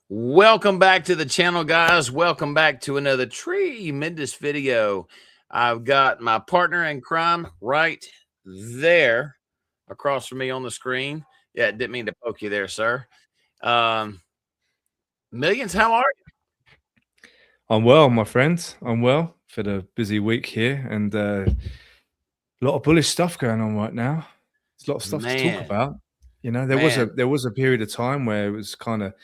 Welcome back to the channel, guys. Welcome back to another tremendous video. I've got my partner in crime right there across from me on the screen. Yeah, didn't mean to poke you there, sir. Millions, how are you? I'm well, my friends. I'm well. Had a busy week here and a lot of bullish stuff going on right now. There's a lot of stuff to talk about. You know, there was a period of time where it was kind of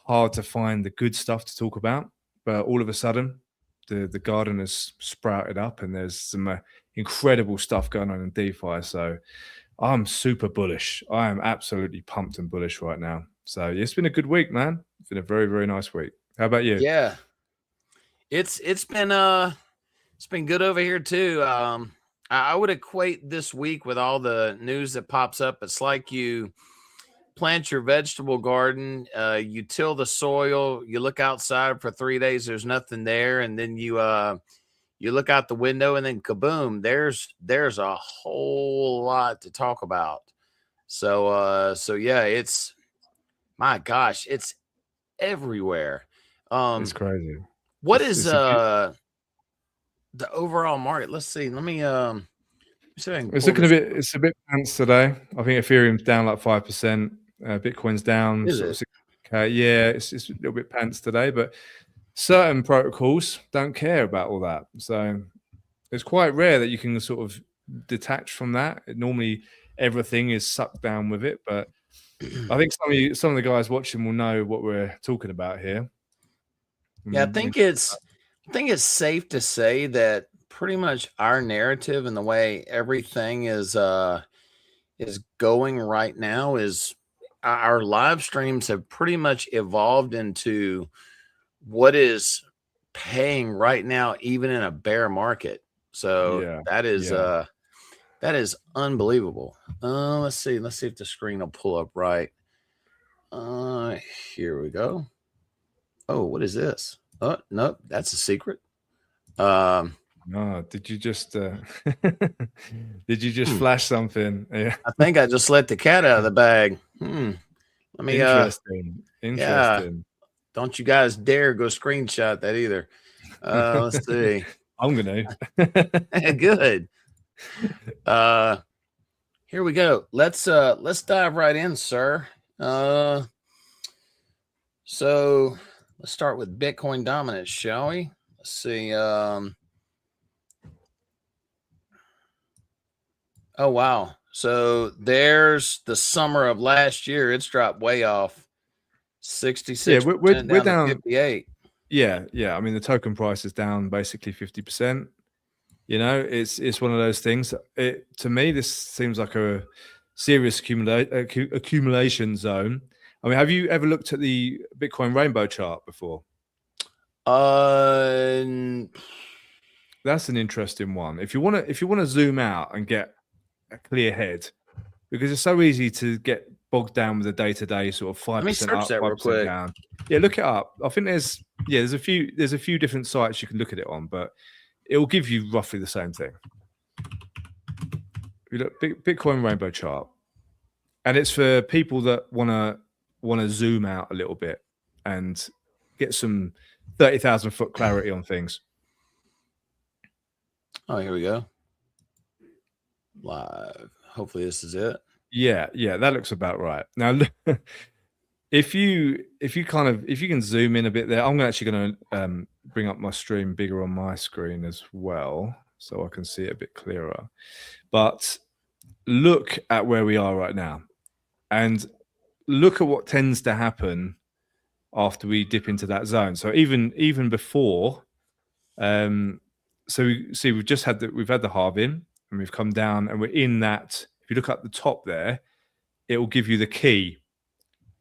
hard to find the good stuff to talk about, but all of a sudden the garden has sprouted up and there's some incredible stuff going on in DeFi. So I'm super bullish. I am absolutely pumped and bullish right now. So it's been a good week, man. It's been a very, very nice week. How about you? Yeah, it's been good over here too. I would equate this week with all the news that pops up. It's like you plant your vegetable garden, you till the soil, you look outside for 3 days, there's nothing there, and then you look out the window and then kaboom, there's a whole lot to talk about. So yeah, it's, my gosh, it's everywhere. It's crazy. What is the overall market? Let's see. Let me see if I can it's looking it's a bit pants today. I think Ethereum's down like 5%. Bitcoin's down. Is it? Yeah, it's a little bit pants today, but certain protocols don't care about all that. So it's quite rare that you can sort of detach from that. Normally everything is sucked down with it, but I think some of the guys watching will know what we're talking about here. Yeah, I think it's safe to say that pretty much our narrative and the way everything is going right now is our live streams have pretty much evolved into what is paying right now, even in a bear market. So yeah, that is unbelievable. Let's see if the screen will pull up right. Here we go. Oh, what is this? Oh, no, that's a secret. No, did you just flash something? Yeah. I think I just let the cat out of the bag. Let me interesting. Yeah, don't you guys dare go screenshot that either. Let's see. I'm gonna. Good. Here we go. Let's dive right in, sir. So let's start with Bitcoin dominance, shall we? Let's see. Oh, wow. So there's the summer of last year. It's dropped way off 66%. Yeah, we're down 58. Yeah. I mean, the token price is down basically 50%. You know, it's one of those things. To me, this seems like a serious accumulation zone. I mean, have you ever looked at the Bitcoin rainbow chart before? That's an interesting one. If you want to zoom out and get a clear head, because it's so easy to get bogged down with the day-to-day sort of 5% up, 5% down. Yeah, look it up. I think there's a few different sites you can look at it on, but it will give you roughly the same thing. If you look Bitcoin rainbow chart, and it's for people that want to zoom out a little bit and get some 30,000 foot clarity on things. Oh, here we go. Live. Hopefully this is it. Yeah, that looks about right. Now, if you can zoom in a bit there, I'm actually going to bring up my stream bigger on my screen as well, so I can see it a bit clearer. But look at where we are right now, and look at what tends to happen after we dip into that zone. So even before, so we see we've had the halving and we've come down and we're in that. If you look at the top there, it will give you the key,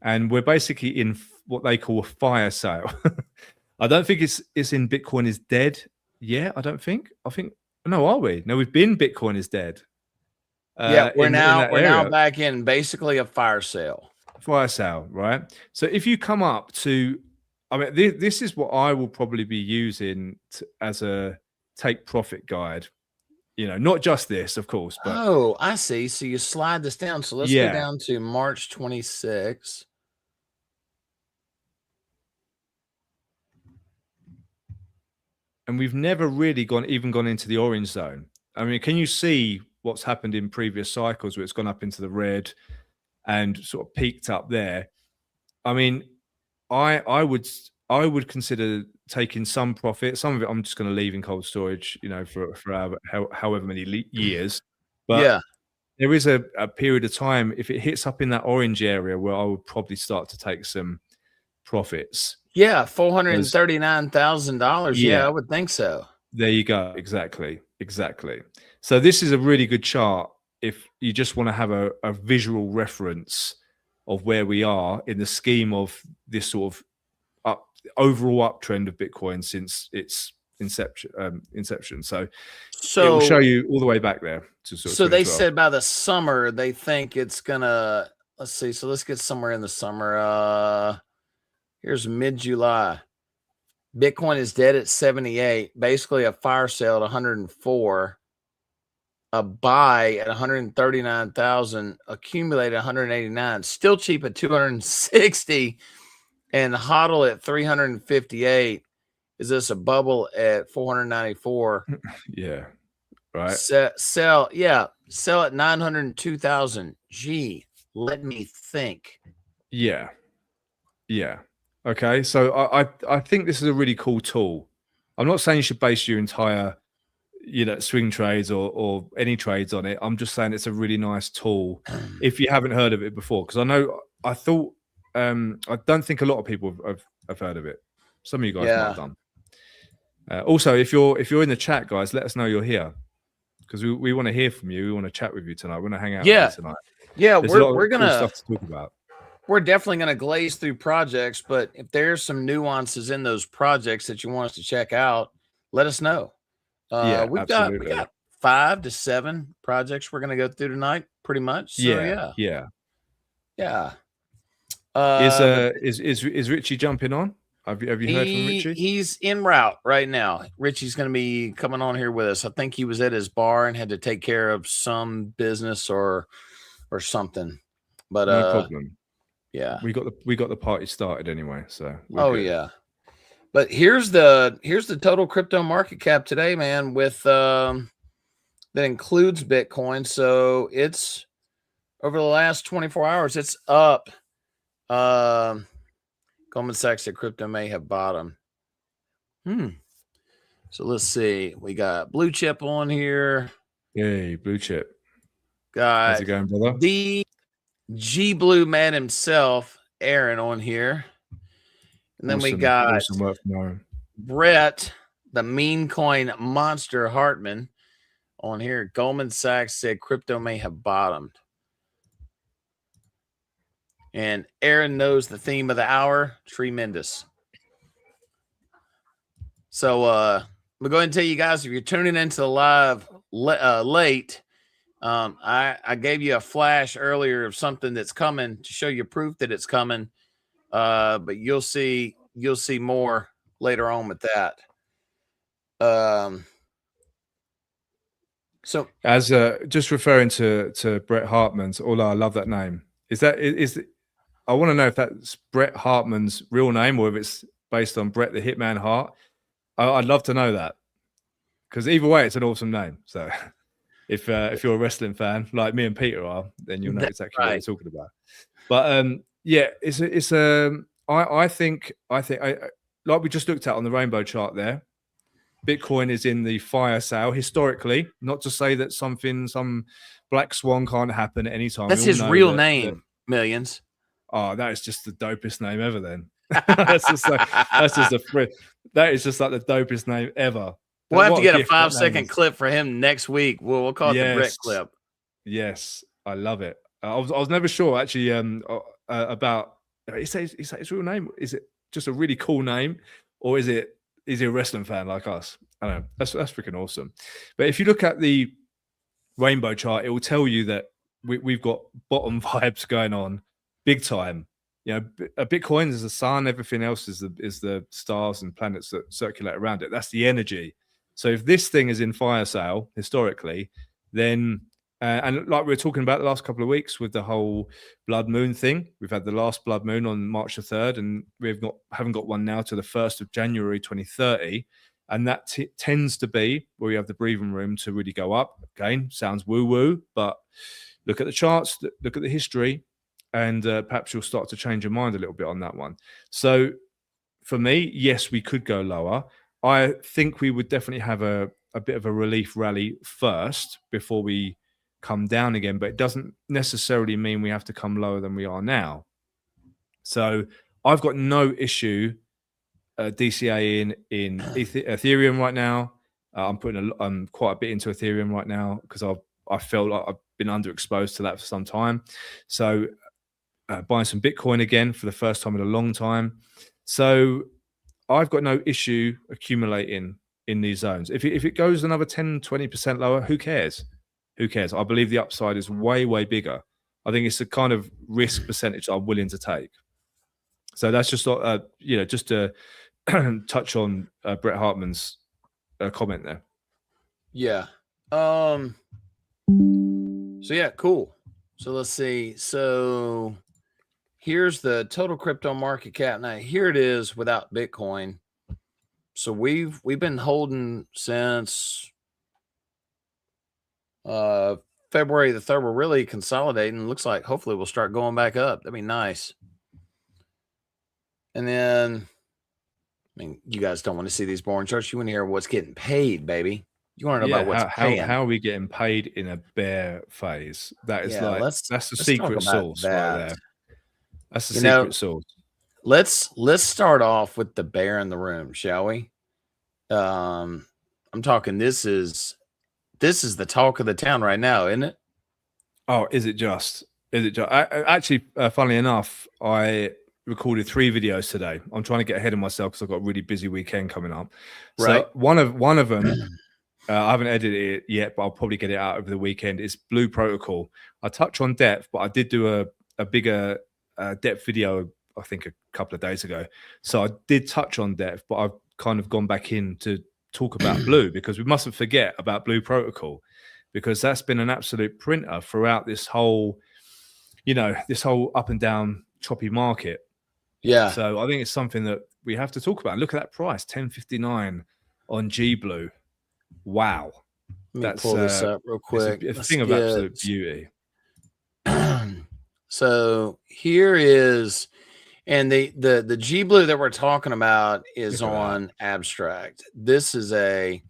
and we're basically in what they call a fire sale. I don't think it's in Bitcoin is dead yet. I think no, are we? No, we've been Bitcoin is dead. Yeah, we're now back in basically a fire sale. Fire sale, right? So if you come up to, I mean, this is what I will probably be using as a take profit guide You know, not just this, of course, but Oh, I see. So you slide this down. So let's go down to March 26. And we've never really gone into the orange zone. I mean, can you see what's happened in previous cycles where it's gone up into the red and sort of peaked up there? I mean, I would consider taking some profit. Some of it I'm just going to leave in cold storage, you know, for however many years. But there is a period of time, if it hits up in that orange area, where I would probably start to take some profits. Yeah, $439,000. Yeah, I would think so. There you go. Exactly. So this is a really good chart if you just want to have a visual reference of where we are in the scheme of this sort of overall uptrend of Bitcoin since its inception. So it will show you all the way back there to sort of. So they said by the summer they think it's gonna. Let's see. So let's get somewhere in the summer. Here's mid-July. Bitcoin is dead at 78. Basically a fire sale at 104. A buy at 139,000. Accumulated 189. Still cheap at 260. And hodl at 358. Is this a bubble at 494? Yeah. Right. Sell at 902,000. Gee, let me think. Yeah. Okay, so I think this is a really cool tool. I'm not saying you should base your entire, you know, swing trades or any trades on it. I'm just saying it's a really nice tool if you haven't heard of it before. Because I don't think a lot of people have heard of it. Some of you guys might have done. Also, if you're in the chat, guys, let us know you're here, because we want to hear from you. We want to chat with you tonight. We want to hang out with you tonight. Yeah, we're gonna cool stuff to talk about. We're definitely going to glaze through projects, but if there's some nuances in those projects that you want us to check out, let us know. We got 5 to 7 projects we're going to go through tonight, pretty much. So, yeah. Is Richie jumping on? Have you heard from Richie? He's en route right now. Richie's going to be coming on here with us. I think he was at his bar and had to take care of some business or something. But no problem. Yeah, we got the party started anyway. So yeah, but here's the total crypto market cap today, man. With that includes Bitcoin. So it's over the last 24 hours, it's up. Goldman Sachs said crypto may have bottomed. So let's see. We got Blue Chip on here. Yay, Blue Chip. How's it going, brother? G Blue man himself, Aaron, on here. And then we got Brett, the meme coin monster Hartman, on here. Goldman Sachs said crypto may have bottomed. And Aaron knows the theme of the hour, tremendous. So I'm going to go ahead and tell you guys, if you're tuning into the live late, I gave you a flash earlier of something that's coming to show you proof that it's coming. But you'll see more later on with that. So as just referring to Brett Hartman's, I love that name. I want to know if that's Brett Hartman's real name or if it's based on Brett the Hitman Hart. I'd love to know that, because either way, it's an awesome name. So if you're a wrestling fan like me and Peter are, then you'll know exactly what we're talking about. But yeah, I think like we just looked at on the rainbow chart there, Bitcoin is in the fire sale historically. Not to say that some black swan can't happen at any time. That's his real name, Millionz. Oh, that is just the dopest name ever. Then that is just like the dopest name ever. We'll have to get a 5-second clip for him next week. We'll call it the Brett clip. Yes, I love it. I was never sure actually about. Is that his real name? Is it just a really cool name, or is he a wrestling fan like us? I don't know. That's freaking awesome. But if you look at the rainbow chart, it will tell you that we've got bottom vibes going on big time. You know, Bitcoin is the sun. Everything else is the stars and planets that circulate around it. That's the energy. So if this thing is in fire sale historically, then and like we were talking about the last couple of weeks with the whole blood moon thing, we've had the last blood moon on March the 3rd, and haven't got one now to the 1st of January 2030. And that tends to be where we have the breathing room to really go up. Again, sounds woo-woo, but look at the charts, look at the history, and perhaps you'll start to change your mind a little bit on that one. So for me, yes, we could go lower. I think we would definitely have a bit of a relief rally first before we come down again, but it doesn't necessarily mean we have to come lower than we are now. So I've got no issue DCA in Ethereum right now. I'm putting quite a bit into Ethereum right now because I feel like I've been underexposed to that for some time. So buying some Bitcoin again for the first time in a long time. So I've got no issue accumulating in these zones. If it goes another 10, 20% lower, who cares? Who cares? I believe the upside is way, way bigger. I think it's the kind of risk percentage I'm willing to take. So that's just, just to touch on Brett Hartman's comment there. Yeah. So yeah, cool. So let's see. So here's the total crypto market cap. Now here it is without Bitcoin. So we've been holding since February the 3rd. We're really consolidating. Looks like hopefully we'll start going back up. That'd be nice. And then, I mean, you guys don't want to see these boring charts. You want to hear what's getting paid, baby. You want to know about what's paying. How are we getting paid in a bear phase? That is that's the secret sauce right there. That's the secret sauce. Let's start off with the bear in the room, shall we? I'm talking. This is the talk of the town right now, isn't it? Oh, is it just? Actually, funnily enough, I recorded 3 videos today. I'm trying to get ahead of myself because I've got a really busy weekend coming up. Right. So one of them, I haven't edited it yet, but I'll probably get it out over the weekend. It's Blue Protocol. I touch on depth, but I did do a bigger depth video, I think a couple of days ago. So I did touch on depth, but I've kind of gone back in to talk about Blue because we mustn't forget about Blue Protocol because that's been an absolute printer throughout this whole, this whole up and down choppy market. Yeah. So I think it's something that we have to talk about. Look at that price, 10.59 on G Blue. Wow. Let me pull this up real quick. It's a thing of absolute beauty. So here is, and the G Blue that we're talking about is on Abstract. This is a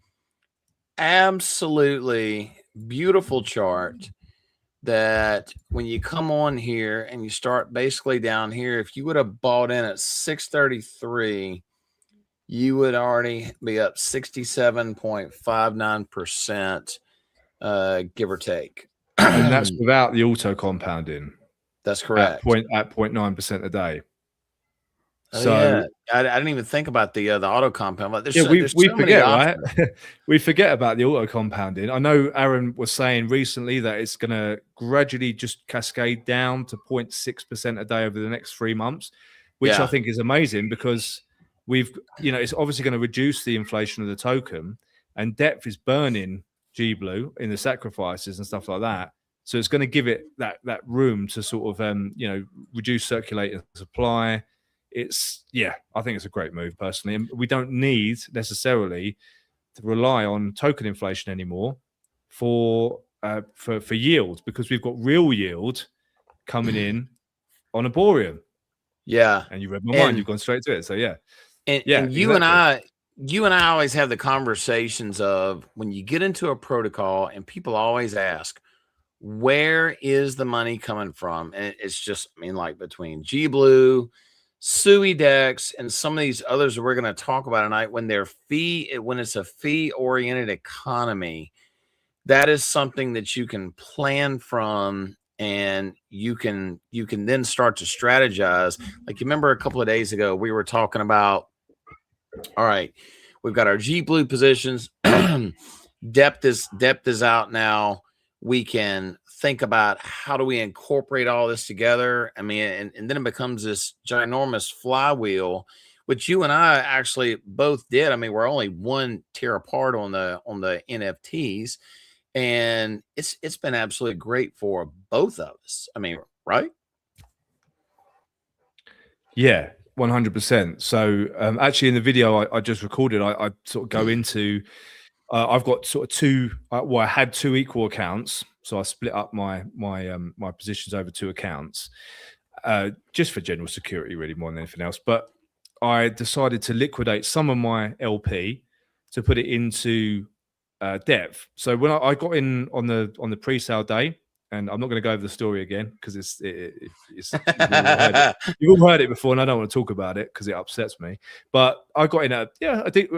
absolutely beautiful chart that when you come on here and you start basically down here, if you would have bought in at 633, you would already be up 67.59%, give or take. And that's without the auto compounding. That's correct. At 0.9% a day. So yeah. I didn't even think about the auto compound. But we forget, right? We forget about the auto compounding. I know Aaron was saying recently that it's going to gradually just cascade down to 0.6% a day over the next 3 months, which I think is amazing because it's obviously going to reduce the inflation of the token, and depth is burning G Blue in the sacrifices and stuff like that. So it's going to give it that room to sort of reduce circulating supply. I think it's a great move personally, and we don't need necessarily to rely on token inflation anymore for yield because we've got real yield coming in on Arborium. Yeah, and you read my mind. You've gone straight to it. So and you and I always have the conversations of when you get into a protocol, and people always ask, where is the money coming from? And it's just, like between G Blue, SUIDEX, and some of these others that we're going to talk about tonight, when it's a fee-oriented economy, that is something that you can plan from, and you can then start to strategize. Like, you remember a couple of days ago, we were talking about, all right, we've got our G Blue positions. Depth is out now. We can think about how do we incorporate all this together. And then it becomes this ginormous flywheel which you and I actually both did. I mean, we're only one tier apart on the NFTs, and it's been absolutely great for both of us. I mean, right? Yeah, 100%. So actually, in the video I just recorded, I sort of go into. I've got sort of two. Well, I had two equal accounts, so I split up my positions over two accounts, just for general security, really, more than anything else. But I decided to liquidate some of my LP to put it into depth. So when I got in on the pre-sale day, and I'm not going to go over the story again because it's you've all heard it before, and I don't want to talk about it because it upsets me. But I got in at, yeah, I think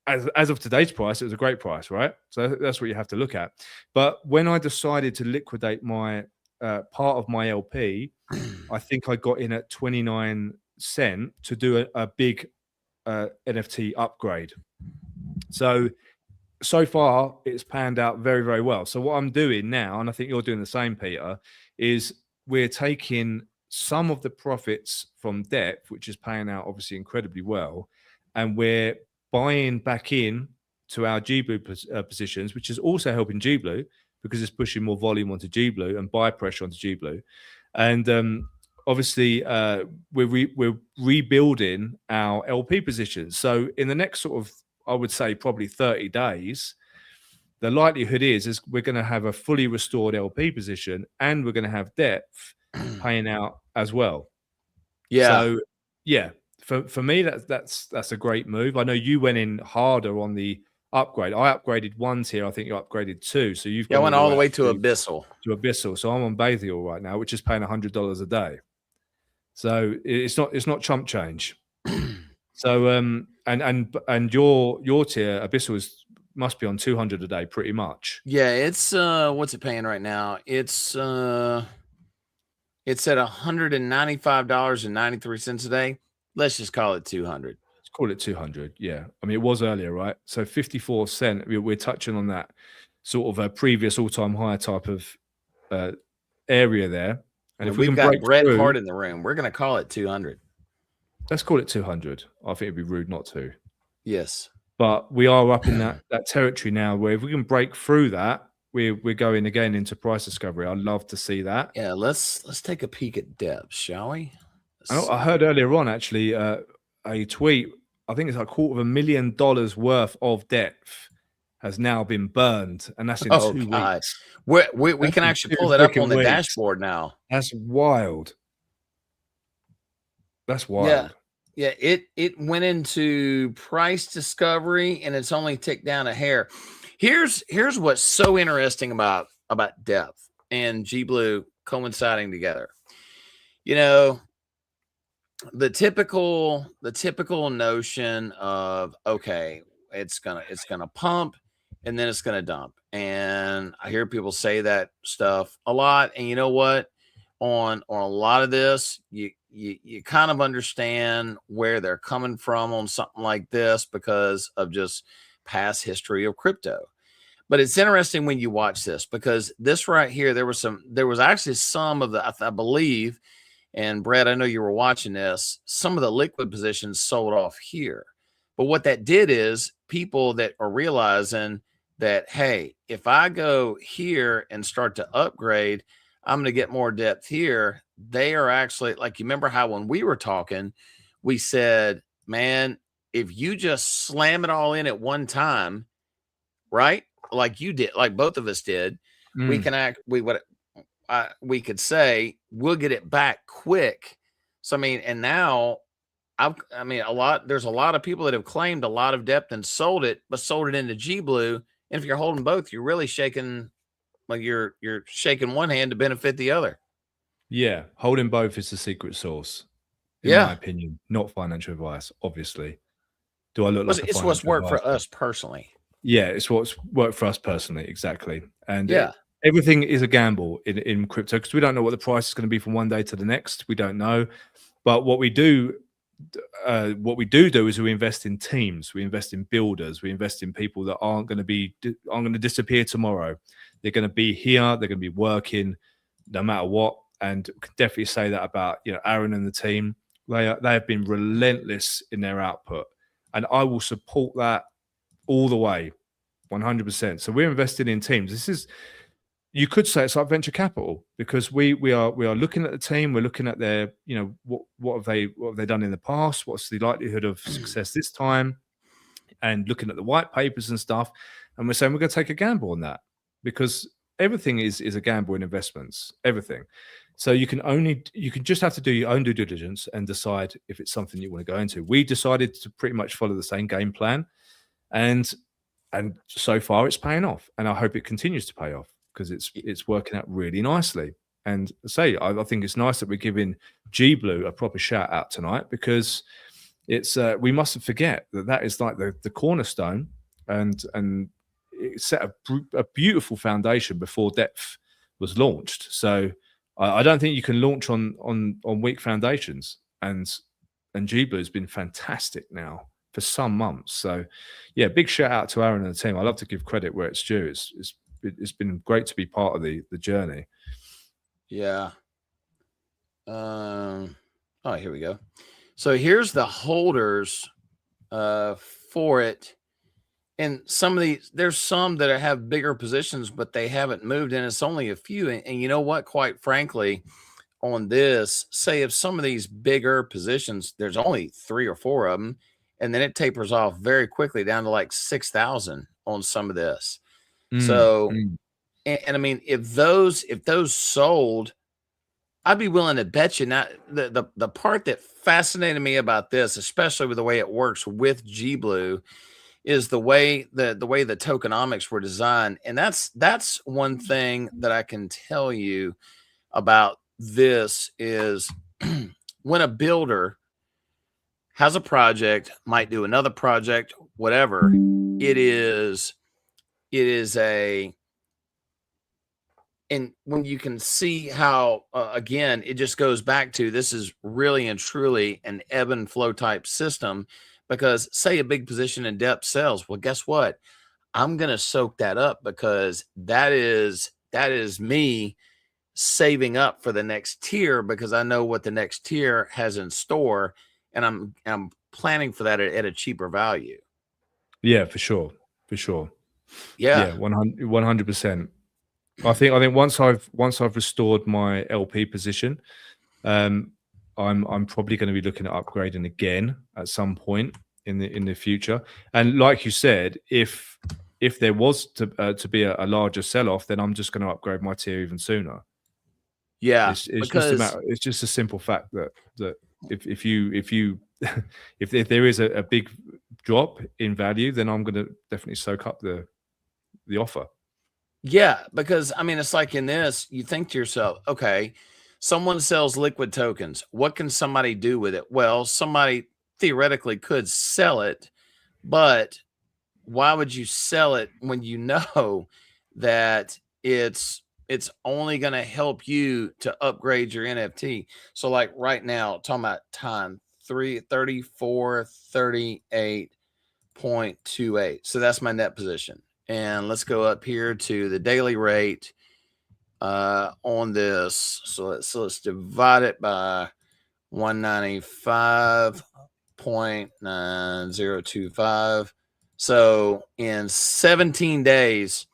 as of today's price, it was a great price, right? So that's what you have to look at. But when I decided to liquidate my part of my LP, I think I got in at 29 cent to do a big NFT upgrade. So far, it's panned out very, very well. So what I'm doing now, and I think you're doing the same, Peter, is we're taking some of the profits from depth, which is paying out obviously incredibly well, and we're buying back in to our GBlue positions, which is also helping GBlue because it's pushing more volume onto GBlue and buy pressure onto GBlue. And obviously, we're rebuilding our LP positions. So in the next sort of, I would say probably 30 days, the likelihood is we're going to have a fully restored LP position and we're going to have depth paying out as well. Yeah. So yeah, for me, that's a great move. I know you went in harder on the upgrade. I upgraded one tier. I think you upgraded two. So you've went all the way to Abyssal. To Abyssal. So I'm on Bathial right now, which is paying $100 a day. So it's not chump change. So and your tier Abyssal must be on 200 a day pretty much. Yeah, it's what's it paying right now? It's at $195.93 a day. Let's just call it 200. Let's call it 200. Yeah. I mean, it was earlier, right? So 54 cent. We're touching on that sort of a previous all-time high type of area there. And if we've got Brett Hart in the room, we're going to call it 200. Let's call it 200. I think it'd be rude not to. Yes. But we are up in that territory now where if we can break through that, we're going again into price discovery. I'd love to see that. Yeah, let's take a peek at depth, shall we? I heard earlier on actually a tweet. I think it's like $250,000 worth of depth has now been burned, and that's in 2 weeks. We can actually pull that up on the dashboard now. That's wild. That's wild. Yeah. It went into price discovery, and it's only ticked down a hair. Here's what's so interesting about depth and GBlue coinciding together. You know, the typical notion of, okay, it's gonna pump and then it's gonna dump. And I hear people say that stuff a lot. And you know what? On a lot of this, you kind of understand where they're coming from on something like this because of just past history of crypto. But it's interesting when you watch this, because this right here, there was actually some of the, I believe, and Brett, I know you were watching this, some of the liquid positions sold off here. But what that did is people that are realizing that, hey, if I go here and start to upgrade, I'm going to get more depth here. They are actually, like, you remember how when we were talking, we said, man, if you just slam it all in at one time, right? Like you did, like both of us did, we could say we'll get it back quick. So I mean, and now there's a lot of people that have claimed a lot of depth and sold it, but sold it into GBlue. And if you're holding both, you're really shaking, like you're shaking one hand to benefit the other. Yeah, holding both is the secret sauce, in my opinion. Not financial advice, obviously. Do I look like it's what's worked for us personally? Yeah, it's what's worked for us personally, exactly. And everything is a gamble in crypto because we don't know what the price is going to be from one day to the next. We don't know. But what we do is we invest in teams, we invest in builders, we invest in people that aren't going to disappear tomorrow. They're going to be here, they're going to be working no matter what. And can definitely say that about Aaron and the team. They have been relentless in their output, and I will support that all the way, 100%. So we're investing in teams. This is, you could say it's like venture capital, because we are looking at the team. We're looking at their, you know, what have they done in the past? What's the likelihood of success this time? And looking at the white papers and stuff. And we're saying we're going to take a gamble on that, because everything is a gamble in investments, everything. So you can just have to do your own due diligence and decide if it's something you want to go into. We decided to pretty much follow the same game plan, and so far it's paying off, and I hope it continues to pay off, because it's working out really nicely. And I think it's nice that we're giving G Blue a proper shout out tonight, because it's we mustn't forget that is like the cornerstone, and it set a beautiful foundation before DEF was launched. So I don't think you can launch on weak foundations, and G Blue has been fantastic now for some months. So yeah, big shout out to Aaron and the team. I love to give credit where it's due. It's been great to be part of the journey. Yeah. Oh, here we go. So here's the holders for it. And some of these, there's some that have bigger positions, but they haven't moved, and it's only a few. And you know what? Quite frankly, on this, say if some of these bigger positions, there's only 3 or 4 of them, and then it tapers off very quickly down to like 6,000 on some of this. So, and I mean, if those sold, I'd be willing to bet you. Now, the part that fascinated me about this, especially with the way it works with G Blue, is the way the tokenomics were designed. And that's one thing that I can tell you about this is when a builder has a project, might do another project, whatever, it is and when you can see how, again, it just goes back to, this is really and truly an ebb and flow type system, because say a big position in depth sells. Well, guess what? I'm going to soak that up, because that is me saving up for the next tier, because I know what the next tier has in store, and I'm planning for that at a cheaper value. Yeah, for sure. Yeah, 100%. I think once I've restored my LP position, I'm probably going to be looking at upgrading again at some point in the future. And like you said, if there was to be a larger sell-off, then I'm just going to upgrade my tier even sooner. Yeah, it's just a simple fact that if there is a big drop in value, then I'm going to definitely soak up the offer. Yeah, because I mean, it's like in this, you think to yourself, okay, someone sells liquid tokens. What can somebody do with it? Well, somebody theoretically could sell it, but why would you sell it when you know that it's only going to help you to upgrade your NFT? So like right now, talking about time, 3438.28. So that's my net position. And let's go up here to the daily rate on this. So let's divide it by 195.9025. So in 17 days,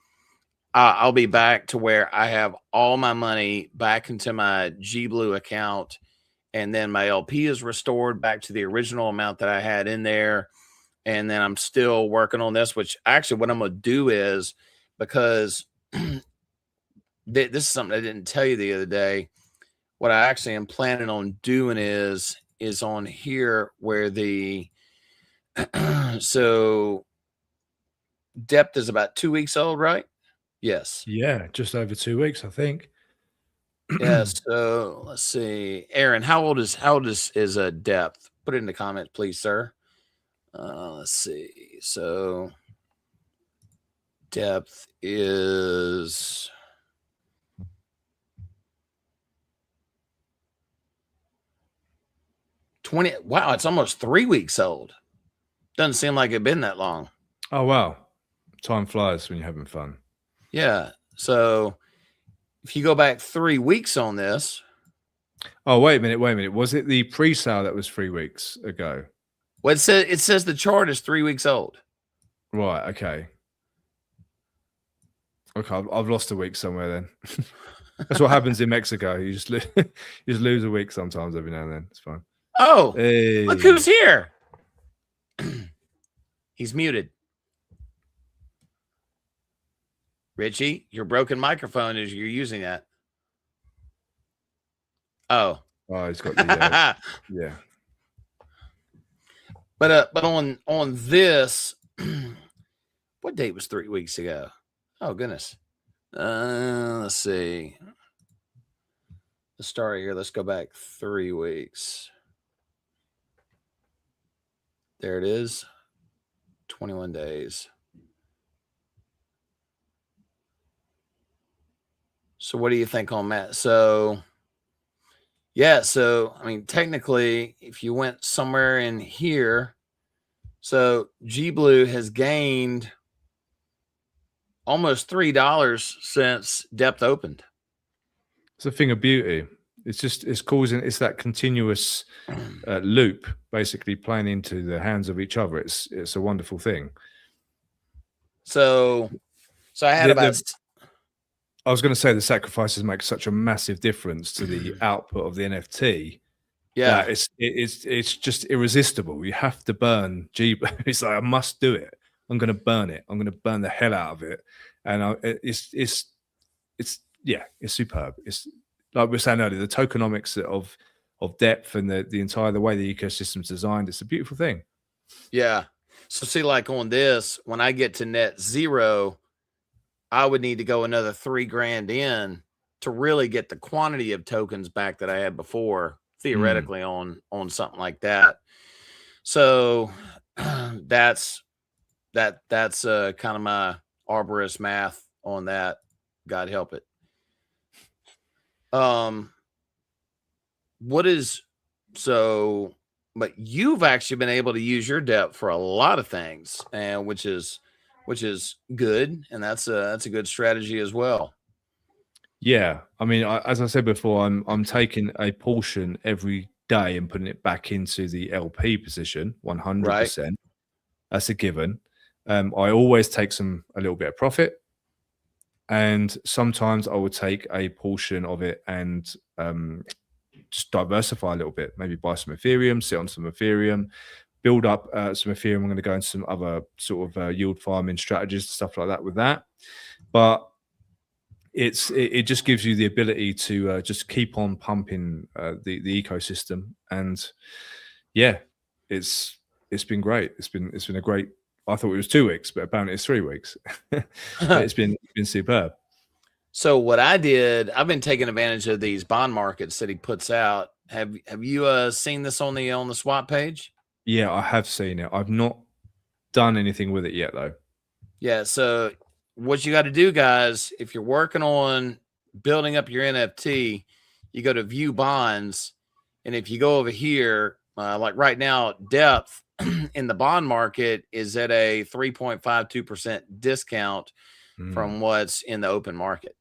I'll be back to where I have all my money back into my G Blue account, and then my LP is restored back to the original amount that I had in there. And then I'm still working on this, which actually what I'm going to do is, because this is something I didn't tell you the other day, what I actually am planning on doing is on here where the, so depth is about 2 weeks old, right? Yes. Yeah, just over 2 weeks, I think. Yeah. So let's see, Aaron, how old is depth? Put it in the comments, please, sir. Let's see. So depth is 20. Wow, it's almost 3 weeks old. Doesn't seem like it's been that long. Oh, wow. Time flies when you're having fun. Yeah. So if you go back 3 weeks on this, Oh, wait a minute. Was it the pre-sale that was 3 weeks ago? Well, it says the chart is 3 weeks old. Right. Okay. Okay, I've lost a week somewhere then. That's what happens in Mexico. You just lose a week sometimes every now and then. It's fine. Oh, hey. Look who's here. He's muted. Richie, your broken microphone is you're using that. Oh, he's got the yeah. But on this, what date was 3 weeks ago? Oh goodness. Let's see. Let's start here. Let's go back 3 weeks. There it is. 21 days. So what do you think on that? So yeah, so I mean, technically, if you went somewhere in here, so G Blue has gained almost $3 since depth opened. It's a thing of beauty. It's that continuous loop basically playing into the hands of each other. It's a wonderful thing. So I had I was going to say the sacrifices make such a massive difference to the output of the NFT. Yeah, it's just irresistible. You have to burn G. It's like I must do it. I'm going to burn it. I'm going to burn the hell out of it. And it's superb. It's like we were saying earlier, the tokenomics of depth and the way the ecosystem's designed. It's a beautiful thing. Yeah. So see, like on this, when I get to net zero, I would need to go another $3,000 in to really get the quantity of tokens back that I had before, theoretically on something like that. So that's kind of my arborist math on that. God help it. But you've actually been able to use your depth for a lot of things, and which is good, and that's a good strategy as well. Yeah, I mean, as I said before, I'm taking a portion every day and putting it back into the LP position, 100%. Right. That's a given. I always take a little bit of profit, and sometimes I would take a portion of it and just diversify a little bit. Maybe buy some Ethereum, sit on some Ethereum, build up some Ethereum. I'm going to go into some other sort of yield farming strategies, stuff like that with that. But it just gives you the ability to just keep on pumping the ecosystem. And yeah, it's been great. It's been a great. I thought it was 2 weeks, but apparently it's 3 weeks. It's been superb. So what I did, I've been taking advantage of these bond markets that he puts out. Have you seen this on the swap page? Yeah, I have seen it. I've not done anything with it yet, though. Yeah. So what you got to do, guys, if you're working on building up your NFT, you go to view bonds. And if you go over here, like right now, depth in the bond market is at a 3.52% discount from what's in the open market.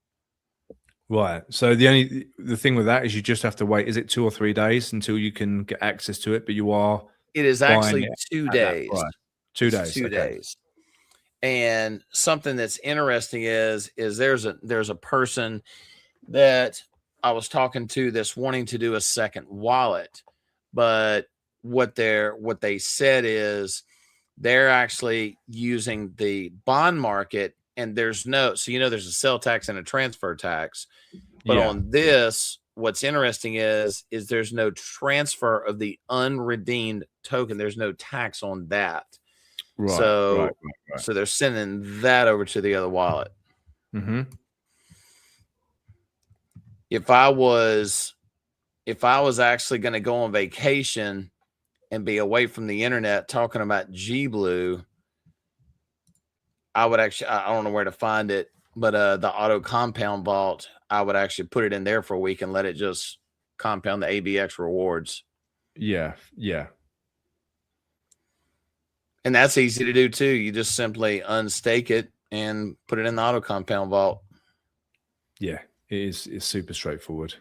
Right. So the thing with that is you just have to wait. Is it 2 or 3 days until you can get access to it? But it is actually 2 days. 2 days. 2 days. And something that's interesting is there's a person that I was talking to that's wanting to do a second wallet, but what they said is they're actually using the bond market, and there's there's a sell tax and a transfer tax. But on this, what's interesting is there's no transfer of the unredeemed token. There's no tax on that. Right. So they're sending that over to the other wallet. Mm-hmm. If I was actually going to go on vacation and be away from the internet talking about G Blue, I would actually, I don't know where to find it, but the auto compound vault, I would actually put it in there for a week and let it just compound the ABX rewards. Yeah. And that's easy to do too. You just simply unstake it and put it in the auto compound vault. Yeah, it's super straightforward.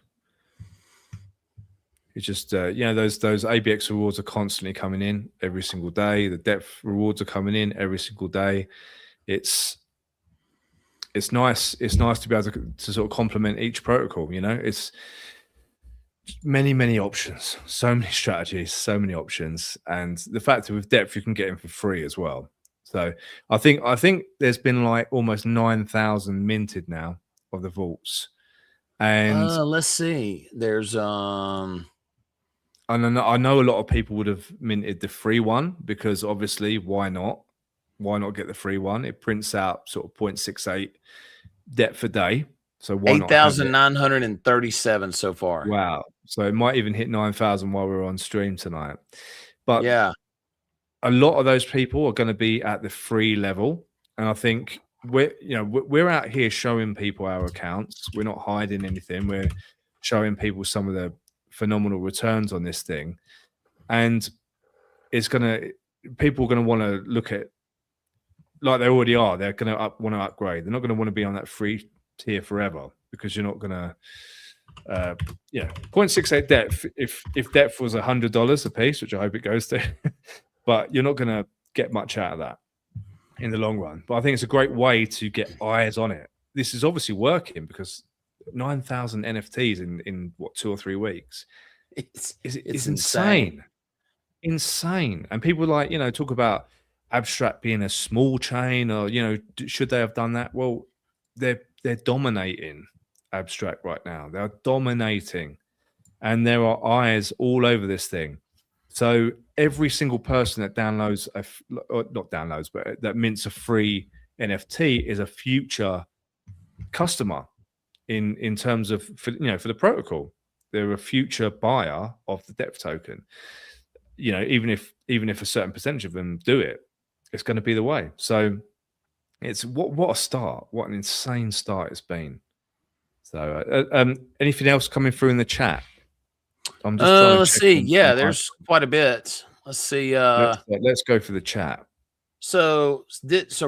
It's just you know, those ABX rewards are constantly coming in every single day. The depth rewards are coming in every single day. It's nice. It's nice to be able to sort of complement each protocol. You know, it's many options, so many strategies, so many options, and the fact that with depth you can get them for free as well. So I think there's been like almost 9,000 minted now of the vaults, and let's see. There's I know a lot of people would have minted the free one because obviously why not? Why not get the free one? It prints out sort of 0.68 depth a day. So why not? 8,937 so far. Wow. So it might even hit 9,000 while we're on stream tonight. But yeah, a lot of those people are going to be at the free level. And I think we're out here showing people our accounts. We're not hiding anything. We're showing people some of the phenomenal returns on this thing. And people are going to want to look at, like they already are. They're going to want to upgrade. They're not going to want to be on that free tier forever because you're not going to 0.68 depth. If depth was $100 a piece, which I hope it goes to, but you're not going to get much out of that in the long run. But I think it's a great way to get eyes on it. This is obviously working because 9,000 NFTs in what, 2 or 3 weeks. It's insane. And people like, talk about Abstract being a small chain, or should they have done that? Well, they're dominating Abstract right now. They're dominating, and there are eyes all over this thing. So every single person that downloads that mints a free NFT is a future customer in terms of for the protocol. They're a future buyer of the depth token. Even if a certain percentage of them do it, it's going to be the way. So it's what a start. What an insane start it's been. So anything else coming through in the chat? I'm just trying to let's see. Yeah, there's quite a bit. Let's see. Let's go for the chat. So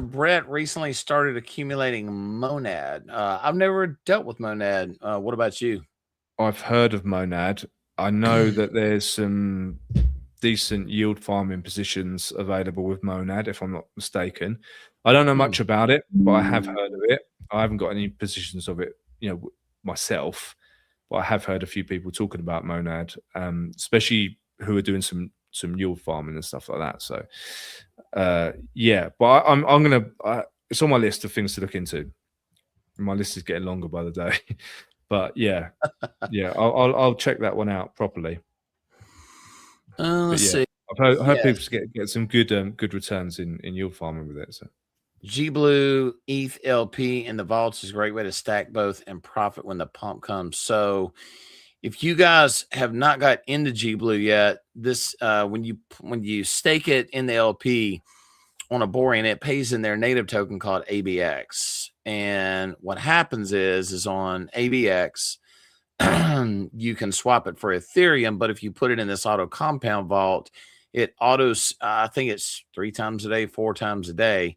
Brett recently started accumulating Monad. I've never dealt with Monad. What about you? I've heard of Monad. I know that there's some decent yield farming positions available with Monad, if I'm not mistaken. I don't know much about it, but I have heard of it. I haven't got any positions of it, myself, but I have heard a few people talking about Monad, especially who are doing some yield farming and stuff like that. So, yeah, but I'm gonna. It's on my list of things to look into. My list is getting longer by the day, but yeah, I'll check that one out properly. Let's see. I've heard people get some good returns in yield farming with it. So. G Blue, ETH LP, and the vaults is a great way to stack both and profit when the pump comes. So, if you guys have not got into G Blue yet, this when you stake it in the LP on a boring, it pays in their native token called ABX. And what happens is on ABX, you can swap it for Ethereum, but if you put it in this auto compound vault, it autos, I think it's 3 times a day, 4 times a day,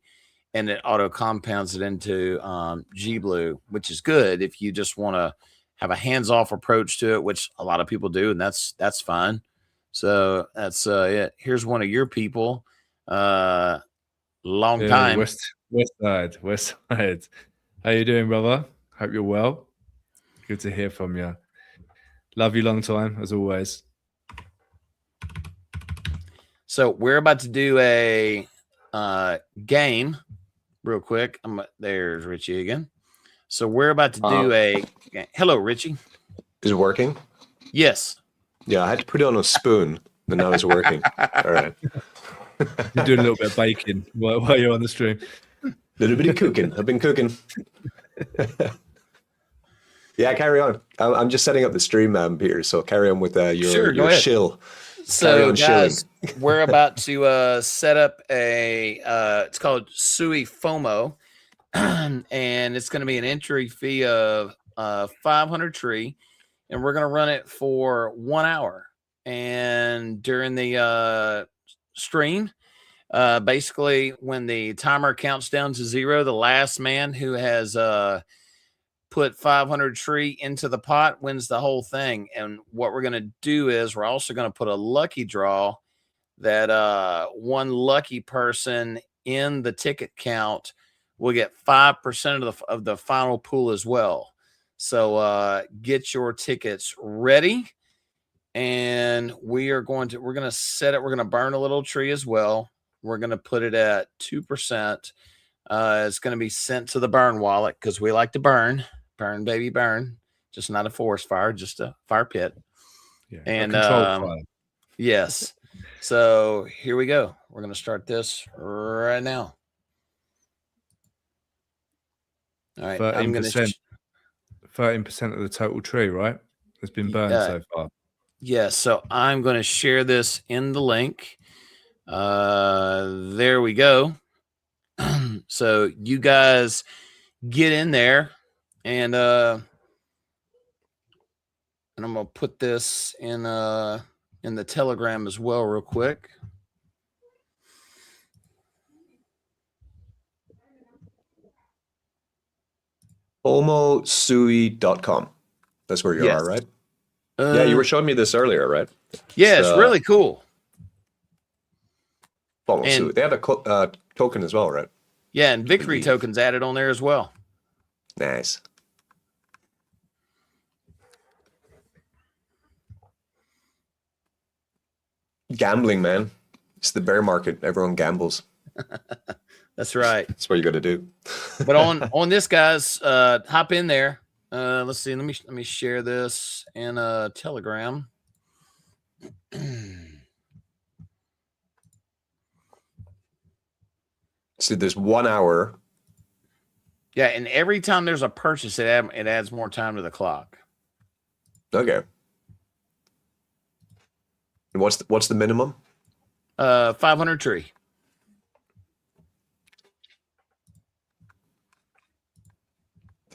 and it auto compounds it into G Blue, which is good if you just want to have a hands-off approach to it, which a lot of people do, and that's fine. So that's it. Here's one of your people, long time. West Side. How you doing, brother? Hope you're well. Good to hear from you. Love you long time, as always. So we're about to do a game real quick. There's Richie again. So we're about to do a game. Hello, Richie. Is it working? Yes. Yeah, I had to put it on a spoon, but now it's working. All right. You're doing a little bit of baking while you're on the stream. A little bit of cooking. I've been cooking. Yeah, carry on. I'm just setting up the stream, Peter. So carry on with your shill. So, guys, we're about to set up a. It's called SUIFARM, and it's going to be an entry fee of 500 tree, and we're going to run it for 1 hour. And during the stream, basically, when the timer counts down to 0, the last man who has put 500 tree into the pot wins the whole thing. And what we're going to do is we're also going to put a lucky draw that one lucky person in the ticket count will get 5% of the final pool as well. So get your tickets ready. And we're going to set it. We're going to burn a little tree as well. We're going to put it at 2%. It's going to be sent to the burn wallet because we like to burn, baby, burn. Just not a forest fire, just a fire pit. Yeah, and controlled fire. Yes. So here we go. We're going to start this right now. All right. 13%, I'm going to 13% of the total tree, right? Has been burned so far. Yes. So I'm going to share this in the link. There we go. So you guys get in there, and I'm gonna put this in the Telegram as well, real quick. homosui.com. That's where you are, right? Yeah, you were showing me this earlier, right? Yeah, it's really cool. They have a token as well, right? Yeah, and victory tokens added on there as well. Nice. Gambling, man. It's the bear market. Everyone gambles. That's right. That's what you got to do. But on this, guys, hop in there. Let's see. Let me share this in Telegram. So there's 1 hour. Yeah, and every time there's a purchase, it adds more time to the clock. Okay. And what's the minimum? 500 tree.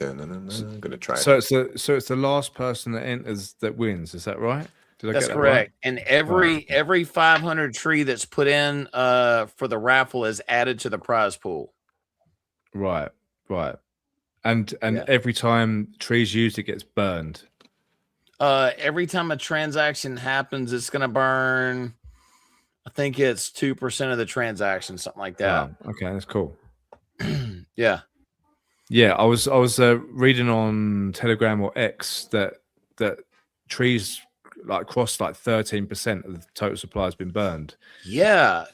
I'm gonna try. So it's the last person that enters that wins. Is that right? That's correct. Right? And every 500 tree that's put in for the raffle is added to the prize pool. Right. And every time trees used, it gets burned. Every time a transaction happens, it's going to burn. I think it's 2% of the transaction, something like that. Wow. Okay, that's cool. Yeah. Yeah, I was reading on Telegram or X that trees like crossed like 13% of the total supply has been burned. Yeah.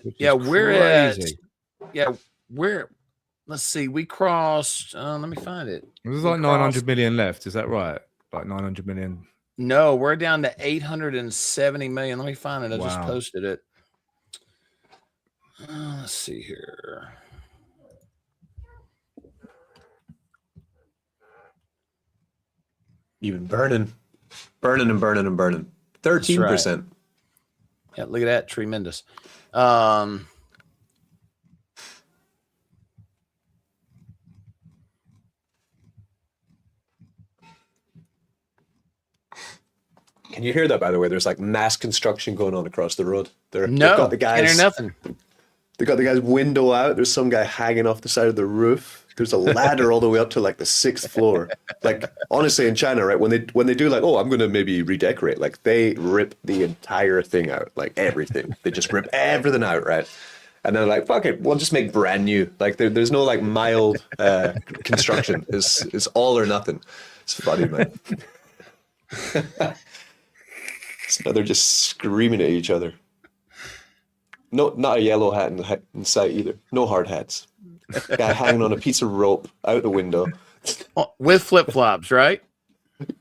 Let's see, we crossed, let me find it. There's like 900 million left. Is that right? Like 900 million. No, we're down to 870 million. Let me find it. I just posted it. Let's see here. You've been burning. 13%. Right. Yeah, look at that. Tremendous. Can you hear that, by the way? There's like mass construction going on across the road. They've got the guys, can't hear nothing. They got the guy's window out. There's some guy hanging off the side of the roof. There's a ladder all the way up to like the 6th floor. Like honestly, in China, right, when they do like, oh, I'm gonna maybe redecorate, like they rip the entire thing out, like everything. They just rip everything out, right? And they're like, fuck it, we'll just make brand new. Like there's no like mild construction. It's all or nothing. It's funny, man. So they're just screaming at each other. No, not a yellow hat in sight either. No hard hats. Guy hanging on a piece of rope out the window. With flip-flops, right?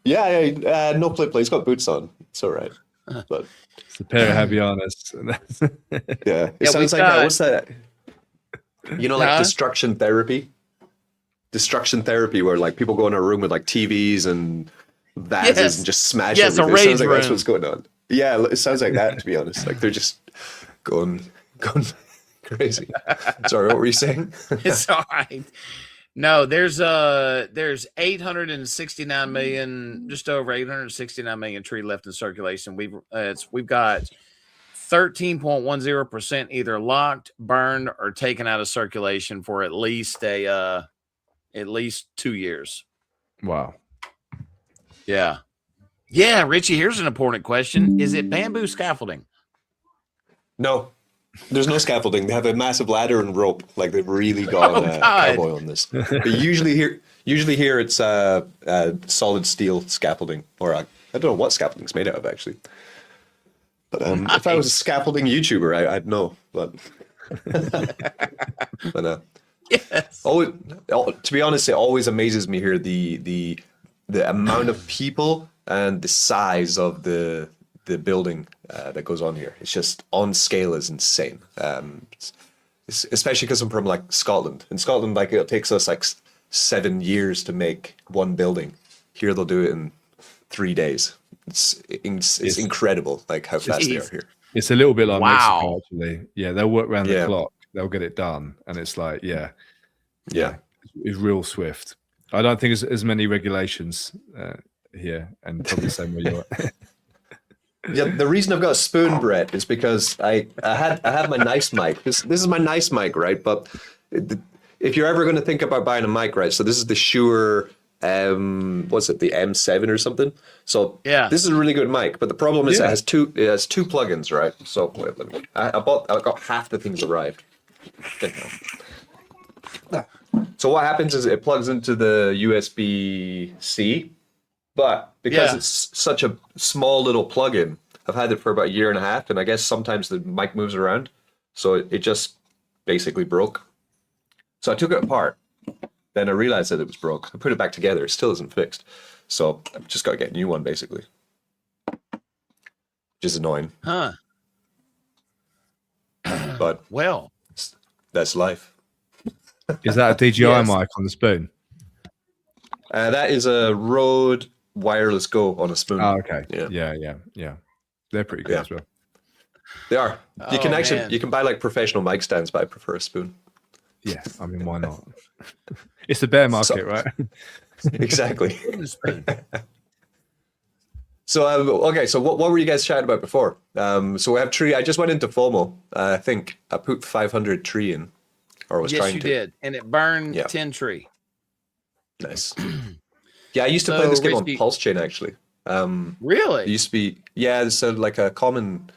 Yeah, no flip-flops. He's got boots on. It's all right. But it's a pair of Havaianas. Yeah. It sounds like, what's that? You know, like destruction therapy? Destruction therapy where like people go in a room with like TVs and vases and just smash everything. It sounds like that's what's going on. Yeah, it sounds like that, to be honest. Like they're just going crazy. Sorry, what were you saying? It's all right. No, there's 869 million, just over 869 million tree left in circulation. We've got 13.10% either locked, burned, or taken out of circulation for at least 2 years. Wow. Yeah. Yeah, Richie, here's an important question. Is it bamboo scaffolding? No, there's no scaffolding. They have a massive ladder and rope. Like they've really gone cowboy on this. But usually here it's solid steel scaffolding, or I don't know what scaffolding's made out of actually. But if I was a scaffolding YouTuber, I'd know. But but Yes. to be honest, it always amazes me here the amount of people and the size of the building that goes on here. It's just on scale is insane. Especially because I'm from like Scotland. In Scotland, like it takes us like 7 years to make one building. Here they'll do it in 3 days. It's incredible, like how fast they are here. It's a little bit like Wow. Mexico, actually. Yeah, they'll work around the clock. They'll get it done, and it's like, it's real swift. I don't think there's as many regulations here, and probably the same where you're at. Yeah, the reason I've got a spoon, Brett, is because I have my nice mic. This is my nice mic, right? But if you're ever going to think about buying a mic, right? So this is the Shure, what's it, the M7 or something? So yeah, this is a really good mic. But the problem is it has two plugins, right? So wait, I got half the things arrived. So what happens is it plugs into the USB-C. But because it's such a small little plug-in, I've had it for about 1.5 years, and I guess sometimes the mic moves around, so it just basically broke. So I took it apart. Then I realized that it was broke. I put it back together. It still isn't fixed. So I've just got to get a new one, basically. Which is annoying. Huh. But well, that's life. Is that a DJI mic on the spoon? That is a Rode Wireless Go on a spoon. Oh, okay. Yeah. Yeah. They're pretty good as well. They are. You can you can buy like professional mic stands, but I prefer a spoon. Yeah, I mean, why not? It's the bear market, right? Exactly. So okay, so what were you guys chatting about before? So we have tree. I just went into FOMO. I think I put 500 tree in, or was trying to. Yes, you did, and it burned 10 tree. Nice. Yeah, I used to play this game on Pulse Chain actually. Really? It used to be it's like a common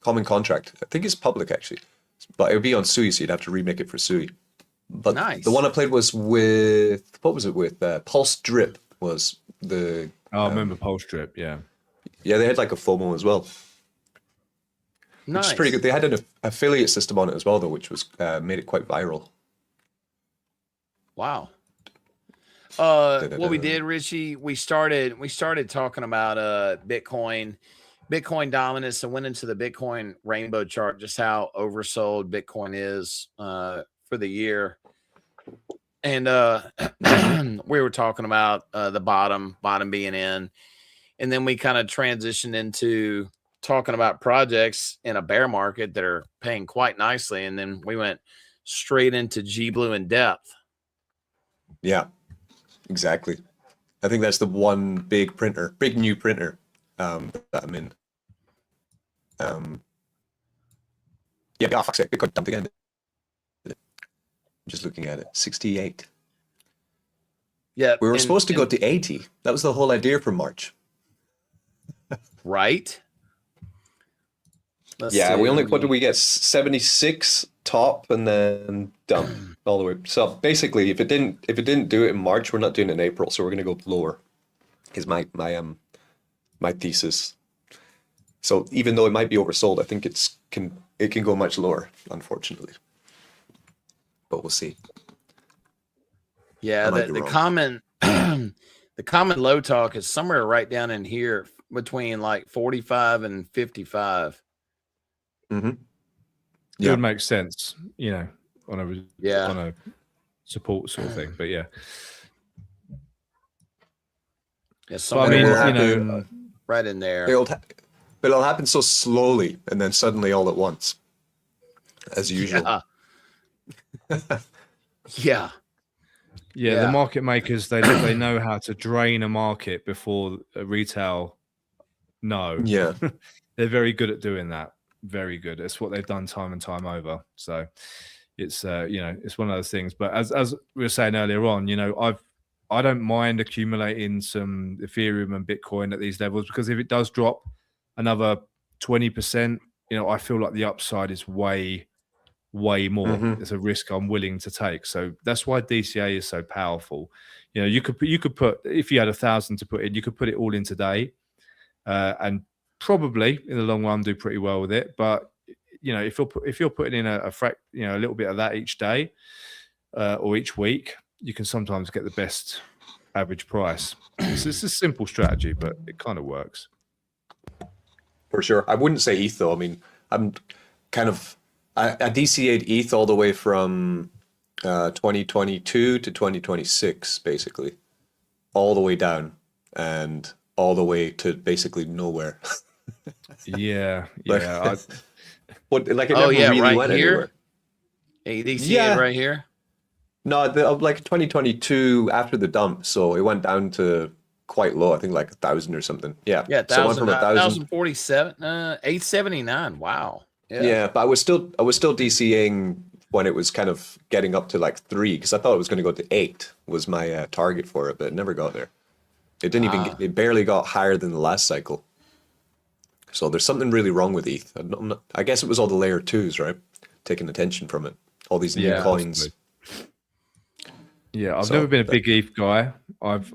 contract. I think it's public actually, but it would be on Sui, so you'd have to remake it for Sui. But the one I played was with Pulse Drip was the. I remember Pulse Drip. Yeah, they had like a FOMO as well. Nice. Which is pretty good. They had an affiliate system on it as well, though, which was made it quite viral. Wow. What we did, Richie, we started talking about Bitcoin dominance, and went into the Bitcoin rainbow chart, just how oversold Bitcoin is for the year. And we were talking about the bottom being in, and then we kind of transitioned into talking about projects in a bear market that are paying quite nicely, and then we went straight into G Blue in depth. Yeah, exactly. I think that's the one big new printer that I'm in. Fuck's sake, it got dumped again. I'm just looking at it, 68. Yeah, we were supposed to go to 80. That was the whole idea for March. Right. What did we get? 76 top and then dump all the way. So basically, if it didn't do it in March, we're not doing it in April. So we're gonna go lower. Is my thesis. So even though it might be oversold, I think it can go much lower, unfortunately. But we'll see. Yeah, the common the common low talk is somewhere right down in here between like 45 and 55. Mm-hmm. It would make sense, on a support sort of thing. But yeah, right in there. But it'll happen so slowly and then suddenly all at once, as usual. Yeah. The market makers, they know how to drain a market before a retail know. Yeah. They're very good at doing that. Very good. It's what they've done time and time over. So it's it's one of those things. But as we were saying earlier on, I don't mind accumulating some Ethereum and Bitcoin at these levels, because if it does drop another 20%, you know, I feel like the upside is way more. It's a risk I'm willing to take. So that's why DCA is so powerful. You know, you could put, if you had 1,000 to put in, you could put it all in today, and probably in the long run do pretty well with it. But you know, if you're putting in a little bit of that each day or each week, you can sometimes get the best average price. It's a simple strategy, but it kind of works. For sure. I wouldn't say ETH though. I mean, I'm kind of, I DCA'd ETH all the way from 2022 to 2026, basically. All the way down and all the way to basically nowhere. Yeah. But like it never really right went here. anywhere. DCA right here. No, like 2022 after the dump, so it went down to quite low. I think like 1,000 or something. Yeah. Yeah, so it went from 1,047, 879. Wow. Yeah, but I was still DCing when it was kind of getting up to like 3, because I thought it was going to go to 8 was my target for it, but it never got there. It didn't even. It barely got higher than the last cycle. So there's something really wrong with ETH. I guess it was all the layer 2s, right? Taking attention from it. All these new coins. Possibly. Yeah, I've never been a big ETH guy. I've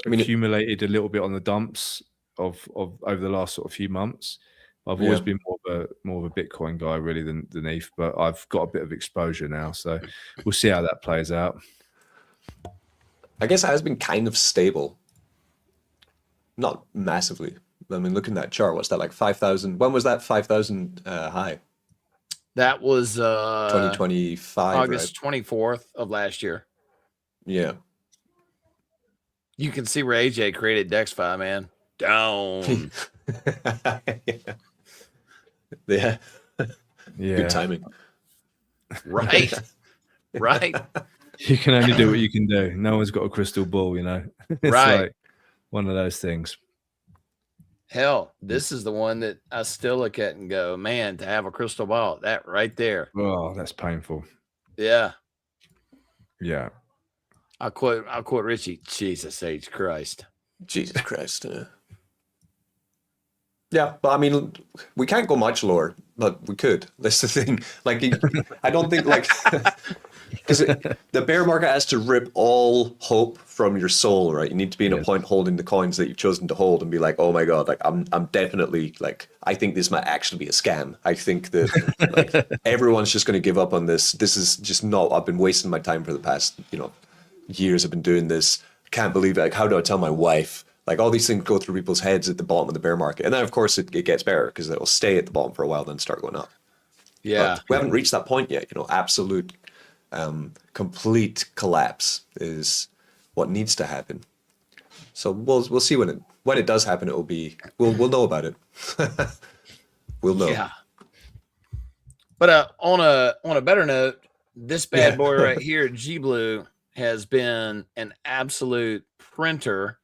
accumulated a little bit on the dumps of over the last sort of few months. I've always been more of a Bitcoin guy really than ETH, but I've got a bit of exposure now, so we'll see how that plays out. I guess it has been kind of stable. Not massively. I mean, look at that chart. What's that, like 5,000? When was that 5,000 high? That was 2025, August 24th of last year. Yeah. You can see where AJ created DexFi, man. Down. Yeah. Good timing. Right. Right. You can only do what you can do. No one's got a crystal ball, you know. It's like one of those things. Hell, this is the one that I still look at and go, man, to have a crystal ball, that right there. Oh, that's painful. Yeah. Yeah. I'll quote Richie. Jesus H. Christ. Jesus Christ. Yeah, but I mean, we can't go much lower, but we could. That's the thing. Like, I don't think like, because the bear market has to rip all hope from your soul, right? You need to be in a point holding the coins that you've chosen to hold and be like, oh my God, like I'm definitely like, I think this might actually be a scam. I think that like everyone's just going to give up on this. This is just not, I've been wasting my time for the past, years. I've been doing this. I can't believe it. Like, how do I tell my wife? Like all these things go through people's heads at the bottom of the bear market. And then of course it gets better because it will stay at the bottom for a while, then start going up. Yeah. But we haven't reached that point yet. Absolute complete collapse is what needs to happen. So we'll see when it does happen. It will be we'll know about it. We'll know. Yeah. But on a better note, this bad boy right here, G Blue, has been an absolute printer.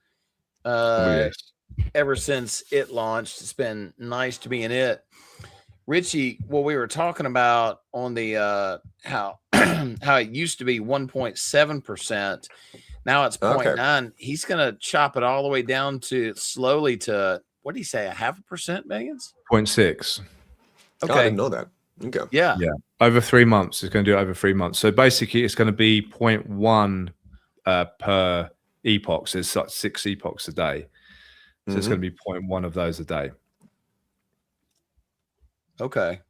Ever since it launched. It's been nice to be in it. Richie, what we were talking about on the how it used to be 1.7%, now it's 0.9. He's gonna chop it all the way down to slowly to, what do you say, 0.5%, Millions? 0.6. Okay. Oh, I didn't know that. Okay. Yeah. Over 3 months. It's going to do it over 3 months. So basically it's going to be 0.1 per epochs. There's like 6 epochs a day, so it's going to be 0.1 of those a day. Okay,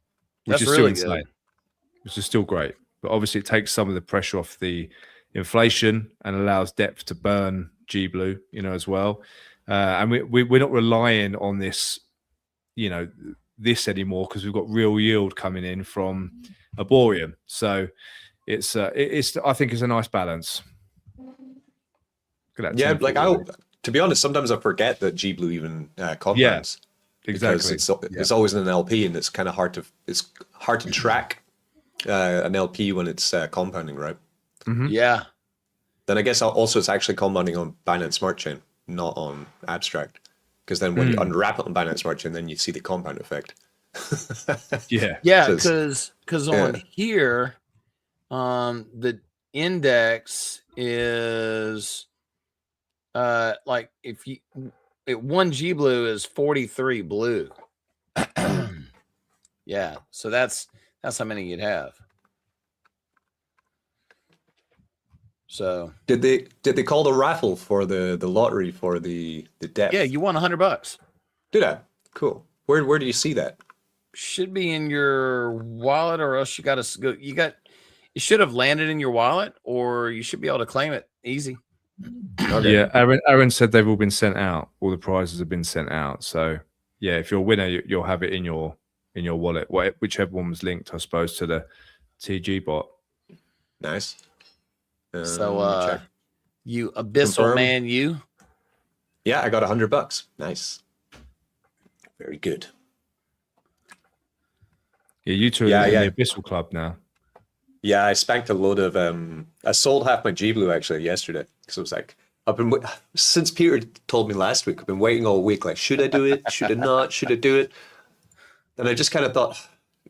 which is really still insane, good. which is still great. But obviously, it takes some of the pressure off the inflation and allows depth to burn G Blue, as well. And we're not relying on this, this anymore because we've got real yield coming in from Arborist. So it's I think it's a nice balance. Yeah, like to be honest, sometimes I forget that G Blue even compounds. Yeah, exactly. It's always in an LP, and it's kind of hard to track an LP when it's compounding, right? Mm-hmm. Yeah. Then I guess also it's actually compounding on Binance Smart Chain, not on Abstract, because then when you unwrap it on Binance Smart Chain, then you see the compound effect. Yeah, because on here, index is like if you one G blue is 43 blue. Yeah, so that's how many you'd have. So Did they call the raffle for the lottery for the depth? yeah, you won $100. Did I? Cool. Where do you see that? Should be in your wallet, or else you got to go. You should have landed in your wallet, or you should be able to claim it easy. Okay. Yeah, Aaron said they've all been sent out. All the prizes have been sent out. So yeah, if you're a winner, you'll have it in your wallet, whichever one was linked, I suppose, to the TG bot. Nice. So check. you abyssal Confirm. man, you. Yeah, I got $100. Nice. Very good. Yeah, you two are in the Abyssal Club now. Yeah, I spanked a load of I sold half my G Blue actually yesterday because I was like, since Peter told me last week, I've been waiting all week. Like, should I do it? Should I not? Should I do it? And I just kind of thought,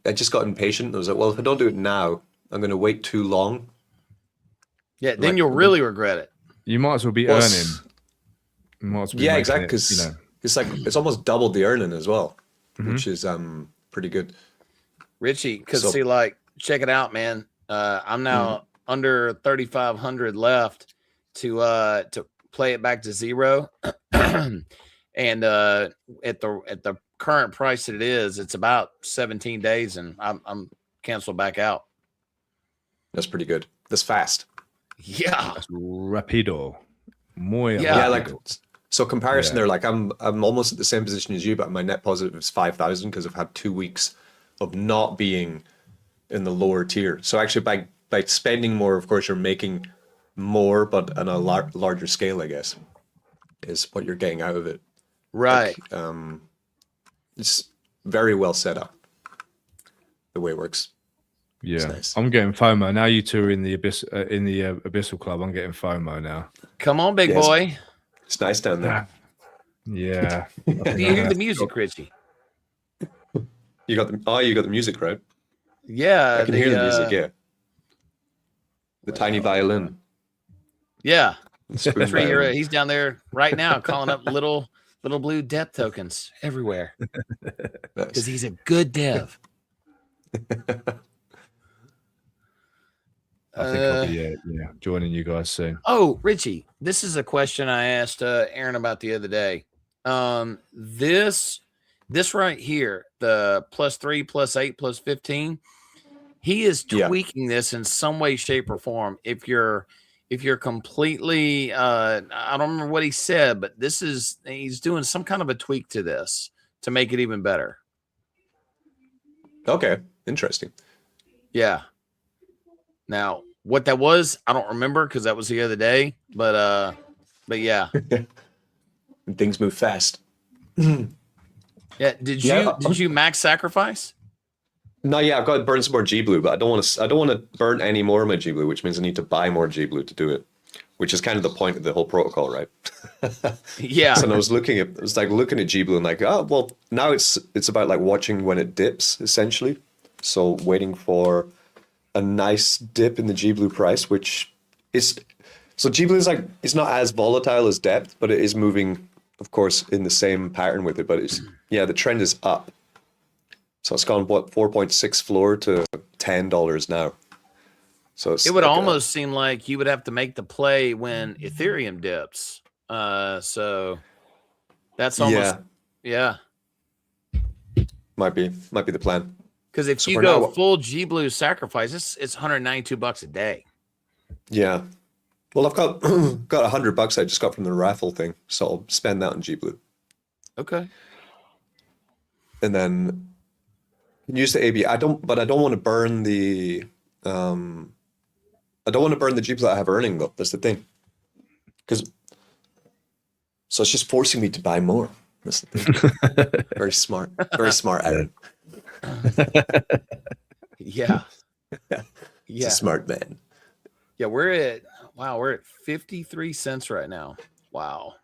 I just got impatient. I was like, well, if I don't do it now, I'm going to wait too long. Yeah, then you'll really regret it. You might as well be earning. You might as well be making exactly. it, Because it's like it's almost doubled the earning as well, Mhm. which is pretty good. Richie, because So- see, like, check it out, man. I'm now under 3,500 left to play it back to zero, and at the current price that it is, it's about 17 days, and I'm canceled back out. That's pretty good. That's fast. Yeah, That's rapido. Muy Yeah, Like rapido. so comparison Yeah. there, like I'm almost at the same position as you, but my net positive is 5,000 because I've had 2 weeks of not being in the lower tier. So actually by spending more, of course, you're making more, but on a larger scale, I guess, is what you're getting out of it. right. Like, it's very well set up the way it works. Yeah, nice. I'm getting FOMO now. You two are in the Abyssal Club. I'm getting FOMO now. Come on, big Yes. boy. It's nice down there. Yeah. Do you hear the music, Richie? You got the music, right? Yeah, I can hear the music, yeah. The tiny violin. Yeah. the spoon That's right. violin. He's down there right now calling up little blue depth tokens everywhere Nice. because he's a good dev. I think I'll be joining you guys soon. Oh, Richie, this is a question I asked Aaron about the other day. This right here, the +3, +8, +15, he is tweaking this in some way, shape, or form. If you're completely, I don't remember what he said, but he's doing some kind of a tweak to this to make it even better. Okay, interesting. Yeah. Now, what that was, I don't remember because that was the other day, but yeah. Things move fast. Yeah. Did you max sacrifice? No, yeah, I've got to burn some more G Blue, but I don't want to burn any more of my G Blue, which means I need to buy more G Blue to do it, which is kind of the point of the whole protocol, right? Yeah. So I was looking at G Blue and like, oh well, now it's about like watching when it dips essentially. So waiting for a nice dip in the G Blue price, which is so G Blue is like it's not as volatile as depth, but it is moving, of course, in the same pattern with it. But it's the trend is up. So it's gone 4.6 floor to $10 now. So it would almost seem like you would have to make the play when Ethereum dips. So that's almost might be the plan. Because if So you for go now- full G Blue sacrifice, it's $192 a day. Yeah. Well, I've got $100 I just got from the raffle thing, so I'll spend that on G Blue, Okay. and then use the AB. I don't want to burn the G Blue that I have earning though. That's the thing, so it's just forcing me to buy more. That's the thing. Very smart, Aaron. Yeah. He's a smart man. Yeah, we're at 53 cents right now. Wow.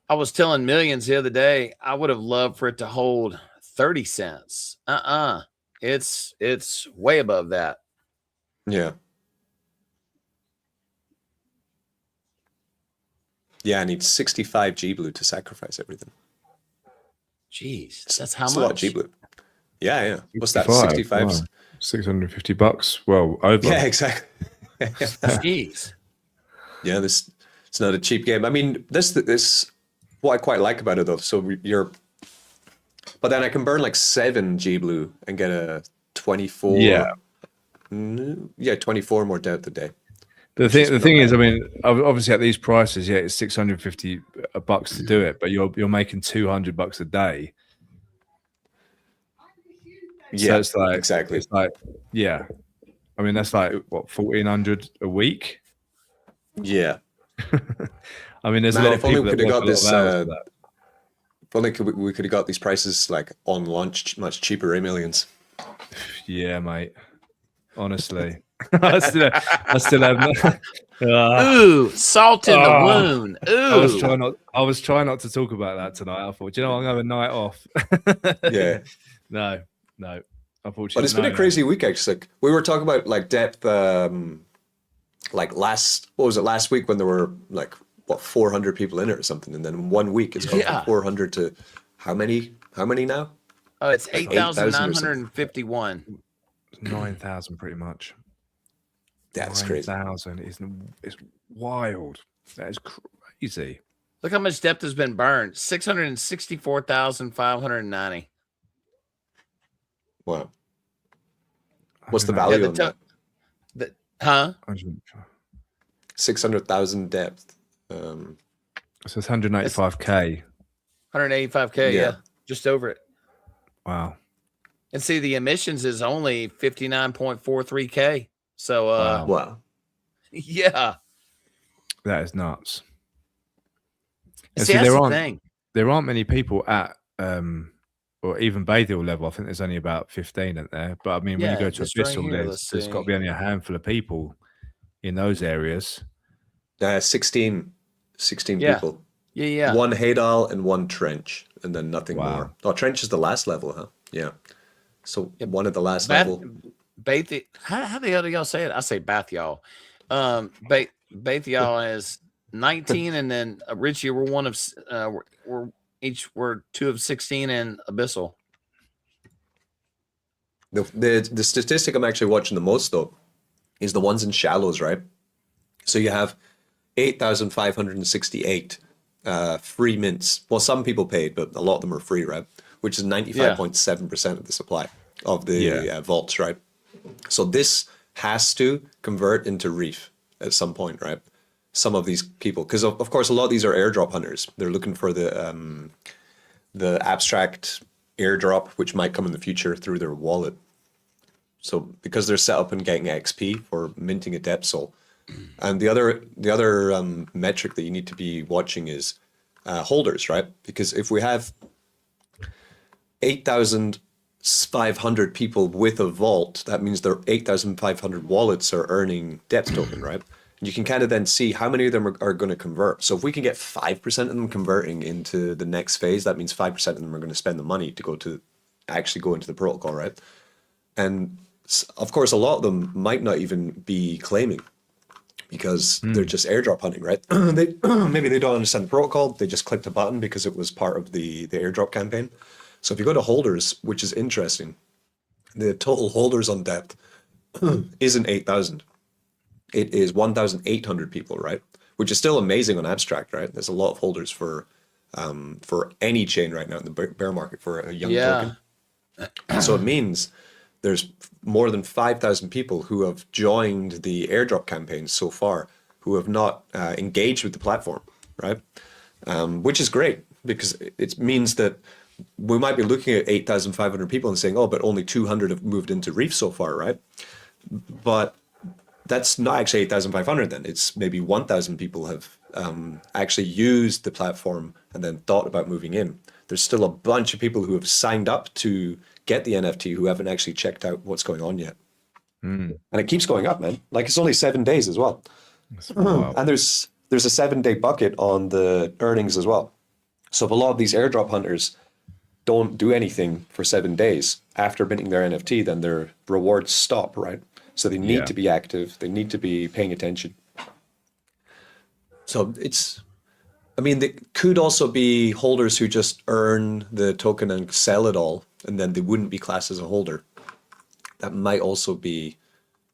I was telling Millionz the other day, I would have loved for it to hold 30 cents. It's way above that. Yeah. Yeah, I need 65 G blue to sacrifice everything. Jeez, that's how It's much? a lot of G blue. Yeah. What's that? 65? 65? Wow. $650. Well, over. Yeah, exactly. Jeez. Yeah, it's not a cheap game. I mean, this what I quite like about it though. So but then I can burn like 7 G blue and get a 24. Yeah. 24 more depth a day. The thing is, I mean, obviously at these prices, yeah, it's $650 to do it, but you're making $200 a day. Yeah, so it's like exactly. It's like, yeah, I mean that's like what, 1,400 a week. Yeah. I mean, there's a lot of people that got this. If only we could have got these prices like on launch much cheaper, Millions. Yeah, mate. Honestly, I still have. Ooh, salt in the wound. Ooh. I was trying not to talk about that tonight. I thought, you know, I'm gonna have a night off. Yeah. No. Unfortunately, but it's been a crazy week actually. Like, we were talking about like depth, like last week when there were like 400 people in it or something, and then in 1 week it's gone from 400 to how many now? Oh, it's 8,951. 9,000 pretty much. That's crazy. 9,000 is wild. That is crazy. Look how much depth has been burned. 664,590. Wow. What's the value on that? Huh? 600,000 depth. So it's 185K. 185K, yeah. Just over it. Wow. And see, the emissions is only 59.43K. So, wow. Yeah. That is nuts. And see, that's the thing. There aren't many people at, or even Bayhill level. I think there's only about 15 at there. But I mean, when you go to Abyssal, there's got to be only a handful of people in those areas. 16 people. Yeah. 1 Haydal and 1 Trench, and then nothing more. Oh, Trench is the last level, huh? Yeah. So one at the last level. How the hell do y'all say it? I say Bath y'all. Bath y'all is 19, and then Richie, we're one of we're 2 of 16 in Abyssal. The statistic I'm actually watching the most though is the ones in shallows, right? So you have 8,568 free mints. Well, some people paid, but a lot of them are free, right? Which is 95.7% of the supply of the vaults, right? So this has to convert into reef at some point, right? Some of these people, because of course a lot of these are airdrop hunters. They're looking for the abstract airdrop, which might come in the future through their wallet. So because they're set up and getting XP for minting a depth soul. And the other metric that you need to be watching is holders, right? Because if we have 8,500 people with a vault, that means there are 8,500 wallets are earning depth token, right? And you can kind of then see how many of them are going to convert. So if we can get 5% of them converting into the next phase, that means 5% of them are going to spend the money to actually go into the protocol, right? And of course, a lot of them might not even be claiming, because they're just airdrop hunting, right? Maybe they don't understand the protocol. They just clicked a button because it was part of the airdrop campaign. So if you go to holders, which is interesting, the total holders on depth isn't 8,000. It is 1,800 people, right? Which is still amazing on abstract, right? There's a lot of holders for any chain right now in the bear market for a young token. So it means there's more than 5,000 people who have joined the airdrop campaign so far who have not engaged with the platform, right? Which is great, because it means that we might be looking at 8,500 people and saying, oh, but only 200 have moved into Reef so far, right? But that's not actually 8,500 then. It's maybe 1,000 people have actually used the platform and then thought about moving in. There's still a bunch of people who have signed up to get the NFT who haven't actually checked out what's going on yet. And it keeps going up, man. Like, it's only 7 days as well. And there's a 7-day bucket on the earnings as well. So if a lot of these airdrop hunters don't do anything for 7 days after minting their NFT, then their rewards stop, right? So they need to be active. They need to be paying attention. So it's I mean, they could also be holders who just earn the token and sell it all, and then they wouldn't be classed as a holder. That might also be,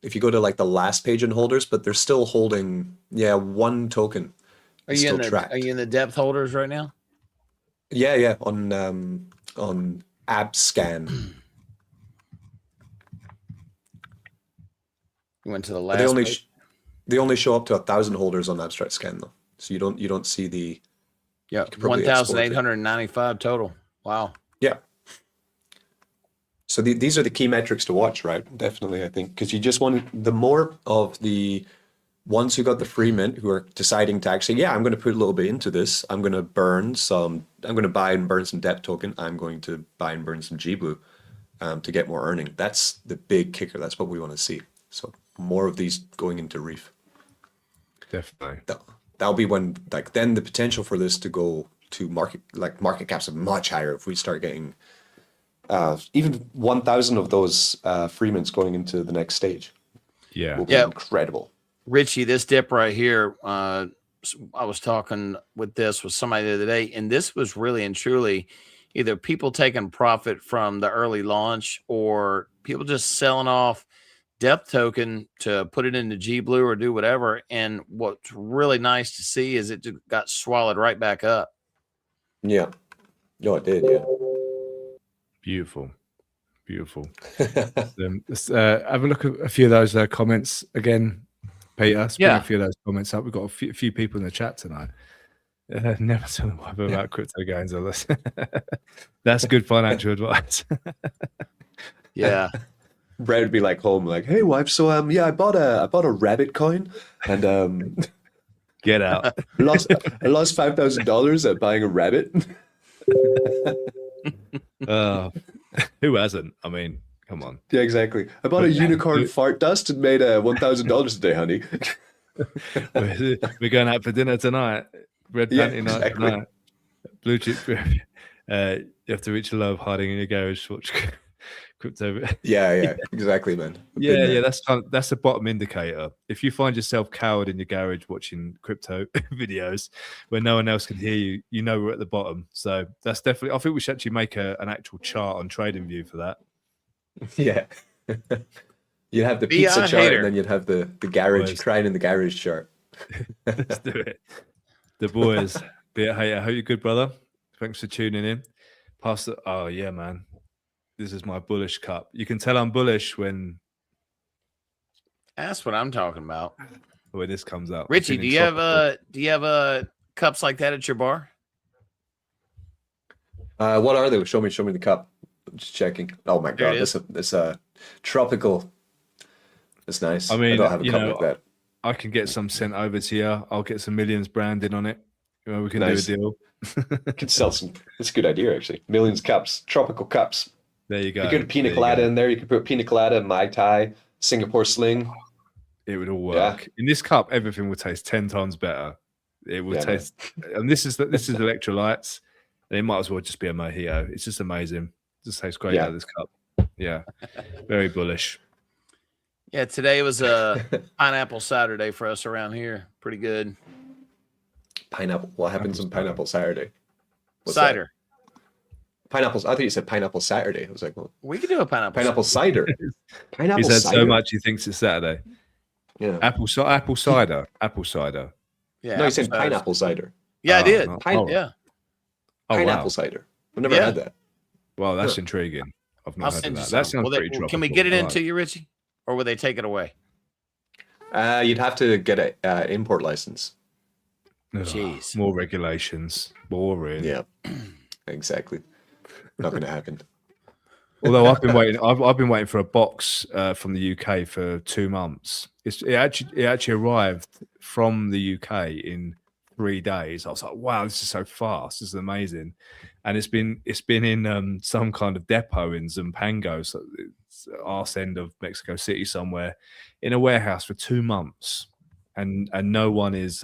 if you go to like the last page in holders, but they're still holding, one token. Are you in the depth holders right now? Yeah, on AppScan. You went to the But last. they only show up to 1,000 holders on Abstract Scan though, so you don't see the. Yeah, 1,895 total. Wow. Yeah. So these are the key metrics to watch, right? Definitely, I think, because you just want the more of the ones who got the free mint who are deciding to actually, I'm going to put a little bit into this. I'm going to buy and burn some depth token. I'm going to buy and burn some GBlue to get more earning. That's the big kicker. That's what we want to see. So more of these going into Reef. Definitely. That'll be when, like, then the potential for this to go to market caps are much higher if we start getting even 1,000 of those free mints going into the next stage. Yeah. Will be incredible. Richie, this dip right here, I was talking with somebody the other day, and this was really and truly either people taking profit from the early launch or people just selling off depth token to put it into GBlue or do whatever. And what's really nice to see is it got swallowed right back up. Yeah. No, it did. Yeah. Beautiful. Let's have a look at a few of those comments again, Peter. Let's bring a few of those comments up. We've got a few people in the chat tonight. Never tell them about crypto gains on this. That's good financial advice. Yeah. Brad would be like home, like, "Hey, wife, so I bought a rabbit coin, and get out. I lost $5,000 at buying a rabbit." Who hasn't? I mean, come on. Yeah, exactly. I bought a unicorn fart dust and made $1,000 a day, honey. We're going out for dinner tonight. Red panty night tonight. Blue chip. You have to reach a low of hiding in your garage to watch crypto. Yeah, exactly, man. Yeah. That's the bottom indicator. If you find yourself cowered in your garage watching crypto videos where no one else can hear you, you know we're at the bottom. So that's definitely. I think we should actually make an actual chart on TradingView for that. Yeah. You'd have the pizza chart, and then you'd have the garage crying in the garage chart. Let's do it. The boys. Be a hater. I hope you're good, brother. Thanks for tuning in. Oh yeah, man. This is my bullish cup. You can tell I'm bullish when. That's what I'm talking about. When this comes out. Richie, do you have cups like that at your bar? What are they? Show me the cup. I'm just checking. Oh my god, this tropical. It's nice. I mean, I don't have a cup like that. I can get some sent over to you. I'll get some Millionz branded on it. We can do a deal. Could sell some. That's a good idea, actually. Millionz cups, tropical cups. There you go. You could pina colada in there. You could put pina colada, Mai Tai, Singapore Sling. It would all work. Yeah. In this cup, everything would taste 10 times better. It would taste, and this is electrolytes. And it might as well just be a mojito. It's just amazing. It just tastes great out of this cup. Yeah, very bullish. Yeah, today was a pineapple Saturday for us around here. Pretty good. Pineapple. What happens on Pineapple Saturday? Cider. Pineapples. I thought you said Pineapple Saturday. I was like, well, we could do a pineapple cider. Pineapple He's had cider. so much he thinks it's Saturday. Yeah. Apple cider. Apple cider. Yeah. No, you said pineapple cider. Yeah, I did. Yeah. Pineapple cider. I've never had that. Well, that's intriguing. I've not heard of that. That sounds pretty tropical. Can we get it into you, Richie? Or will they take it away? You'd have to get an import license. Jeez. More regulations. Boring. Yeah. Exactly. Not going to happen. Although I've been waiting for a box from the UK for 2 months. It actually arrived from the UK in 3 days. I was like, wow, this is so fast. This is amazing. And it's been in some kind of depot in Zampango, so it's arse end of Mexico City somewhere, in a warehouse for 2 months, and no one is.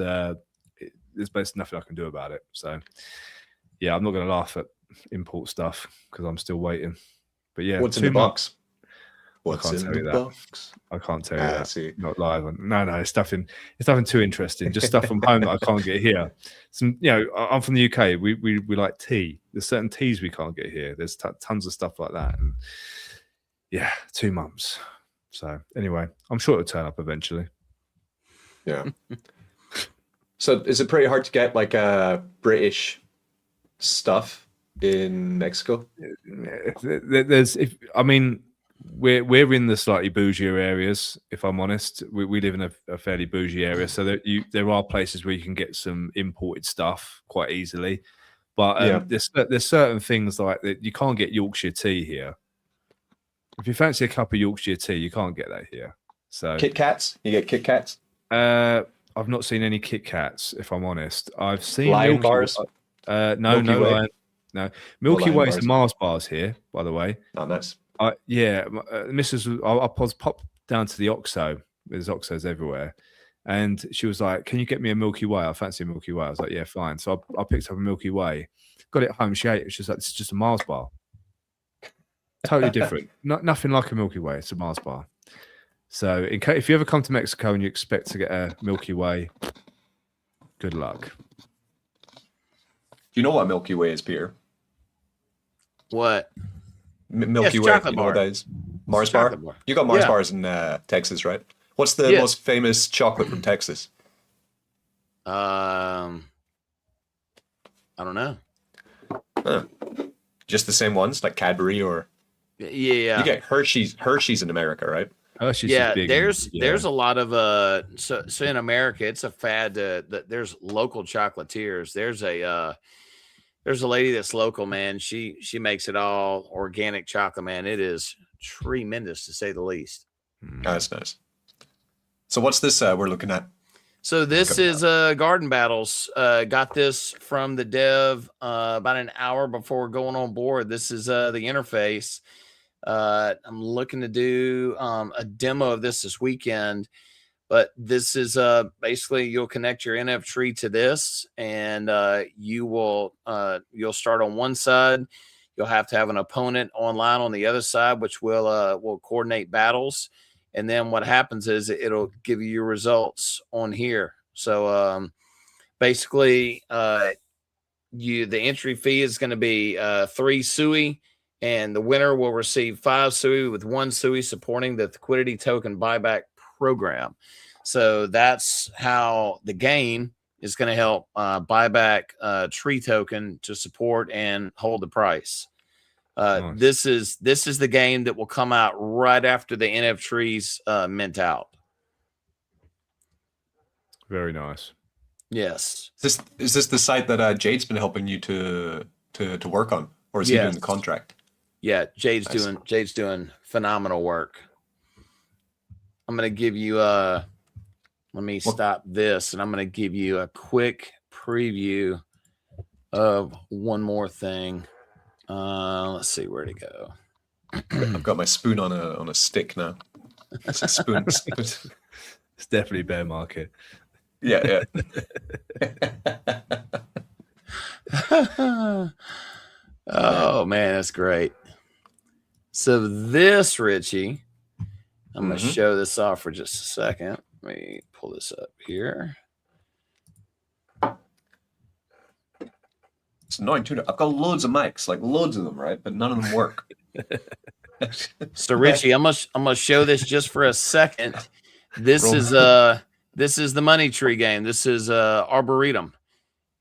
There's basically nothing I can do about it. So yeah, I'm not going to laugh at import stuff because I'm still waiting. But yeah, what's in the box? What's can't in tell you the that. box? I can't tell you I that. see. Not live. No, it's nothing too interesting. Just stuff from home that I can't get here. Some, I'm from the UK. We like tea. There's certain teas we can't get here. There's tons of stuff like that. And yeah, 2 months. So anyway, I'm sure it'll turn up eventually. Yeah. So is it pretty hard to get like British stuff in Mexico? We're in the slightly bougier areas. If I'm honest, we live in a fairly bougie area, so that there are places where you can get some imported stuff quite easily. But there's certain things like that you can't get Yorkshire tea here. If you fancy a cup of Yorkshire tea, you can't get that here. So Kit Kats, you get Kit Kats. I've not seen any Kit Kats, if I'm honest. I've seen Lion bars. No, Milky no Way. Lion. No, Milky Lion Way's bars. Mars bars here, by the way. Oh, nice. Mrs. I popped down to the Oxo. There's Oxos everywhere, and she was like, "Can you get me a Milky Way? I fancy a Milky Way." I was like, "Yeah, fine." So I picked up a Milky Way, got it home. She ate it. She's like, "It's just a Mars bar, totally different. Nothing like a Milky Way. It's a Mars bar." So, if you ever come to Mexico and you expect to get a Milky Way, good luck. Do you know what Milky Way is, Peter? What? Milky Way. chocolate You know bar. what that is? Mars It's a bar. chocolate bar. You got Mars Yeah. bars in Texas, right? What's the Yes. most famous chocolate from Texas? I don't know. Just the same ones, like Cadbury, or Yeah. you get Hershey's in America, right? Hershey's Yeah, is big. there's a lot of so in America it's a fad that there's local chocolatiers. There's a lady that's local, man. She makes it all organic chocolate, man. It is tremendous to say the least. That's nice. So what's this we're looking at? So this is Garden Battles. Got this from the dev about an hour before going on board. This is the interface. I'm looking to do a demo of this weekend, but this is basically you'll connect your NF tree to this, and you'll start on one side. You'll have to have an opponent online on the other side, which will coordinate battles. And then what happens is it'll give you your results on here. So basically, the entry fee is going to be 3 SUI, and the winner will receive 5 SUI, with 1 SUI supporting the liquidity token buyback program. So that's how the game is going to help buy back tree token to support and hold the price. Nice. This is the game that will come out right after the NF trees mint out. Very nice. Yes. Is this the site that Jade's been helping you to work on, or is he doing the contract? Yeah, Jade's Nice. doing phenomenal work. I'm gonna give you let me stop this, and I'm gonna give you a quick preview of one more thing. Let's see where to go. I've got my spoon on a stick now. It's a spoon. It's definitely bear market. Yeah. Oh man, that's great. So this, Richie, I'm gonna show this off for just a second. Let me pull this up here. It's annoying too. I've got loads of mics, like loads of them, right? But none of them work. So Richie, I'm gonna show this just for a second. This is the money tree game. This is Arboretum.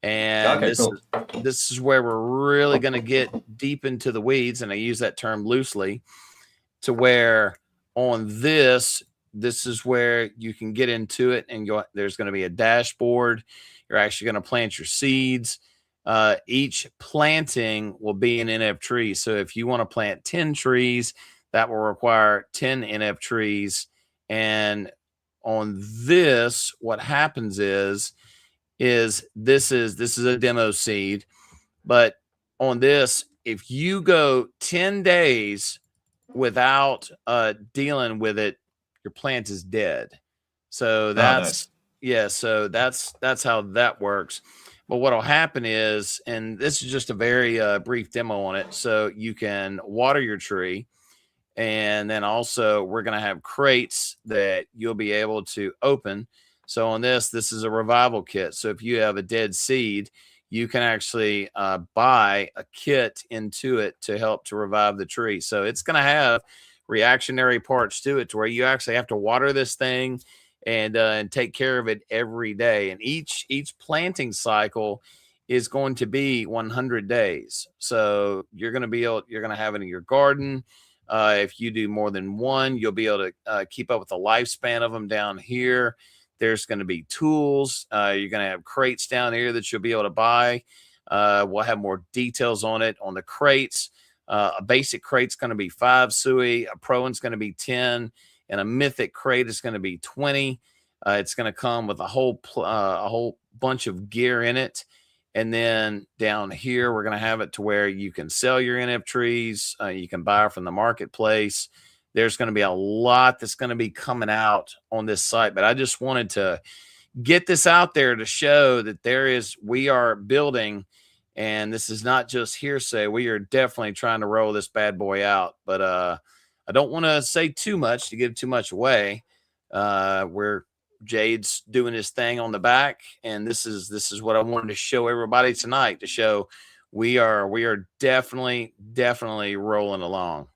And Okay, cool. this is where we're really going to get deep into the weeds, and I use that term loosely, to where on this is where you can get into it, and there's going to be a dashboard. You're actually going to plant your seeds. Each planting will be an NF tree. So if you want to plant 10 trees, that will require 10 NF trees. And on this, what happens is this is a demo seed, but on this, if you go 10 days without dealing with it, your plant is dead. So that's so that's how that works. But what'll happen is, and this is just a very brief demo on it, so you can water your tree, And then also we're going to have crates that you'll be able to open. So on this is a revival kit. So if you have a dead seed, you can actually buy a kit into it to help to revive the tree. So it's going to have reactionary parts to it to where you actually have to water this thing and take care of it every day. And each planting cycle is going to be 100 days. So you're going to have it in your garden. If you do more than one, you'll be able to keep up with the lifespan of them down here. There's going to be tools. You're going to have crates down here that you'll be able to buy. We'll have more details on it on the crates. A basic crate's going to be 5 SUI, a pro one's going to be 10, and a mythic crate is going to be 20. It's going to come with a whole bunch of gear in it. And then down here, we're going to have it to where you can sell your NF trees. You can buy from the marketplace. There's going to be a lot that's going to be coming out on this site. But I just wanted to get this out there to show that we are building, and this is not just hearsay. We are definitely trying to roll this bad boy out. But I don't want to say too much to give too much away. We're Jade's doing his thing on the back, and this is what I wanted to show everybody tonight, to show we are definitely rolling along.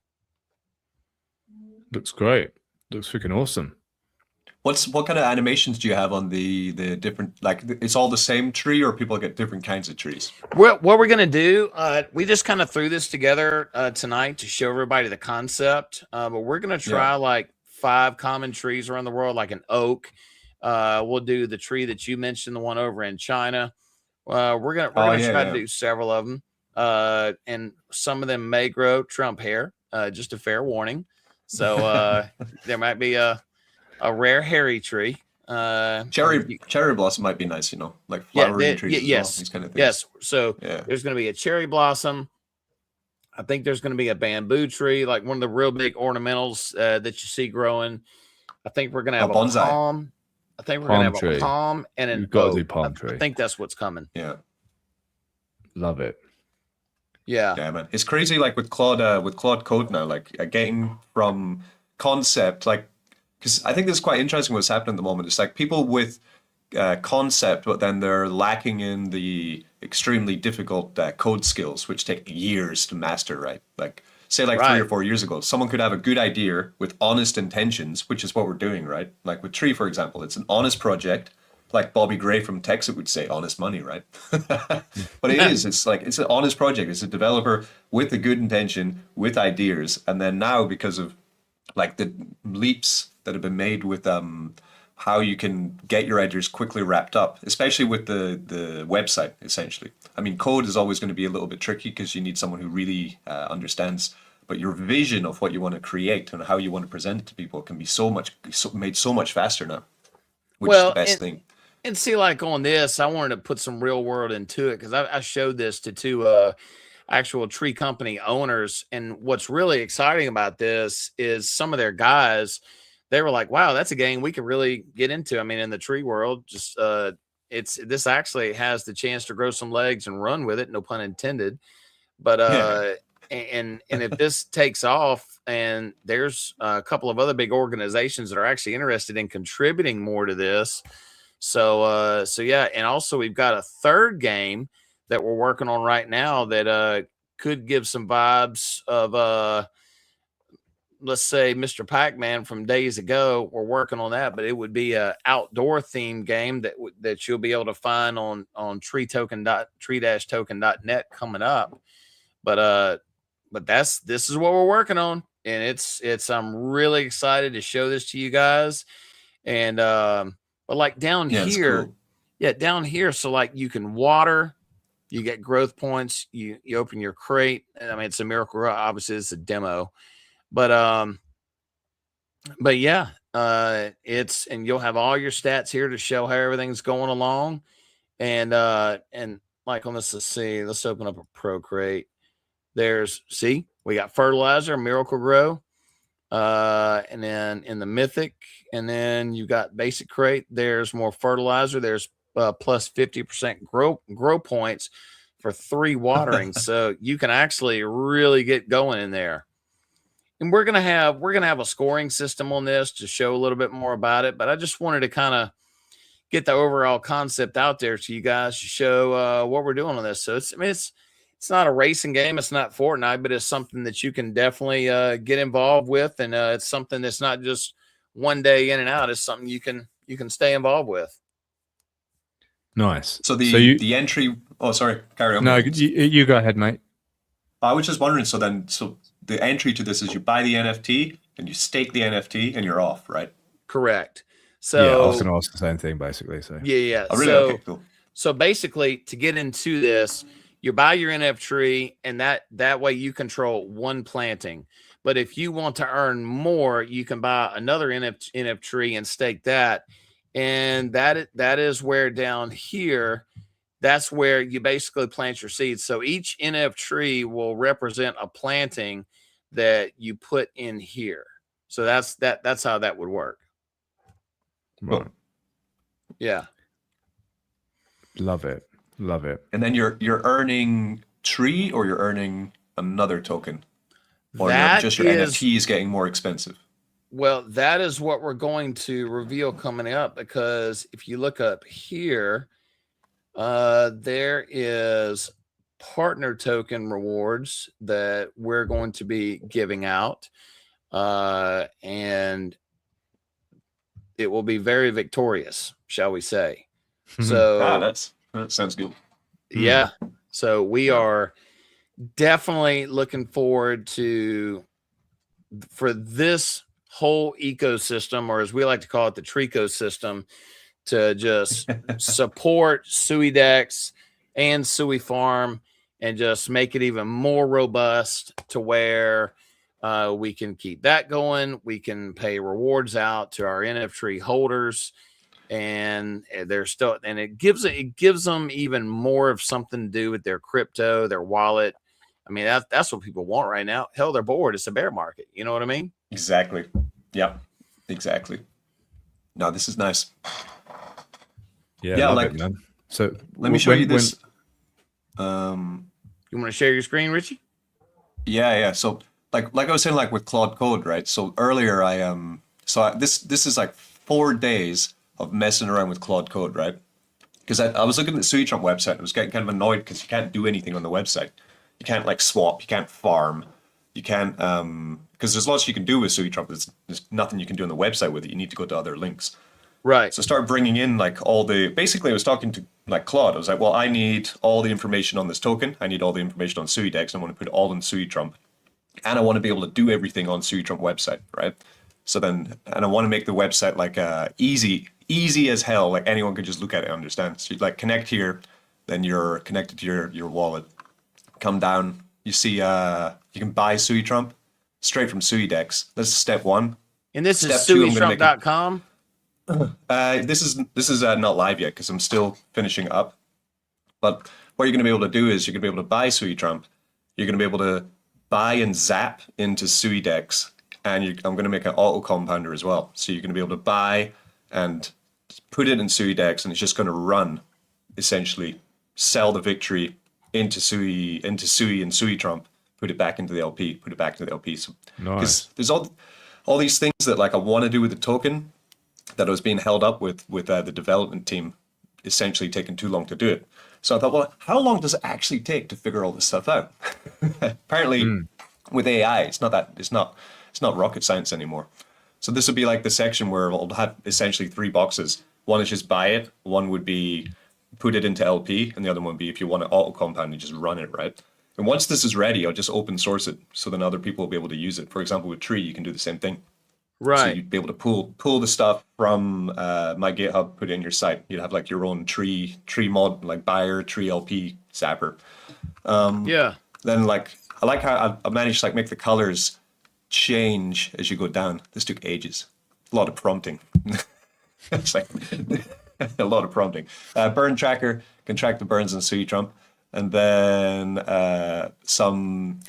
Looks great. Looks freaking awesome. What kind of animations do you have on the different, like, it's all the same tree, or people get different kinds of trees? What we're gonna do, we just kind of threw this together tonight to show everybody the concept, but we're gonna try like 5 common trees around the world, like an oak. We'll do the tree that you mentioned, the one over in China. We're gonna try to do several of them, and some of them may grow Trump hair. Just a fair warning. So there might be a rare hairy tree. Cherry blossom might be nice, like flowering trees. Yes, well, these kind of things. Yes. So there's going to be a cherry blossom. I think there's going to be a bamboo tree, like one of the real big ornamentals that you see growing. I think we're going to have a palm. I think we're going to have a palm and an oak. I think that's what's coming. Yeah. Love it. Yeah. Yeah, man. It's crazy, like with Claude Code now, like getting from concept, like, because I think this is quite interesting what's happening at the moment. It's like people with concept, but then they're lacking in the extremely difficult code skills, which take years to master, right? Like, say like 3 or 4 years ago, someone could have a good idea with honest intentions, which is what we're doing, right? Like with Tree, for example, it's an honest project. Like Bobby Gray from Texas would say, honest money, right? But it is. It's like, it's an honest project. It's a developer with a good intention, with ideas. And then now, because of like the leaps that have been made with how you can get your ideas quickly wrapped up, especially with the website, essentially. I mean, code is always going to be a little bit tricky because you need someone who really understands. But your vision of what you want to create and how you want to present it to people can be made so much faster now, which is the best thing. And see, like on this, I wanted to put some real world into it because I showed this to 2 actual tree company owners. And what's really exciting about this is some of their guys, they were like, wow, that's a game we could really get into. I mean, in the tree world, just this actually has the chance to grow some legs and run with it, no pun intended. But and if this takes off, and there's a couple of other big organizations that are actually interested in contributing more to this. So yeah, and also we've got a 3rd game that we're working on right now that could give some vibes of let's say Mr. Pac-Man from days ago. We're working on that, but it would be a outdoor themed game that you'll be able to find on tree-token.net coming up. But this is what we're working on, and I'm really excited to show this to you guys. And but like down here, cool. Down here, so like you can water, you get growth points, you open your crate. I mean, it's a miracle. Obviously, it's a demo, but yeah, and you'll have all your stats here to show how everything's going along. And like on this, let's open up a pro crate. We got fertilizer, Miracle Grow, and then in the mythic, and then you got basic crate. There's more fertilizer. There's plus 50% grow points for 3 watering. So you can actually really get going in there. and we're gonna have a scoring system on this to show a little bit more about it. But I just wanted to kind of get the overall concept out there to you guys to show what we're doing on this. So it's not a racing game, it's not Fortnite, but it's something that you can definitely get involved with, and it's something that's not just one day in and out. It's something you can stay involved with. Nice. So the entry. Oh, sorry, carry on. No, you go ahead, mate. I was just wondering. So the entry to this is you buy the NFT and you stake the NFT and you're off, right? Correct. So yeah, I was going to ask the same thing basically. So yeah. Oh, really? Okay, cool. So basically, to get into this, you buy your NF tree, and that way you control one planting. But if you want to earn more, you can buy another NF tree and stake that. And that is where down here, that's where you basically plant your seeds. So each NF tree will represent a planting that you put in here. So that's how that would work. right. Yeah. Love it. Love it. And then you're earning tree, or you're earning another token, or your NFT is getting more expensive. Well, that is what we're going to reveal coming up, because if you look up here, there is partner token rewards that we're going to be giving out, and it will be very victorious, shall we say. So that sounds good. Yeah. So we are definitely looking forward for this whole ecosystem, or as we like to call it, the Trico system, to just support SUIDEX and SUIFARM and just make it even more robust to where we can keep that going. We can pay rewards out to our NFT holders, and they're still, and it gives them even more of something to do with their crypto, their wallet. I mean, that's what people want right now. Hell, they're bored. It's a bear market. You know what I mean? Exactly. Yep. Exactly. No, this is nice. Yeah, love it, man. So let me show you this. You want to share your screen, Richie? Yeah. So like I was saying, like with Claude Code, right? So earlier this is like 4 days of messing around with Claude Code, right? Because I was looking at the SUITRUMP website. I was getting kind of annoyed because you can't do anything on the website. You can't like swap. You can't farm. You can't because there's lots you can do with SUITRUMP. There's nothing you can do on the website with it. You need to go to other links. Right. So start bringing in like basically I was talking to like Claude. I was like, well, I need all the information on this token. I need all the information on SUIDEX. I want to put it all in SUITRUMP. And I want to be able to do everything on SUITRUMP website, right? So then, and I want to make the website like easy as hell. Like anyone can just look at it and understand. So you'd like connect here, then you're connected to your wallet. Come down, you see you can buy SUITRUMP straight from SUIDEX. That's step one. And this is SUITRUMP.com. This is not live yet because I'm still finishing up. But what you're going to be able to do is you're going to be able to buy SUITRUMP. You're going to be able to buy and zap into SUIDEX, and I'm going to make an auto compounder as well. So you're going to be able to buy and put it in SUIDEX, and it's just going to run, essentially, sell the victory into SUI and SUITRUMP, put it back into the LP, put it back into the LP. So, nice. There's all these things that like I want to do with the token that I was being held up with the development team, essentially taking too long to do it. So I thought, well, how long does it actually take to figure all this stuff out? Apparently, with AI, it's not rocket science anymore. So this would be like the section where I'll have essentially 3 boxes. One is just buy it. One would be put it into LP, and the other one would be if you want to auto compound and just run it, right? And once this is ready, I'll just open source it, so then other people will be able to use it. For example, with Tree, you can do the same thing. Right. So you'd be able to pull the stuff from my GitHub, put it in your site. You'd have like your own tree mod, like buyer, tree LP, zapper. Yeah. Then like I like how I managed to like make the colors change as you go down. This took ages. A lot of prompting. It's like a lot of prompting. Burn tracker can track the burns in SUITRUMP, and then some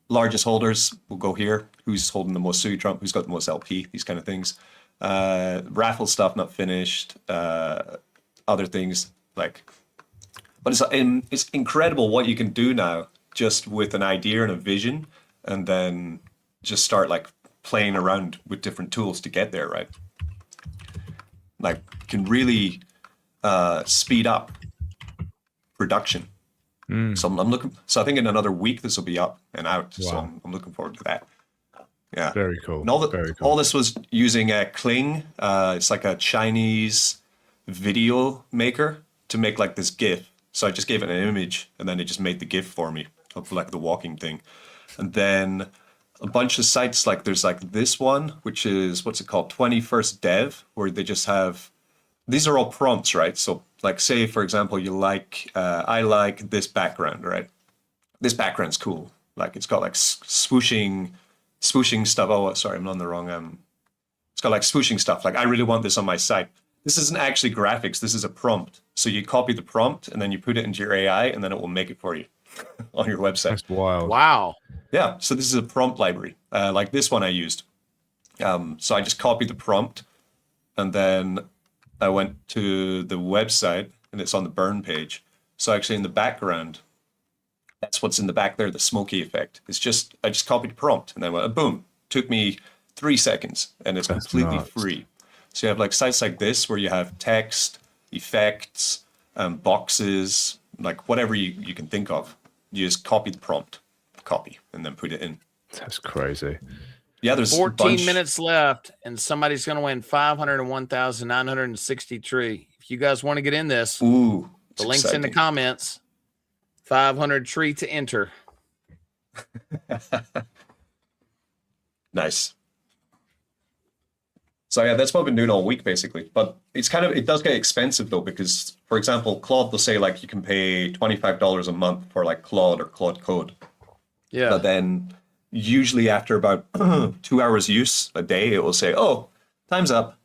largest holders will go here. Who's holding the most SUITRUMP? Who's got the most LP? These kind of things. Raffle stuff not finished. Other things like, but it's incredible what you can do now just with an idea and a vision, and then just start like playing around with different tools to get there, right? Like can really speed up production. So I'm looking. So I think in another week this will be up and out. Wow. So I'm looking forward to that. Yeah, Very cool. And Very cool. all this was using a Kling. It's like a Chinese video maker to make like this GIF. So I just gave it an image, and then it just made the GIF for me of like the walking thing. And then a bunch of sites, like there's like this one, which is what's it called, 21st Dev, where they just have. These are all prompts, right? So like say, for example, you like, I like this background, right? This background's cool. Like it's got like swooshing stuff. Oh, sorry, I'm on the wrong, it's got like swooshing stuff. Like I really want this on my site. This isn't actually graphics. This is a prompt. So you copy the prompt and then you put it into your AI and then it will make it for you on your website. That's wild. Wow. Yeah. So this is a prompt library, like this one I used. So I just copied the prompt and then I went to the website and it's on the burn page. So actually in the background, that's what's in the back there, the smoky effect. It's just, I just copied the prompt and then went, boom, took me 3 seconds and it's That's completely nuts. free. So you have like sites like this where you have text, effects, boxes, like whatever you can think of. You just copy the prompt, copy, and then put it in. That's crazy. Yeah, there's 14 minutes left, and somebody's going to win 501,960 tree. If you guys want to get in this, Ooh, the link's in the comments. 500 tree to enter. Nice. So yeah, that's what I've been doing all week basically. But it's kind of, it does get expensive though, because for example, Claude will say like you can pay $25 a month for like Claude or Claude Code. Yeah. But then usually after about 2 hours use a day, it will say, oh, time's up.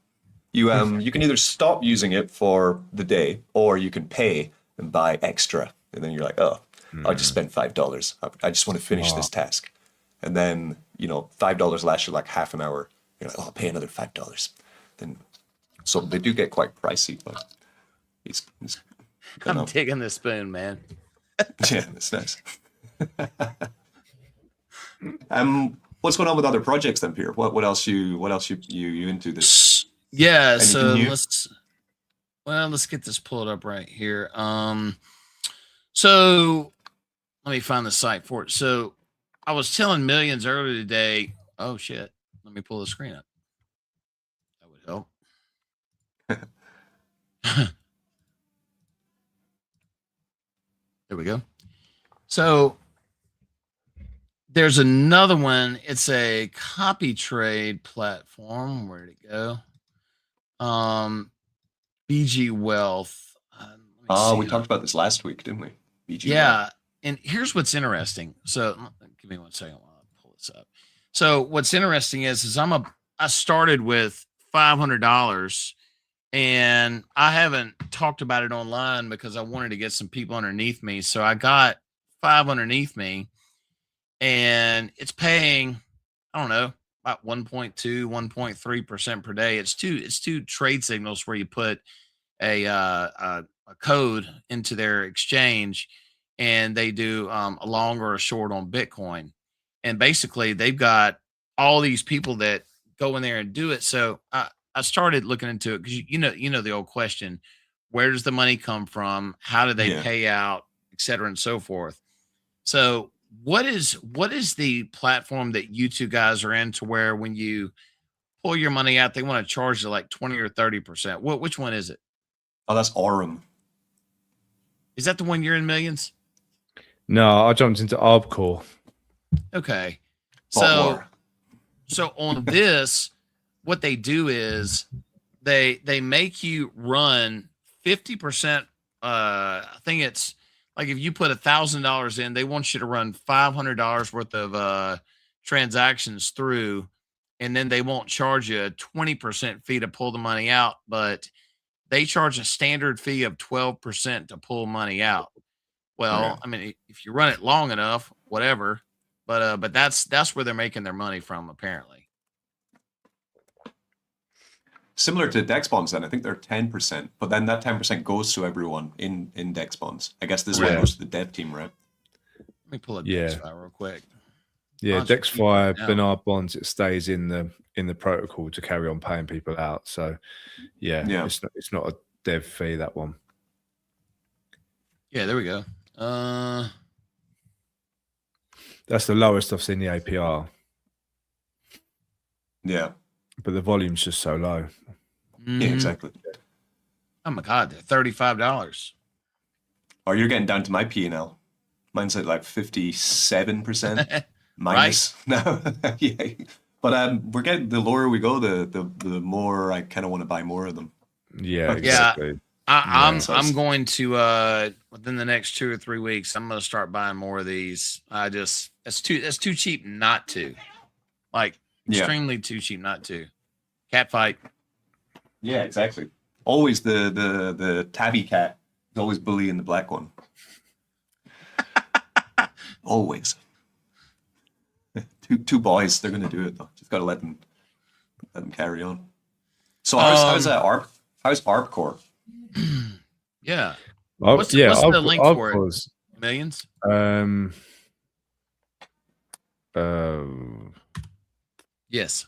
You can either stop using it for the day or you can pay and buy extra. And then you're like, oh, I just spent $5. I just want to finish this task. And then, you know, $5 lasts you like half an hour. You're like, oh, I'll pay another $5. Then, so they do get quite pricey, but it's I'm digging this spoon, man. yeah, that's nice. What's going on with other projects then, Pierre? What else you into this? Yeah, Anything so new? let's get this pulled up right here. So let me find the site for it. So I was telling Millionz earlier today. Oh shit. Let me pull the screen up. That would help. There we go. So there's another one. It's a copy trade platform. Where'd it go? BG Wealth. We talked about this last week, didn't we? BG Yeah. And here's what's interesting. So give me 1 second while I pull this up. So what's interesting is I started with $500 and I haven't talked about it online because I wanted to get some people underneath me. So I got 5 underneath me and it's paying, I don't know, about 1.2, 1.3% per day. It's two trade signals where you put a code into their exchange and they do a long or a short on Bitcoin. And basically they've got all these people that go in there and do it. So I started looking into it because you know the old question, where does the money come from? How do they pay out, et cetera, and so forth. So what is the platform that you two guys are in to where when you pull your money out, they want to charge you like 20 or 30%? Which one is it? Oh, that's Aurum. Is that the one you're in, Millionz? No, I jumped into Arbcore. Okay. Baltimore. So on this, what they do is they make you run 50%. I think it's like if you put $1,000 in, they want you to run $500 worth of transactions through, and then they won't charge you a 20% fee to pull the money out, but they charge a standard fee of 12% to pull money out. Well, I mean, if you run it long enough, whatever, but that's where they're making their money from, apparently. Similar to Dex bonds, then I think they're 10%, but then that 10% goes to everyone in Dex bonds. I guess this one goes to the dev team, right? Let me pull a Dex file real quick. Yeah, Bonds Dex are cheap right 5 now. Bernard bonds, it stays in the protocol to carry on paying people out. So yeah, Yeah. it's not a dev fee, that one. Yeah, there we go. That's the lowest I've seen the APR, Yeah. but the volume's just so low. Yeah, exactly. Oh my God, they're $35. Or you're getting down to my P&L. Mine's at like 57% minus now. Yeah. But we're getting, the lower we go, the more I kind of want to buy more of them. Yeah, Yeah. exactly. I'm going to within the next 2 or 3 weeks, I'm going to start buying more of these. That's too cheap not to. Like extremely too cheap not to. Cat fight. Yeah, exactly. Always the tabby cat is always bullying the black one. Always. Two boys, they're gonna do it though. Just gotta let them carry on. So how's that ARP? How's ARPcore? Yeah. What's the link for it? Millions? Yes.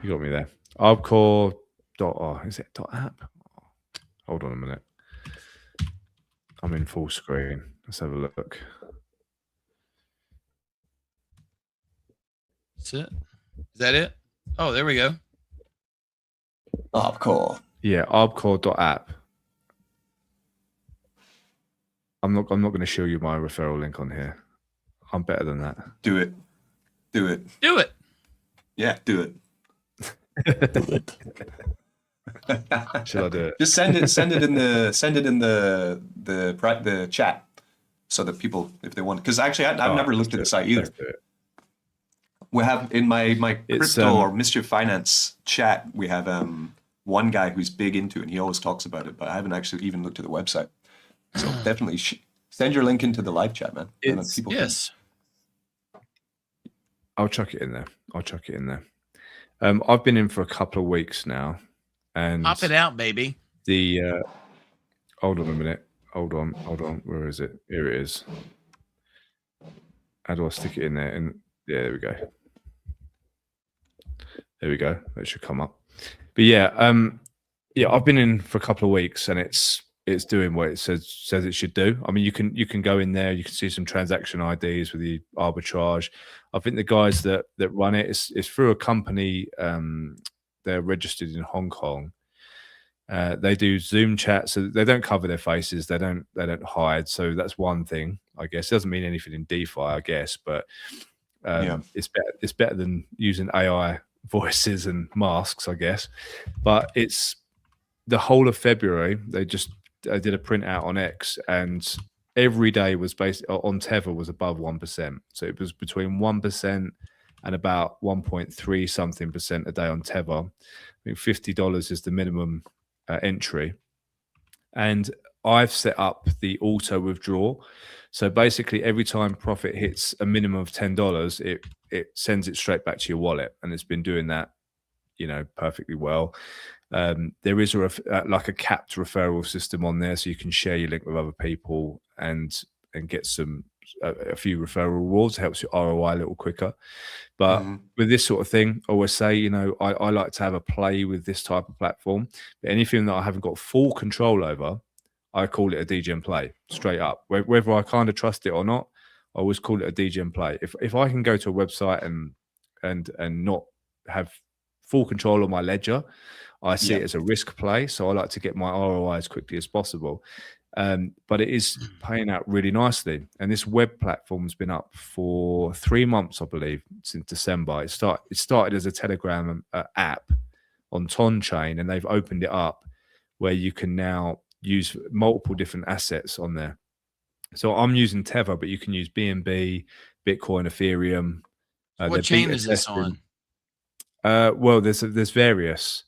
You got me there. Arbcore is it .app? Hold on a minute. I'm in full screen. Let's have a look. That's it. Is that it? Oh, there we go. ARPcore. Yeah, arbcore.app. I'm not going to show you my referral link on here. I'm better than that. Do it. Do it. Do it. Yeah, do it. Should I do it? Just send it in the chat so that people, if they want, because actually I've never looked at the site either. We have in my crypto or Mischief Finance chat, we have one guy who's big into it and he always talks about it, but I haven't actually even looked at the website. So definitely send your link into the live chat, man. Yes. I'll chuck it in there. I've been in for a couple of weeks now. And pop it out, baby. The hold on a minute. Hold on. Where is it? Here it is. How do I stick it in there? And yeah, there we go. There we go. That should come up. But yeah, I've been in for a couple of weeks and it's doing what it says it should do. I mean, you can go in there, you can see some transaction IDs with the arbitrage. I think the guys that run it's through a company. They're registered in Hong Kong. They do Zoom chat, so they don't cover their faces. They don't hide. So that's one thing, I guess. It doesn't mean anything in DeFi, I guess, but it's better than using AI voices and masks, I guess. But it's the whole of February. They did a printout on X, and every day was based on Tether was above 1%. So it was between 1% and about 1.3 something % a day on Tether. I think $50 is the minimum entry. And I've set up the auto withdrawal. So basically every time profit hits a minimum of $10, it sends it straight back to your wallet. And it's been doing that, perfectly well. There is like a capped referral system on there, so you can share your link with other people and get a few referral rewards. Helps your ROI a little quicker. But with this sort of thing, I always say, I like to have a play with this type of platform. But anything that I haven't got full control over, I call it a DGen play, straight up. Whether I kind of trust it or not, I always call it a DGen play. If I can go to a website and not have full control of my ledger, I see it as a risk play. So I like to get my ROI as quickly as possible. But it is paying out really nicely. And this web platform's been up for 3 months, I believe, since December. It started as a Telegram app on Ton Chain, and they've opened it up where you can now use multiple different assets on there. So I'm using Tether, but you can use BNB, Bitcoin, Ethereum. What chain is this on? Well, there's various.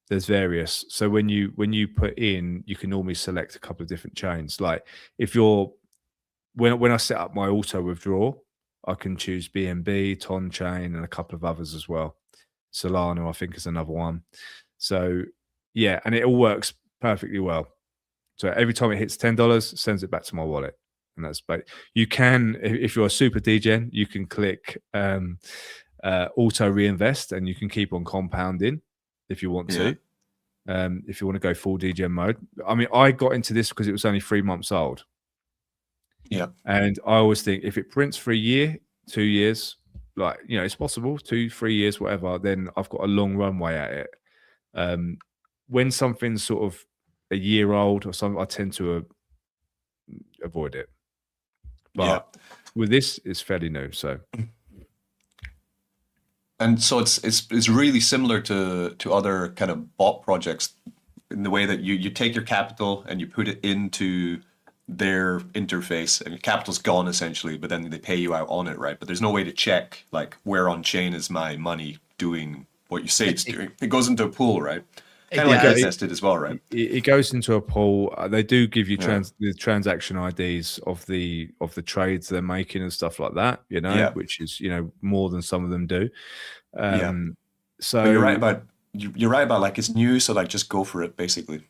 There's various. So when you put in, you can normally select a couple of different chains. Like if when I set up my auto withdrawal, I can choose BNB, Ton Chain, and a couple of others as well. Solana, I think, is another one. So yeah, and it all works perfectly well. So every time it hits $10, sends it back to my wallet. And that's you can, if you're a super degen, you can click auto reinvest, and you can keep on compounding if you want to. If you want to go full degen mode. I mean, I got into this because it was only 3 months old. Yeah. And I always think if it prints for a year, 2 years, like, you know, it's possible, 2-3 years, whatever, then I've got a long runway at it. When something's sort of a year old or something, I tend to avoid it. But with this, it's fairly new. So, and so it's really similar to other kind of bot projects in the way that you take your capital and you put it into their interface, and your capital's gone essentially, but then they pay you out on it, right? But there's no way to check like where on chain is my money doing what you say it's doing. It goes into a pool, right? Kind of like tested as well, right? It goes into a pool. They do give you the transaction IDs of the trades they're making and stuff like that, you know, which is, you know, more than some of them do. So but you're right about like it's new, so like just go for it. Basically,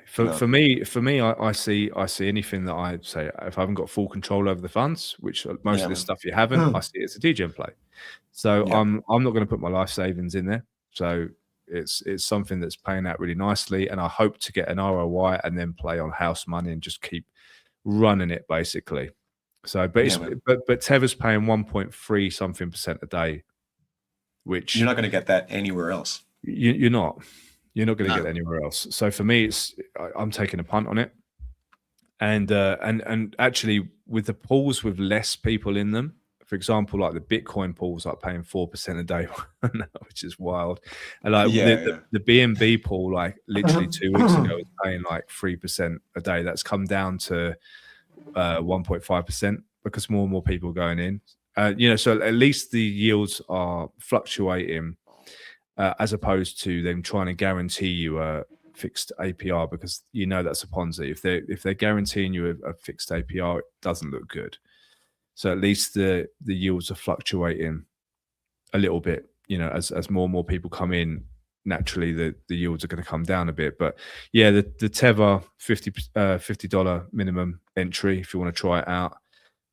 for me, I see anything that I say if I haven't got full control over the funds, which most of this stuff you haven't, I see it as a degen play. So I'm not going to put my life savings in there. So it's something that's paying out really nicely, and I hope to get an ROI and then play on house money and just keep running it basically. So, but Tether's paying 1.3 something % a day, which you're not going to get that anywhere else. You're not going to get anywhere else. So for me, I'm taking a punt on it, and actually with the pools with less people in them. For example, like the Bitcoin pools, like paying 4% a day, which is wild. And like the BNB pool, like literally 2 weeks ago, was paying like 3% a day. That's come down to 1.5% because more and more people are going in. You know, so at least the yields are fluctuating, as opposed to them trying to guarantee you a fixed APR, because you know that's a Ponzi. If they're guaranteeing you a fixed APR, it doesn't look good. So at least the yields are fluctuating a little bit, you know, as more and more people come in, naturally the yields are going to come down a bit. But yeah, the Tether $50 minimum entry if you want to try it out,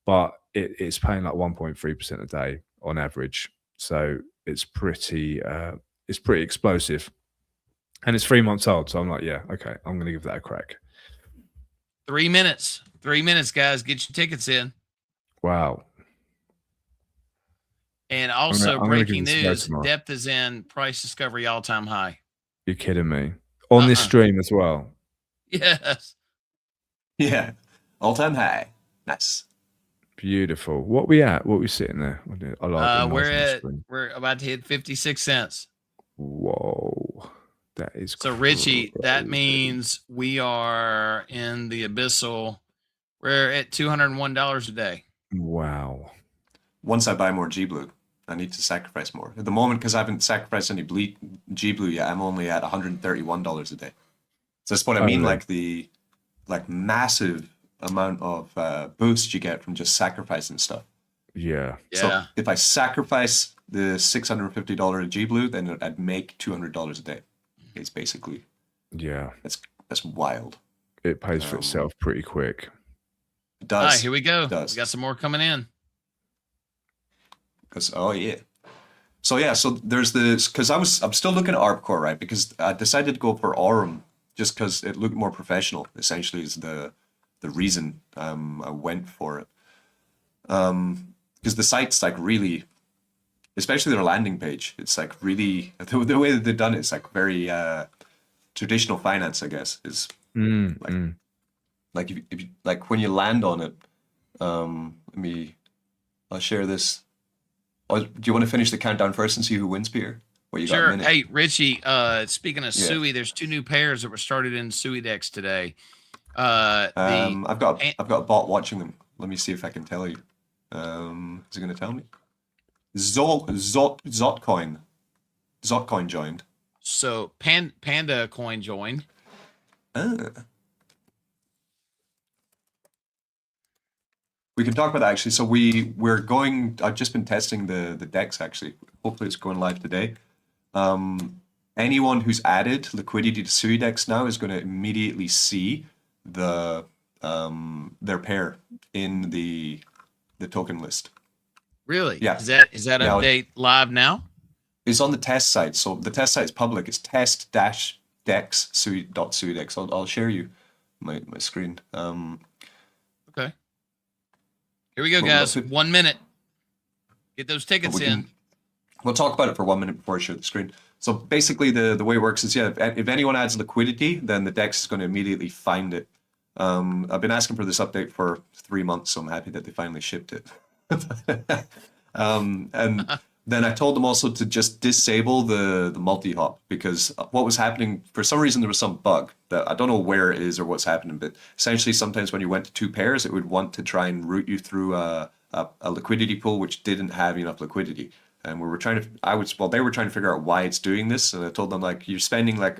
but it's paying like 1.3% a day on average. So it's pretty explosive, and it's 3 months old. So I'm like, yeah, okay, I'm going to give that a crack. 3 minutes, guys, get your tickets in. Wow. And also breaking news, depth is in, price discovery all-time high. You're kidding me. On this stream as well. Yes. Yeah. All-time high. Nice. Beautiful. What we at? What we sitting there? I like we're about to hit 56 cents. Whoa. That is so Richie, crazy. That means we are in the abyssal. We're at $201 a day. Wow. Once I buy more G Blue, I need to sacrifice more. At the moment, because I haven't sacrificed any G Blue yet, I'm only at $131 a day. So that's what I mean, like the massive amount of boost you get from just sacrificing stuff. Yeah. So if I sacrifice the $650 G Blue, then I'd make $200 a day. It's basically that's wild. It pays for itself pretty quick. It does. All right, here we go. We got some more coming in. So there's this, because I'm still looking at ARPcore, right? Because I decided to go for Aurum just because it looked more professional. Essentially, is the reason I went for it. Because the site's like really, especially their landing page, it's like really the way that they've done it. It's like very traditional finance, I guess. Is like if you like when you land on it. I'll share this. Oh, do you want to finish the countdown first and see who wins, Peter? What you sure. got? Hey, Richie. Speaking of SUI, there's 2 new pairs that were started in SUIDEX today. I've got a bot watching them. Let me see if I can tell you. Is it going to tell me? Zotcoin joined. So Panda Coin joined. We can talk about that actually. So we're going. I've just been testing the DEX actually. Hopefully it's going live today. Anyone who's added liquidity to SUIDEX now is going to immediately see the their pair in the token list. Really? Yeah. Is that Yeah, update live now? It's on the test site. So the test site is public. It's test-dex.suidex. I'll share you my screen. Okay. Here we go, Well, guys. that's it. 1 minute. Get those tickets in. We'll talk about it for 1 minute before I share the screen. So basically the way it works is, yeah, if anyone adds liquidity, then the DEX is going to immediately find it. I've been asking for this update for 3 months, so I'm happy that they finally shipped it. And then I told them also to just disable the multi-hop, because what was happening, for some reason there was some bug that I don't know where it is or what's happening, but essentially sometimes when you went to 2 pairs, it would want to try and route you through a liquidity pool which didn't have enough liquidity. And we were trying to, they were trying to figure out why it's doing this. And I told them, like, you're spending like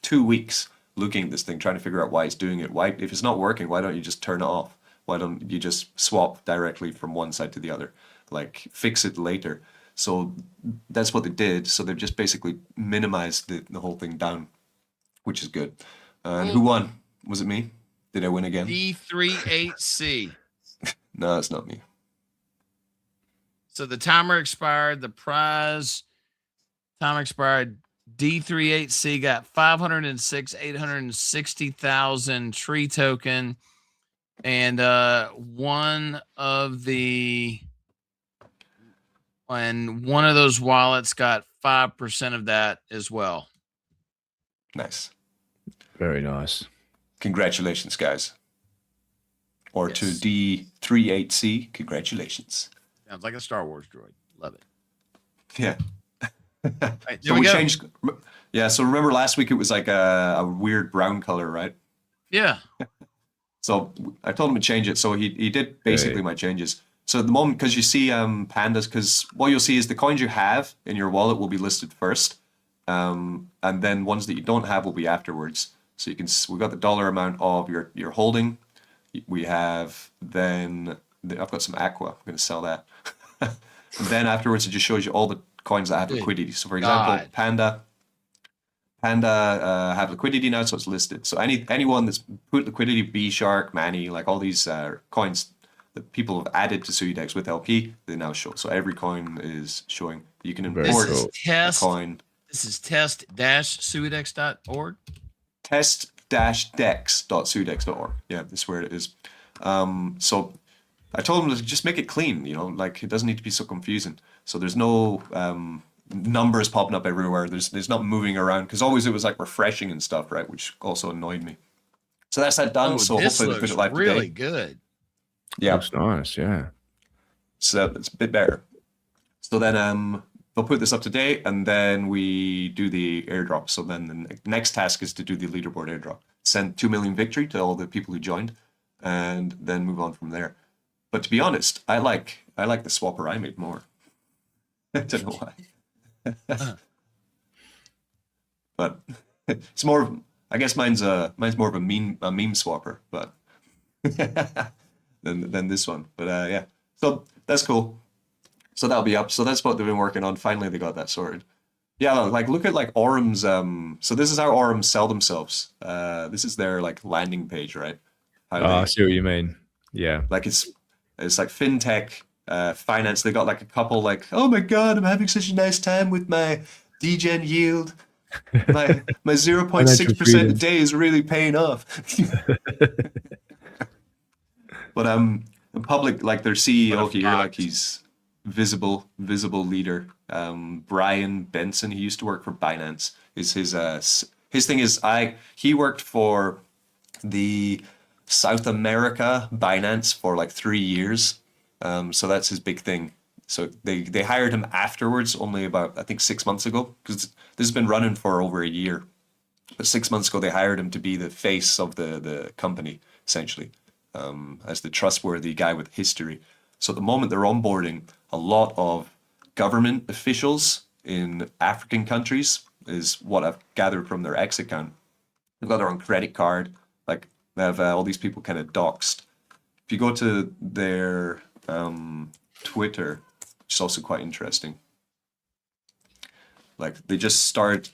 2 weeks looking at this thing, trying to figure out why it's doing it. Why, if it's not working, why don't you just turn it off? Why don't you just swap directly from one side to the other? Like, fix it later. So that's what they did. So they've just basically minimized the whole thing down, which is good. And who won? Was it me? Did I win again? D38C. No, it's not me. So the timer expired. The prize time expired. D38C got 506,860,000 tree token, and one of those wallets got 5% of that as well. Nice. Very nice. Congratulations, guys. Or Yes. to D38C, congratulations. Sounds like a Star Wars droid. Love it. Yeah. Right, So we changed. Yeah. So remember last week it was like a weird brown color, right? Yeah. So I told him to change it. So he did basically my changes. So at the moment, because you see pandas, because what you'll see is the coins you have in your wallet will be listed first, and then ones that you don't have will be afterwards. So you can, we've got the dollar amount of your holding. We have then I've got some aqua. I'm going to sell that. And then afterwards, it just shows you all the coins that have liquidity. So for example, Panda have liquidity now, so it's listed. So anyone that's put liquidity, B Shark, Manny, like all these coins that people have added to SUIDEX with LP, they now show. So every coin is showing. You can import a coin. This is test-suidex.org. Test-dex.suidex.org. Yeah, this is where it is. So I told him to just make it clean, you know, like it doesn't need to be so confusing. So there's no numbers popping up everywhere. There's not moving around, because always it was like refreshing and stuff, right? Which also annoyed me. So that's that done. So hopefully they put it live today. Really good. Yeah, looks nice. Yeah. So it's a bit better. So then they'll put this up to date, and then we do the airdrop. So then the next task is to do the leaderboard airdrop. Send 2 million victory to all the people who joined, and then move on from there. But to be honest, I like the swapper I made more. I don't know why. But it's more. I guess mine's more of a meme swapper, but than this one. But yeah, so that's cool. So that'll be up. So that's what they've been working on. Finally, they got that sorted. Yeah, like look at like Orum's. So this is how Orums sell themselves. This is their like landing page, right? I see what you mean. Yeah, like it's like fintech, finance. They got like a couple like, oh my god, I'm having such a nice time with my DGen yield. My 0.6% a day is really paying off. But in public, like their CEO here, like he's visible leader. Brian Benson, he used to work for Binance. Is his thing is he worked for the South America Binance for like 3 years. So that's his big thing. So they hired him afterwards, only about I think 6 months ago, because this has been running for over a year. But 6 months ago they hired him to be the face of the company, essentially, as the trustworthy guy with history. So at the moment they're onboarding a lot of government officials in African countries, is what I've gathered from their X account. They've got their own credit card. Like they have all these people kind of doxed. If you go to their Twitter, which is also quite interesting. Like they just start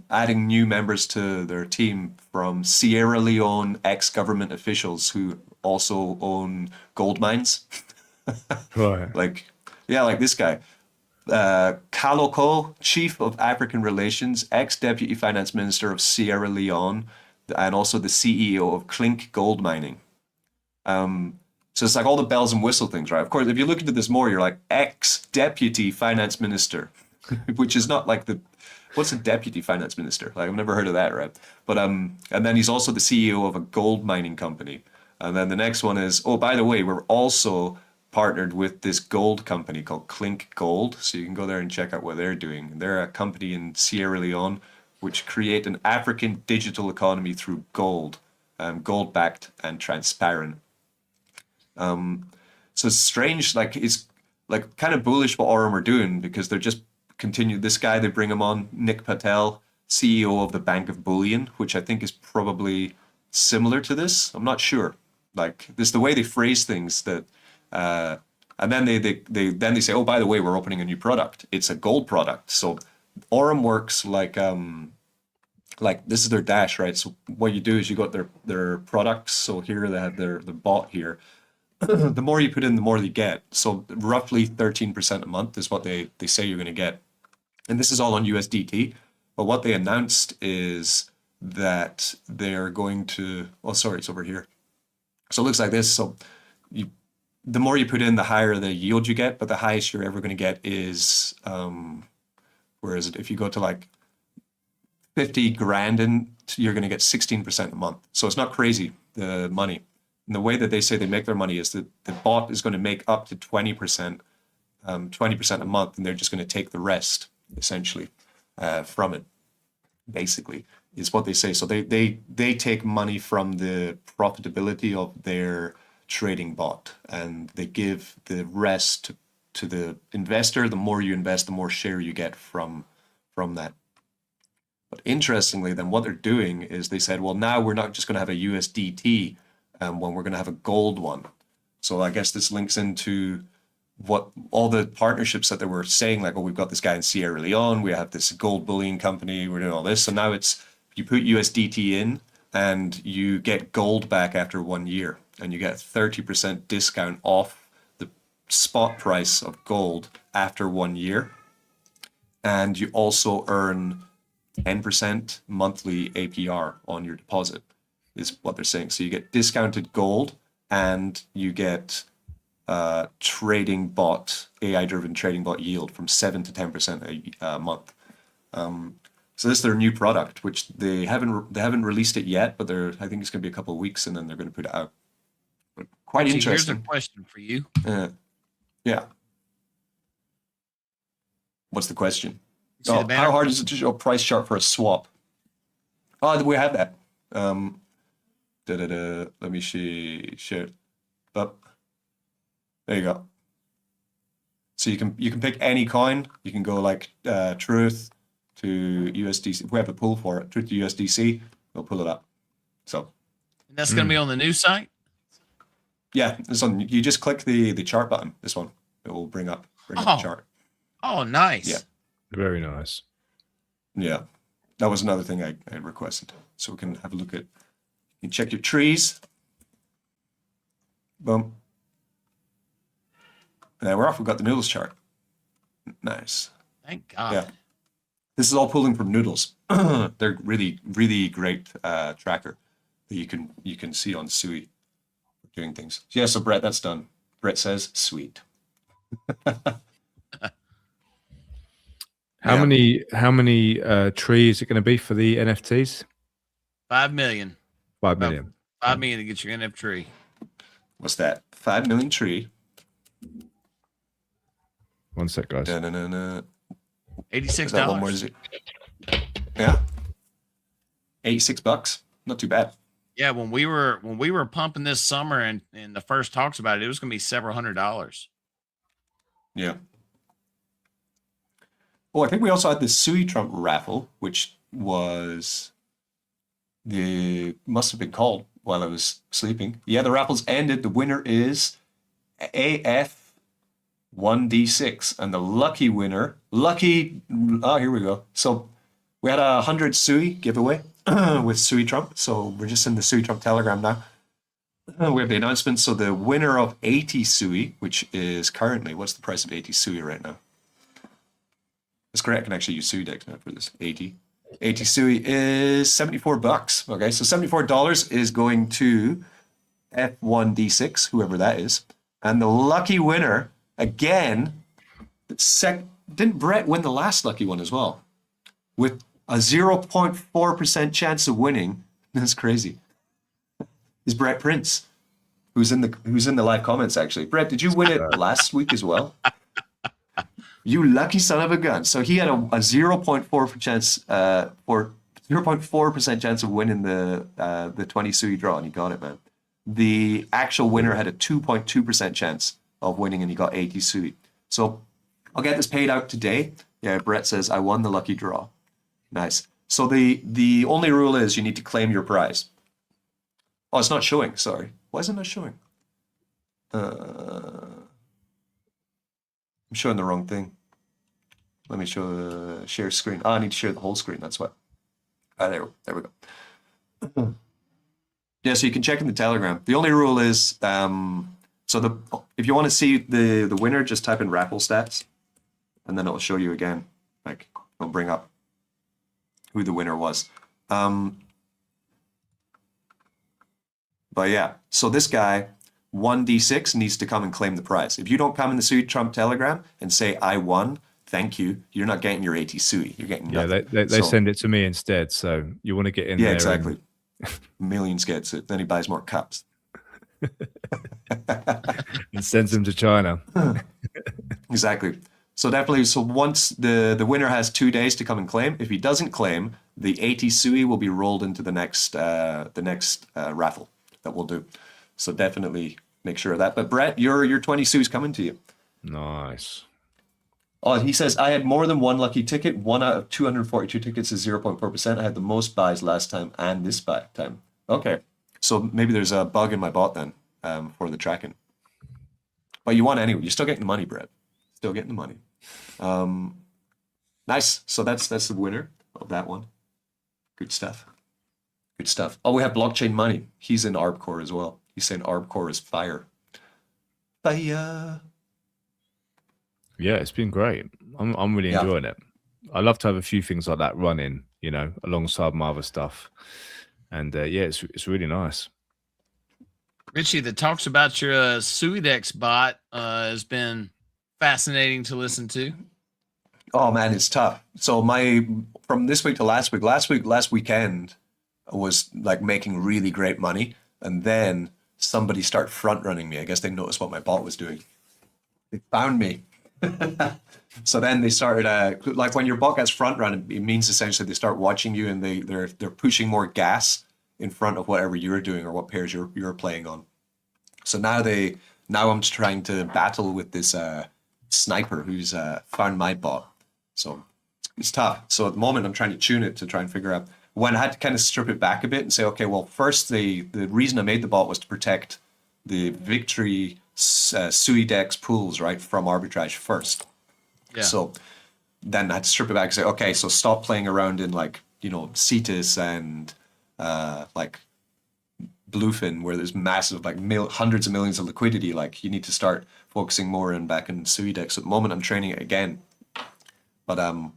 adding new members to their team from Sierra Leone ex-government officials who also own gold mines. Right. Like, yeah, like this guy. Kaloko, Chief of African Relations, ex-Deputy Finance Minister of Sierra Leone, and also the CEO of Clink Gold Mining. So it's like all the bells and whistle things, right? Of course, if you look into this more, you're like ex-Deputy Finance Minister, which is not like what's a Deputy Finance Minister? Like I've never heard of that, right? But and then he's also the CEO of a gold mining company. And then the next one is, oh, by the way, we're also partnered with this gold company called Clink Gold. So you can go there and check out what they're doing. They're a company in Sierra Leone which create an African digital economy through gold, gold-backed and transparent. So it's strange, like it's like kind of bullish what Aurum are doing because they're just continue. This guy, they bring him on, Nick Patel, CEO of the Bank of Bullion, which I think is probably similar to this. I'm not sure. Like this, the way they phrase things that, and then they say, oh, by the way, we're opening a new product. It's a gold product. So Aurum works like this is their dash, right? So what you do is you got their products. So here they have their bot here. The more you put in, the more you get. So roughly 13% a month is what they say you're going to get. And this is all on USDT. But what they announced is that they're going to, oh, sorry, it's over here. So it looks like this. So the more you put in, the higher the yield you get, but the highest you're ever going to get is, where is it? If you go to like 50 grand in, you're going to get 16% a month. So it's not crazy, the money. And the way that they say they make their money is that the bot is going to make up to 20%, 20% a month, and they're just going to take the rest, essentially, from it, basically, is what they say. So they take money from the profitability of their trading bot, and they give the rest to the investor. The more you invest, the more share you get from that. But interestingly, then what they're doing is they said, well, now we're not just going to have a USDT when we're going to have a gold one. So I guess this links into what all the partnerships that they were saying, like, oh, we've got this guy in Sierra Leone, we have this gold bullion company, we're doing all this. So now it's, you put USDT in and you get gold back after 1 year, and you get a 30% discount off the spot price of gold after 1 year. And you also earn 10% monthly APR on your deposit, is what they're saying. So you get discounted gold and you get trading bot, AI-driven trading bot yield from 7 to 10% a month. So this is their new product, which they haven't released it yet, but I think it's going to be a couple of weeks and then they're going to put it out. But quite interesting. Here's a question for you. Yeah. What's the question? See the banner? How hard is it to show a price chart for a swap? Oh, we have that. Let me share it. But there you go. So you can pick any coin. You can go like Truth to USDC. If we have a pool for it, Truth to USDC, we'll pull it up. So And that's going to be on the new site? yeah, this one. You just click the chart button. This one, it will bring up the chart. Oh, nice. Yeah. Very nice. Yeah, that was another thing I had requested. So we can have a look at. You can check your trees. Boom. And we're off. We've got the noodles chart. Nice. Thank God. Yeah. This is all pulling from Noodles. They're really, really great tracker that you can see on Sui doing things. Yeah, so Brett, that's done. Brett says, sweet. How many trees are going to be for the NFTs? 5 million. 5 million. 5 million to get your NF tree. What's that? 5 million tree. 1 sec, guys. $86. $86. More, is it? Yeah. $86. Not too bad. Yeah, when we were pumping this summer and the first talks about it, it was going to be several $100s. Yeah. Oh, I think we also had the Sui Trump raffle, which must have been called while I was sleeping. Yeah, the raffle's ended. The winner is AF1 1d6, and the lucky winner, here we go. So we had 100 SUI giveaway with SUI Trump. So we're just in the SUI Trump Telegram now. We have the announcement. So the winner of 80 SUI, which is currently, what's the price of 80 SUI right now? That's correct. I can actually use SUIDEX now for this. 80 SUI is $74. Okay, so $74 is going to F1D6, whoever that is. And the lucky winner, again, didn't Brett win the last lucky one as well? With a 0.4% chance of winning. That's crazy. Is Brett Prince, who's in the live comments actually. Brett, did you win it last week as well? You lucky son of a gun. So he had a 0.4% chance for 0.4% chance of winning the 20 SUI draw, and he got it, man. The actual winner had a 2.2% chance of winning, and he got 80 SUI. So I'll get this paid out today. Yeah, Brett says I won the lucky draw. Nice. So the only rule is you need to claim your prize. Oh, it's not showing. Sorry. Why is it not showing? I'm showing the wrong thing. Let me show the share screen. Oh, I need to share the whole screen. That's what. There we go. Yeah, so you can check in the Telegram. The only rule is, if you want to see the winner, just type in raffle stats, and then it'll show you again. Like, it'll bring up who the winner was. But yeah, so this guy, 1d6, needs to come and claim the prize. If you don't come in the SUI Trump Telegram and say, I won, thank you, you're not getting your 80 SUI. You're getting nothing. Yeah, they send it to me instead. So you want to get in there. Yeah, exactly. Millionz gets it. Then he buys more cups. And sends them to China. Exactly. So definitely, so once the winner has 2 days to come and claim. If he doesn't claim, the 80 SUI will be rolled into the next raffle that we'll do. So definitely make sure of that. But Brett, your 20 SUI is coming to you. Nice. Oh, he says, I had more than one lucky ticket. 1 out of 242 tickets is 0.4%. I had the most buys last time and this buy time. Okay. So maybe there's a bug in my bot then for the tracking. But you won anyway. You're still getting the money, Brett. Still getting the money. Nice. So that's the winner of that one. Good stuff. Good stuff. Oh, we have Blockchain Money. He's in ArbCore as well. He's saying ArbCore is fire. Fire. Yeah, it's been great. I'm really enjoying it. I love to have a few things like that running, you know, alongside my other stuff. And yeah, it's really nice. Richie, the talks about your SUIDEX bot has been fascinating to listen to. Oh man, it's tough. So from this week to last weekend was like making really great money, and then somebody started front running me. I guess they noticed what my bot was doing. They found me. So then they started like when your bot gets front run, it means essentially they start watching you, and they're pushing more gas in front of whatever you're doing or what pairs you're playing on. So now I'm trying to battle with this sniper who's found my bot. So it's tough. So at the moment I'm trying to tune it to try and figure out when I had to kind of strip it back a bit and say, okay, well, first the reason I made the bot was to protect the victory SUIDEX pools, right, from arbitrage first. Yeah. So then I had to strip it back and say, okay, so stop playing around in like, you know, CETAS and like Bluefin, where there's massive, like hundreds of millions of liquidity. Like you need to start focusing more back in SUIDEX. So at the moment I'm training it again. But I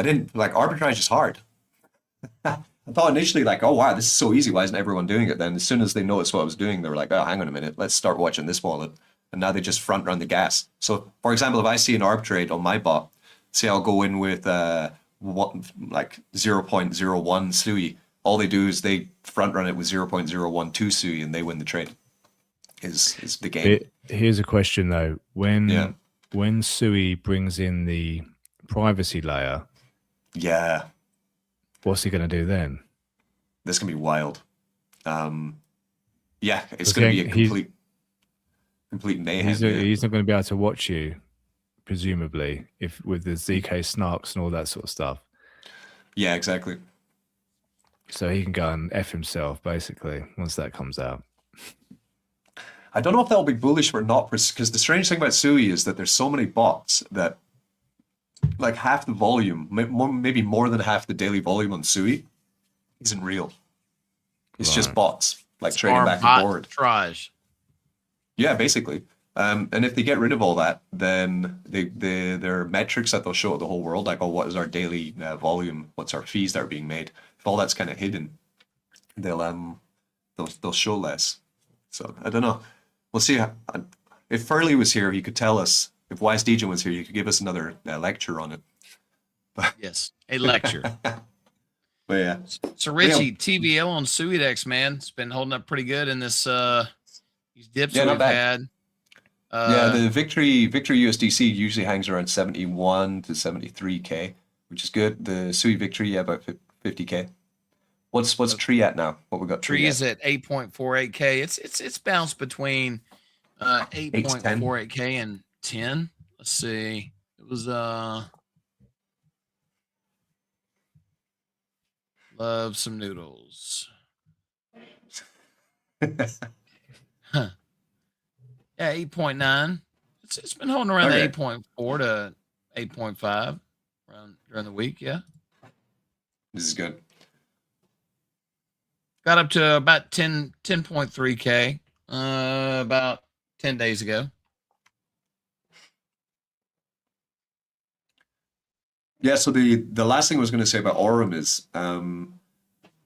didn't, like, arbitrage is hard. I thought initially, like, oh, wow, this is so easy. Why isn't everyone doing it? Then as soon as they noticed what I was doing, they were like, oh, hang on a minute. Let's start watching this wallet. And now they just front run the gas. So, for example, if I see an arb trade on my bot, say I'll go in with like 0.01 SUI. All they do is they front run it with 0.012 SUI and they win the trade. Is the game. Here's a question, though. When SUI brings in the privacy layer, what's he going to do then? This can be wild. Yeah, it's going to be a complete mayhem. He's not going to be able to watch you, presumably, if with the ZK snarks and all that sort of stuff. Yeah, exactly. So he can go and F himself, basically, once that comes out. I don't know if that'll be bullish or not, because the strange thing about Sui is that there's so many bots that like half the volume, maybe more than half the daily volume on Sui isn't real. It's just bots, like trading back and forth. Trash. Yeah, basically. And if they get rid of all that, then their metrics that they'll show to the whole world, like, oh, what is our daily volume? What's our fees that are being made? If all that's kind of hidden, they'll show less. So I don't know. We'll see. If Furley was here, he could tell us. If Wise DJ was here, he could give us another lecture on it. Yes, a lecture. But yeah. So Richie, TVL on SUIDEX, man, it's been holding up pretty good in this these dips that we've had. Yeah, the Victory USDC usually hangs around 71 to 73K, which is good. The Sui Victory, yeah, about 50K. What's Tree at now? What we got? Tree is at 8.48K. It's bounced between 8.48K and 10. Let's see. It was love some noodles. Huh. Yeah, 8.9. It's been holding around the 8.4 to 8.5 during the week. Yeah, this is good. Got up to about 10.3K about 10 days ago. Yeah, so the last thing I was going to say about Aurum is,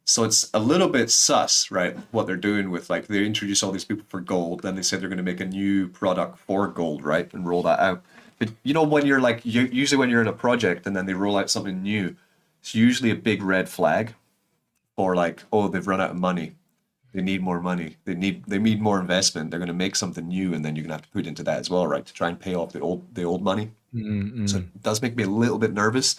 so it's a little bit sus, right? What they're doing with, like, they introduce all these people for gold, then they said they're going to make a new product for gold, right? And roll that out. But you know, when you're like, usually when you're in a project and then they roll out something new, it's usually a big red flag for like, oh, they've run out of money. They need more money. They need more investment. They're going to make something new, and then you're going to have to put into that as well, right? To try and pay off the old money. Mm-hmm. So it does make me a little bit nervous.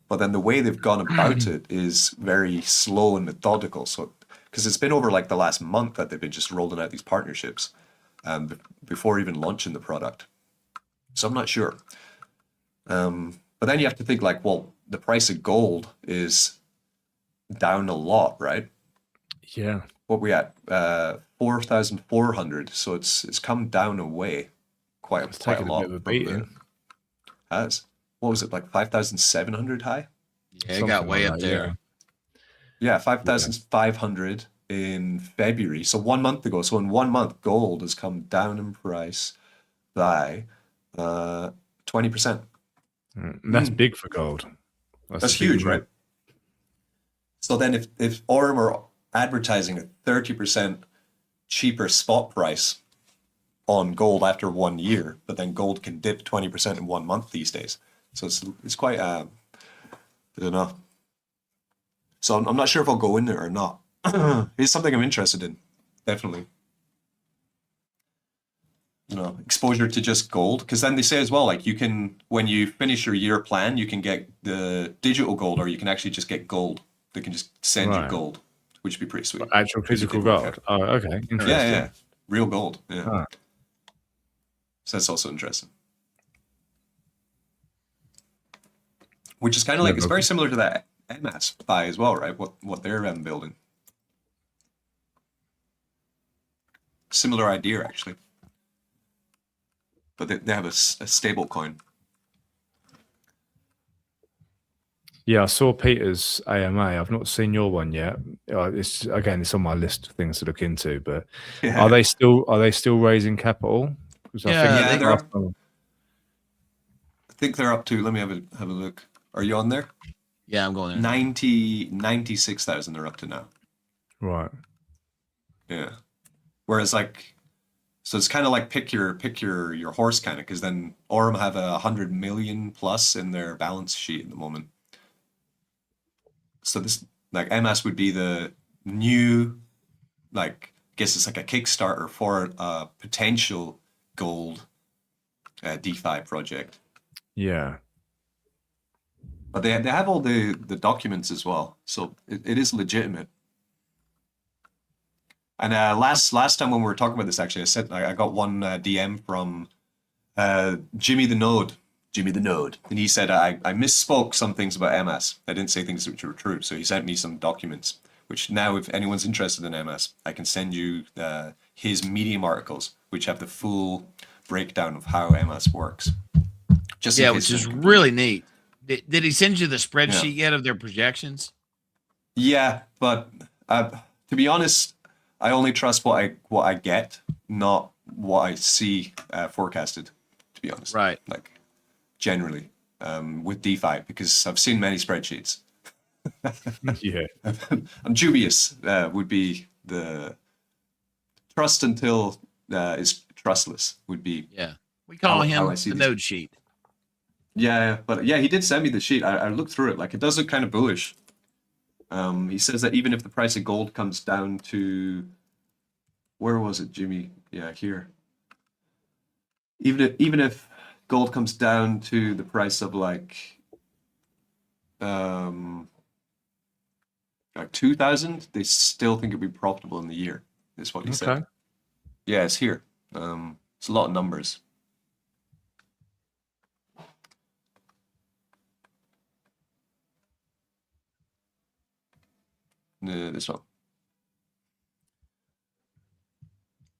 But then the way they've gone about it is very slow and methodical. So, because it's been over like the last month that they've been just rolling out these partnerships before even launching the product. So I'm not sure. But then you have to think like, well, the price of gold is down a lot, right? Yeah. What we at? 4,400. So it's come down away quite a lot. A bit of a beating. Has. What was it, like 5,700 high? Yeah, it got way up there. Yeah, 5,500 in February. So 1 month ago. So in 1 month, gold has come down in price by 20%. That's big for gold. That's huge, right? So then if Aurum are advertising a 30% cheaper spot price on gold after 1 year, but then gold can dip 20% in 1 month these days. So it's quite, I don't know. So I'm not sure if I'll go in there or not. It's something I'm interested in, definitely. You know, exposure to just gold, because then they say as well, like you can, when you finish your year plan, you can get the digital gold, or you can actually just get gold. They can just send you gold, which would be pretty sweet. Actual physical gold. Oh, okay. Interesting. Yeah. Real gold. Yeah. Huh. So that's also interesting. Which is kind of like, it's very similar to that MS buy as well, right? What they're building. Similar idea, actually. But they have a stable coin. Yeah, I saw Peter's AMA. I've not seen your one yet. It's on my list of things to look into. But are they still raising capital? I think they're up to. Let me have a look. Are you on there? Yeah, I'm going there. 96,000 they're up to now. Right. Yeah. Whereas like, so it's kind of like pick your horse kind of, because then Aurum have 100 million plus in their balance sheet at the moment. So this, like, MS would be the new, like, I guess it's like a Kickstarter for a potential gold DeFi project. Yeah. But they have all the documents as well, so it is legitimate. And last time when we were talking about this, actually, I said I got one DM from Jimmy the Node, and he said I misspoke some things about MS. I didn't say things which were true, so he sent me some documents which now, if anyone's interested in MS, I can send you his Medium articles, which have the full breakdown of how MS works. Just Yeah, which is really neat. Did he send you the spreadsheet yet of their projections? Yeah, but to be honest, I only trust what I get, not what I see forecasted. To be honest, right? Like generally with DeFi, because I've seen many spreadsheets. Yeah, I'm dubious. Would be the trust until is trustless. Would be We call him how I the see node sheet. Yeah, but yeah, he did send me the sheet. I looked through it. Like, it does look kind of bullish. He says that even if the price of gold comes down to, where was it, Jimmy? Yeah, here. Even if gold comes down to the price of like 2,000, they still think it'd be profitable in the year. Is what he said. Yeah, it's here. It's a lot of numbers. This one.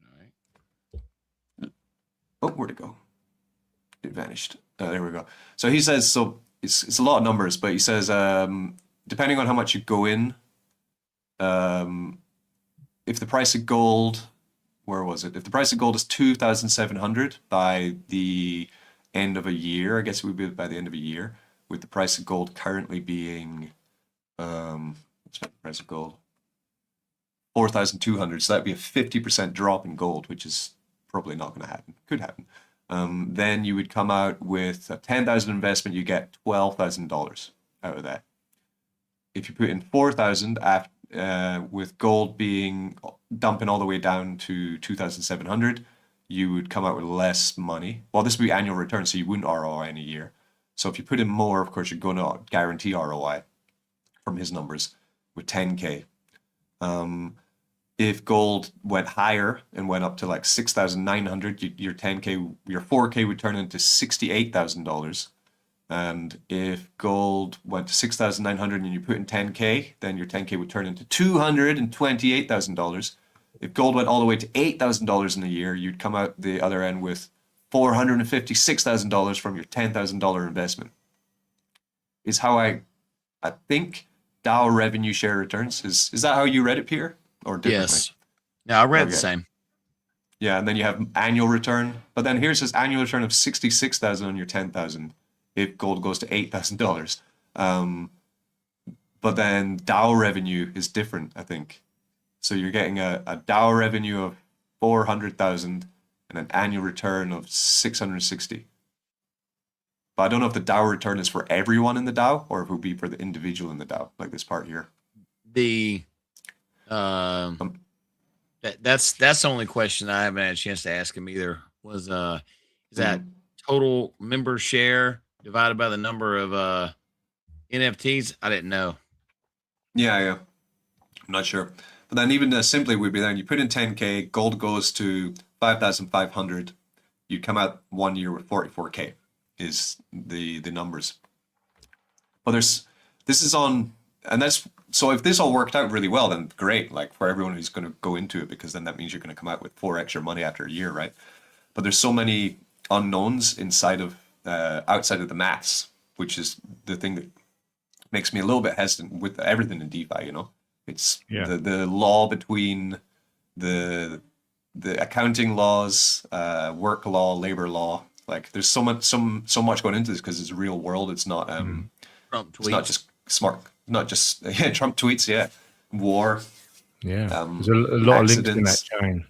All right. Oh, where'd it go? It vanished. There we go. So he says, so it's a lot of numbers, but he says, depending on how much you go in, if the price of gold, where was it? If the price of gold is 2,700 by the end of a year, I guess it would be by the end of a year, with the price of gold currently being, what's the price of gold? 4,200. So that'd be a 50% drop in gold, which is probably not going to happen. Could happen. Then you would come out with a 10,000 investment, you get $12,000 out of that. If you put in 4,000 with gold being dumping all the way down to 2,700, you would come out with less money. Well, this would be annual return, so you wouldn't ROI in a year. So if you put in more, of course, you're going to guarantee ROI from his numbers with 10K. If gold went higher and went up to like 6,900, your 10K, your 4K would turn into $68,000. And if gold went to 6,900 and you put in 10K, then your 10K would turn into $228,000. If gold went all the way to $8,000 in a year, you'd come out the other end with $456,000 from your $10,000 investment. Is how I think DAO revenue share returns. Is that how you read it, Peter? Or differently? Yes. No, I read the same. Yeah, and then you have annual return. But then here's his annual return of 66,000 on your 10,000 if gold goes to $8,000. But then DAO revenue is different, I think. So you're getting a DAO revenue of 400,000 and an annual return of 660. But I don't know if the DAO return is for everyone in the DAO or if it would be for the individual in the DAO, like this part here. That's the only question I haven't had a chance to ask him either. Was is that total member share divided by the number of NFTs? I didn't know. Yeah. I'm not sure. But then even simply would be then you put in 10K, gold goes to 5,500. You come out 1 year with 44K is the numbers. But this is on, and that's, so if this all worked out really well, then great, like for everyone who's going to go into it, because then that means you're going to come out with 4 extra money after a year, right? But there's so many unknowns inside of, outside of the maths, which is the thing that makes me a little bit hesitant with everything in DeFi, you know? It's the law between the accounting laws, work law, labor law. Like there's so much going into this because it's a real world. It's not Trump tweets. It's not just smart, not just Trump tweets, war. Yeah, there's a lot of links in that chain.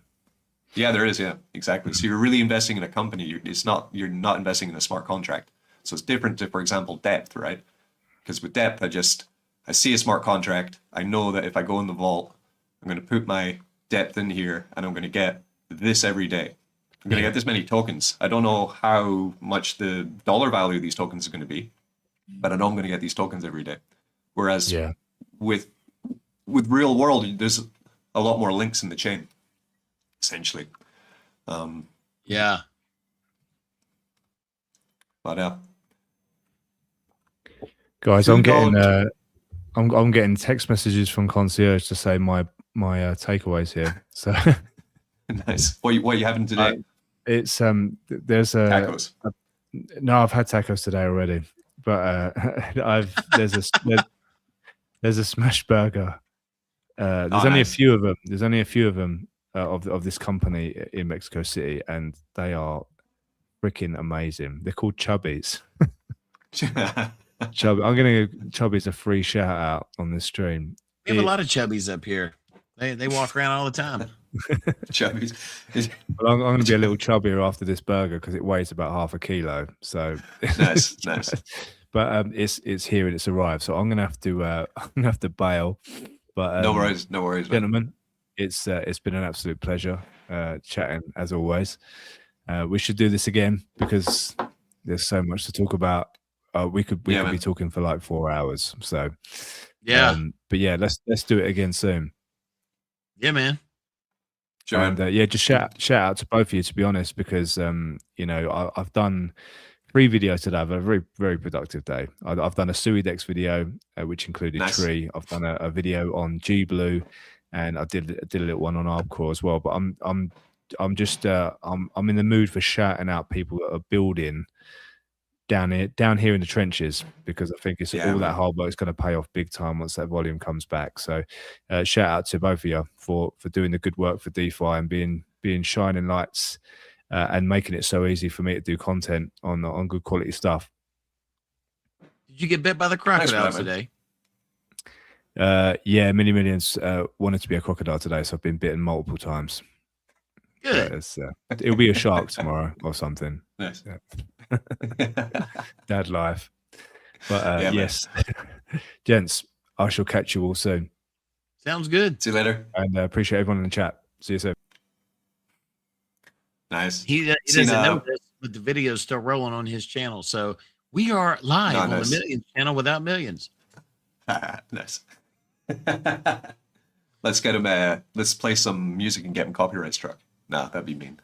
Yeah, there is. Yeah, exactly. So you're really investing in a company. You're not investing in a smart contract. So it's different to, for example, depth, right? Because with depth, I see a smart contract. I know that if I go in the vault, I'm going to put my depth in here and I'm going to get this every day. I'm going to get this many tokens. I don't know how much the dollar value of these tokens is going to be, but I know I'm going to get these tokens every day. Whereas with real world, there's a lot more links in the chain, essentially. Yeah. Guys, I'm getting I'm getting text messages from concierge to say my takeaways here. So Nice. What you having today? it's there's Tacos. No, I've had tacos today already, but there's a smash burger. There's only nice. a few of them. There's only a few of them of this company in Mexico City, and they are freaking amazing. They're called Chubbies. Chubby, I'm gonna give Chubbies a free shout out on this stream. We have a lot of chubbies up here. They walk around all the time. Chubbies. But I'm going to be a little chubbier after this burger because it weighs about half a kilo. So Nice. But it's here and it's arrived. So I'm going to have to bail. But no worries, man. Gentlemen, it's been an absolute pleasure chatting as always. We should do this again because there's so much to talk about. We could be talking for like 4 hours. So yeah, but yeah, let's do it again soon. Yeah, man. Sure. And just shout out to both of you, to be honest, because I've done 3 videos today. I've had a very, very productive day. I've done a SUIDEX video, which included Tree. I've done a video on G Blue, and I did a little one on Arbcore as well. But I'm in the mood for shouting out people that are building down here in the trenches, because I think all that hard work is going to pay off big time once that volume comes back. So shout out to both of you for doing the good work for DeFi and being shining lights and making it so easy for me to do content on good quality stuff. Did you get bit by the crocodile today? Yeah, Millionz wanted to be a crocodile today, so I've been bitten multiple times. Good. It'll be a shark tomorrow or something. Nice. Dad life. But yes, gents, I shall catch you all soon. Sounds good. See you later. And appreciate everyone in the chat. See you soon. Nice. He doesn't know this, but the video is still rolling on his channel. So we are live on the Millionz channel without Millions. Nice. Let's get him. Let's play some music and get him copyright struck. No, that'd be mean.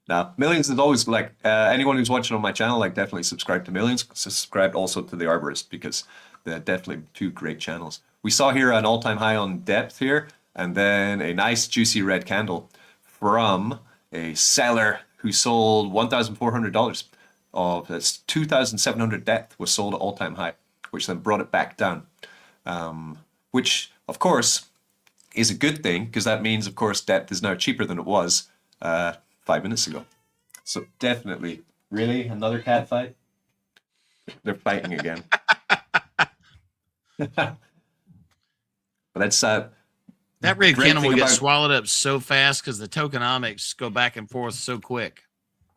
Now, Millionz is always like anyone who's watching on my channel, like definitely subscribe to Millionz. Subscribe also to the Arborist, because they're definitely 2 great channels. We saw here an all-time high on depth here, and then a nice juicy red candle from a seller who sold $1,400 of that's 2,700 depth was sold at all-time high, which then brought it back down, which of course is a good thing, because that means of course depth is now cheaper than it was 5 minutes ago. So definitely. Really? Another cat fight? They're fighting again. But that's that red candle will get swallowed up so fast because the tokenomics go back and forth so quick.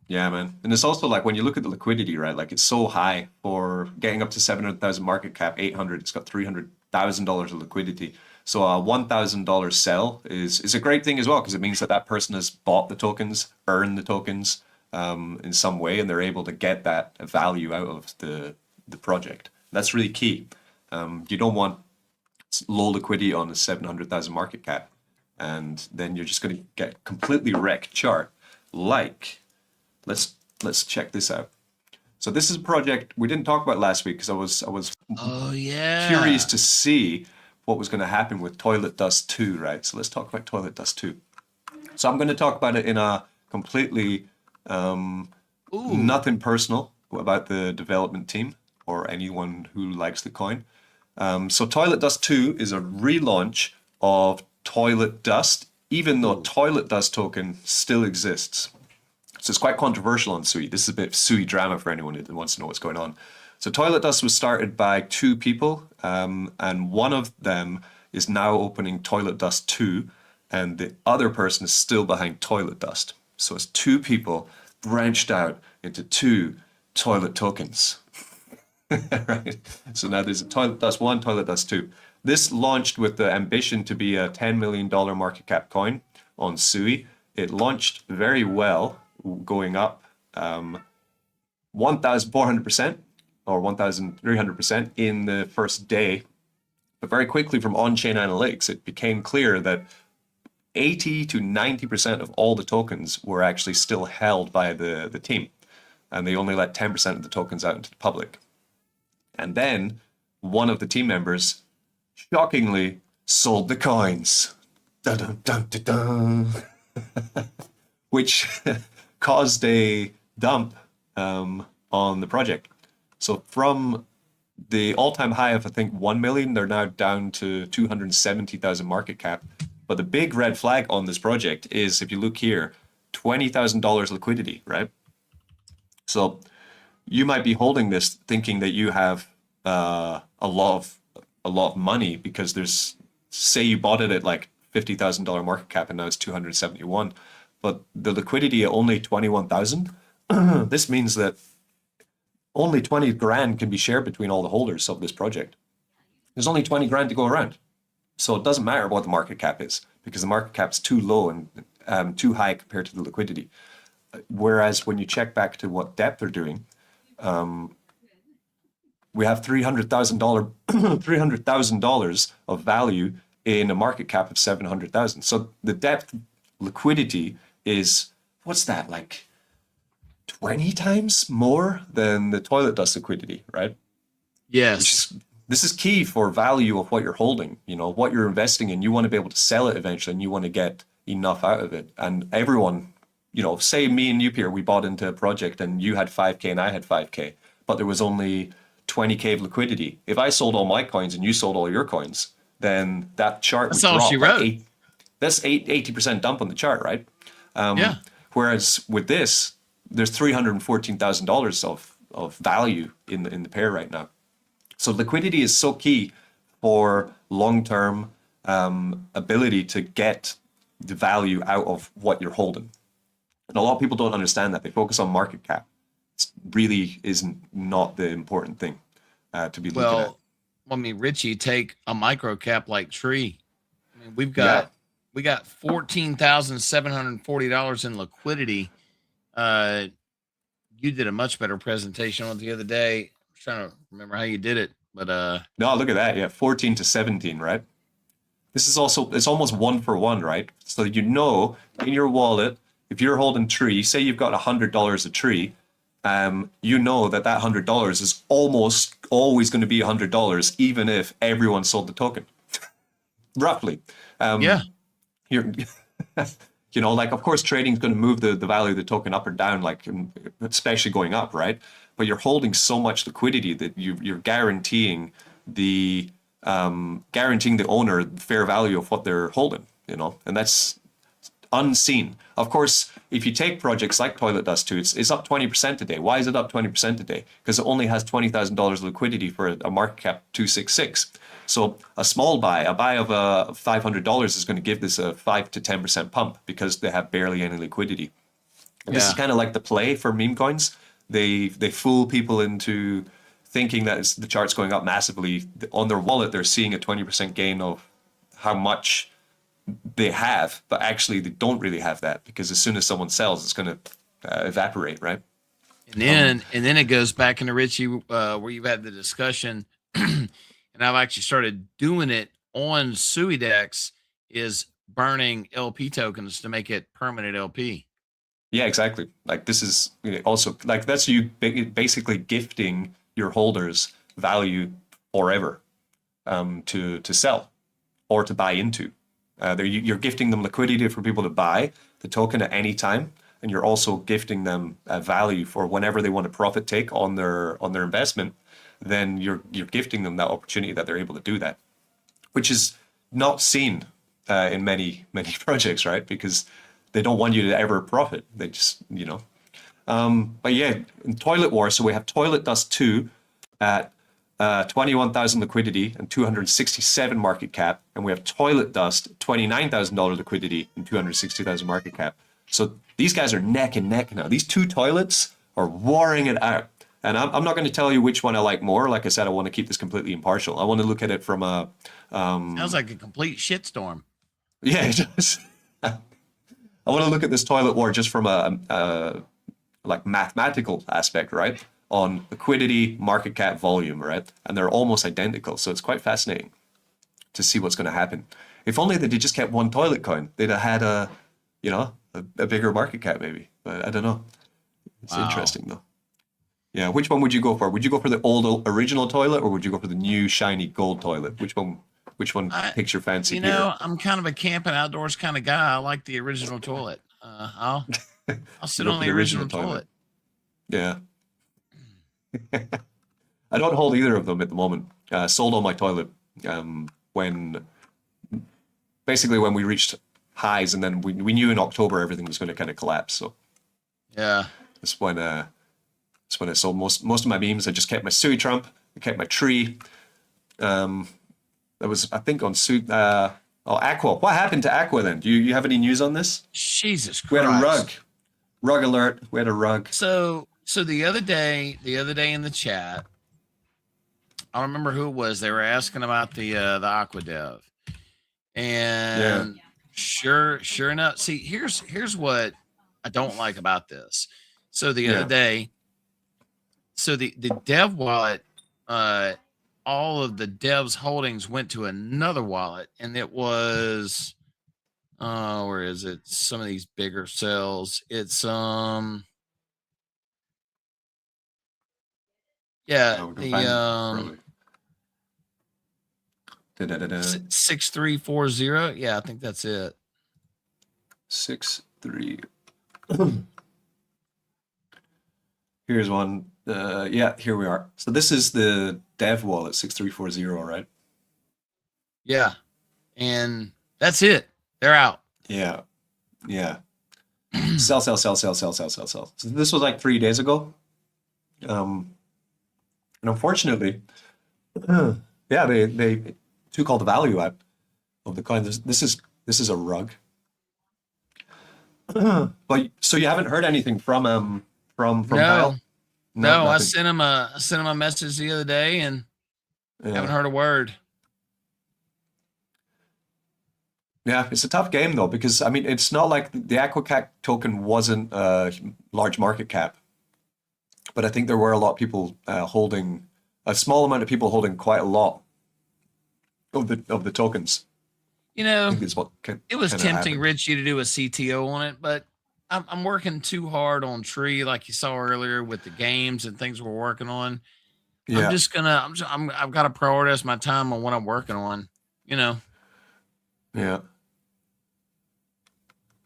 Yeah, man. And it's also like when you look at the liquidity, right? Like it's so high for getting up to 700,000 market cap, 800. It's got $300,000 of liquidity. So a $1,000 sell is a great thing as well, because it means that person has bought the tokens, earned the tokens in some way, and they're able to get that value out of the project. That's really key. You don't want low liquidity on a 700,000 market cap, and then you're just going to get completely wrecked chart. Like, let's check this out. So this is a project we didn't talk about last week because I was curious to see what was going to happen with Toilet Dust 2, right? So let's talk about Toilet Dust 2. So I'm going to talk about it in a completely nothing personal about the development team or anyone who likes the coin. So Toilet Dust 2 is a relaunch of Toilet Dust, even though Toilet Dust token still exists. So it's quite controversial on Sui. This is a bit of Sui drama for anyone who wants to know what's going on. So Toilet Dust was started by 2 people, and one of them is now opening Toilet Dust 2, and the other person is still behind Toilet Dust. So it's 2 people branched out into 2 toilet tokens. Right? So now there's a Toilet Dust 1, Toilet Dust 2. This launched with the ambition to be a $10 million market cap coin on Sui. It launched very well, going up 1,400%. or 1,300% in the first day. But very quickly from on-chain analytics, it became clear that 80 to 90% of all the tokens were actually still held by the team. And they only let 10% of the tokens out into the public. And then one of the team members shockingly sold the coins. Dun, dun, dun, dun, dun. Which caused a dump on the project. So from the all-time high of, I think, 1 million, they're now down to 270,000 market cap. But the big red flag on this project is, if you look here, $20,000 liquidity, right? So you might be holding this thinking that you have a lot of money, because there's, say you bought it at like $50,000 market cap and now it's 271, but the liquidity at only 21,000. This means that only 20 grand can be shared between all the holders of this project. There's only 20 grand to go around. So it doesn't matter what the market cap is, because the market cap's too low and too high compared to the liquidity. Whereas when you check back to what depth are doing, we have $300,000 of value in a market cap of 700,000. So the depth liquidity is, what's that, like 20 times more than the toilet dust liquidity, right? Yes. This is key for value of what you're holding, you know, what you're investing in. You want to be able to sell it eventually, and you want to get enough out of it. And everyone, you know, say me and you, Pierre, we bought into a project and you had 5K and I had 5K, but there was only 20K of liquidity. If I sold all my coins and you sold all your coins, then that chart would drop. That's all she wrote. Like that's 80% dump on the chart, right? Yeah. Whereas with this, there's $314,000 of value in the pair right now. So liquidity is so key for long-term ability to get the value out of what you're holding. And a lot of people don't understand that. They focus on market cap. It really isn't not the important thing to be looking at. Well, I mean, Richie, take a micro cap like Tree. I mean, we got $14,740 in liquidity. You did a much better presentation on it the other day. I'm trying to remember how you did it, but no, look at that. Yeah, 14 to 17, right? This is also, it's almost 1 for 1, right? So you know, in your wallet, if you're holding Tree, say you've got $100 a Tree, you know that $100 is almost always going to be $100, even if everyone sold the token. Roughly. yeah. You're, you know, like, of course, trading is going to move the value of the token up or down, like, especially going up, right? But you're holding so much liquidity that you're guaranteeing the owner the fair value of what they're holding, you know, and that's unseen. Of course, if you take projects like Toilet Dust 2, it's up 20% today. Why is it up 20% today? Because it only has $20,000 liquidity for a market cap 266. So a small buy, a buy of $500 is going to give this a 5 to 10% pump, because they have barely any liquidity. And this is kind of like the play for meme coins. They fool people into thinking that the chart's going up massively. On their wallet, they're seeing a 20% gain of how much they have, but actually they don't really have that, because as soon as someone sells, it's going to evaporate, right? And then it goes back into Richie, where you've had the discussion, and I've actually started doing it on SUIDEX, is burning LP tokens to make it permanent LP. Yeah, exactly. Like, this is also, like, that's you basically gifting your holders value forever to sell or to buy into. You're gifting them liquidity for people to buy the token at any time, and you're also gifting them value for whenever they want to profit take on their investment. Then you're gifting them that opportunity that they're able to do that, which is not seen in many projects, right? Because they don't want you to ever profit. They just, you know. But yeah, in Toilet War, so we have Toilet Dust 2 at 21,000 liquidity and 267 market cap, and we have Toilet Dust, $29,000 liquidity and 260,000 market cap. So these guys are neck and neck now. These two toilets are warring it out. And I'm not going to tell you which one I like more. Like I said, I want to keep this completely impartial. I want to look at it from a... Sounds like a complete shitstorm. Yeah, it does. I want to look at this Toilet War just from a like mathematical aspect, right? On liquidity, market cap, volume, right? And they're almost identical. So it's quite fascinating to see what's going to happen. If only they just kept one toilet coin, they'd have had a bigger market cap maybe. But I don't know. It's interesting though. Yeah, which one would you go for? Would you go for the old original toilet, or would you go for the new shiny gold toilet? Which one? Which one takes your fancy You here? know, I'm kind of a camping outdoors kind of guy. I like the original toilet. I'll sit go on for the original toilet. Yeah. I don't hold either of them at the moment. Sold on my toilet when we reached highs, and then we knew in October everything was going to kind of collapse. So Yeah. that's when I sold most of my beams. I just kept my Sui Trump. I kept my tree. That was, I think, on Aqua. What happened to Aqua then? Do you have any news on this? Jesus Christ. We had a rug alert. We had a rug. So the other day in the chat, I don't remember who it was. They were asking about the Aqua Dev, and sure enough. See, here's what I don't like about this. So the other day, so the dev wallet, all of the devs holdings went to another wallet, and it was, where is it? Some of these bigger cells. It's the 6340. Yeah, I think that's it. 63. Here's one. Yeah, here we are. So this is the dev wallet 6340, right? Yeah, and that's it. They're out. Yeah. Sell. So this was like 3 days ago. And unfortunately, they took all the value out of the coin. This is a rug. But so you haven't heard anything from Kyle? No, I nothing. sent him a message the other day and haven't heard a word. Yeah, it's a tough game though, because I mean it's not like the AquaCac token wasn't a large market cap, but I think there were a lot of people holding a small amount of people holding quite a lot of the tokens. You know, I think is what it was kinda tempting, happened. Rich, you to do a CTO on it, but I'm working too hard on Tree, like you saw earlier with the games and things we're working on. Yeah. I've got to prioritize my time on what I'm working on. You know. Yeah.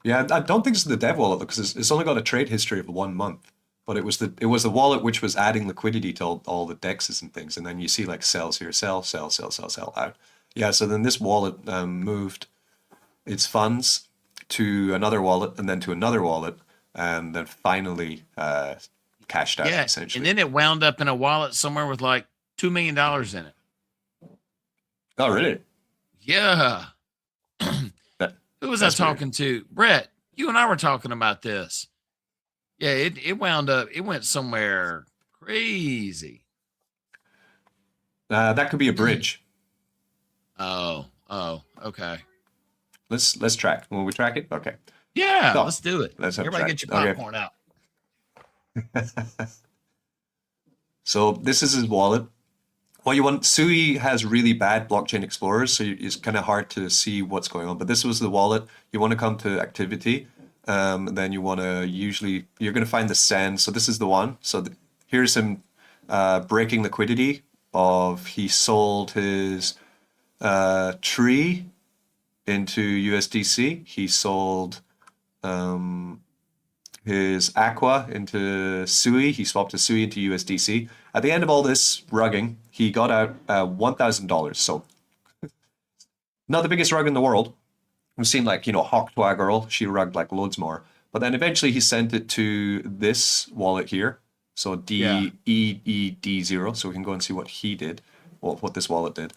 Yeah, I don't think it's the dev wallet because it's only got a trade history of 1 month. But it was the wallet which was adding liquidity to all the dexes and things, and then you see like sells here, sell out. Yeah, so then this wallet moved its funds to another wallet and then to another wallet, and then finally cashed out essentially. And then it wound up in a wallet somewhere with like $2 million in it. Oh, really? Yeah. Who was I talking to? Brett, you and I were talking about this. Yeah, it wound up, it went somewhere crazy. That could be a bridge. Oh, okay. Let's track. Will we track it? Okay. Yeah, So, let's do it. let's have Everybody track. get your popcorn out. So this is his wallet. Well, you want Sui has really bad blockchain explorers, so it's kind of hard to see what's going on. But this was the wallet. You want to come to activity, then you want to you're going to find the send. So this is the one. So here's him breaking liquidity of he sold his tree into USDC. He sold his Aqua into Sui. He swapped his Sui into USDC. At the end of all this rugging, he got out $1,000. So not the biggest rug in the world. We've seen like, Hawktwa Girl, she rugged like loads more. But then eventually he sent it to this wallet here. So DEED0. So we can go and see what he did, what this wallet did.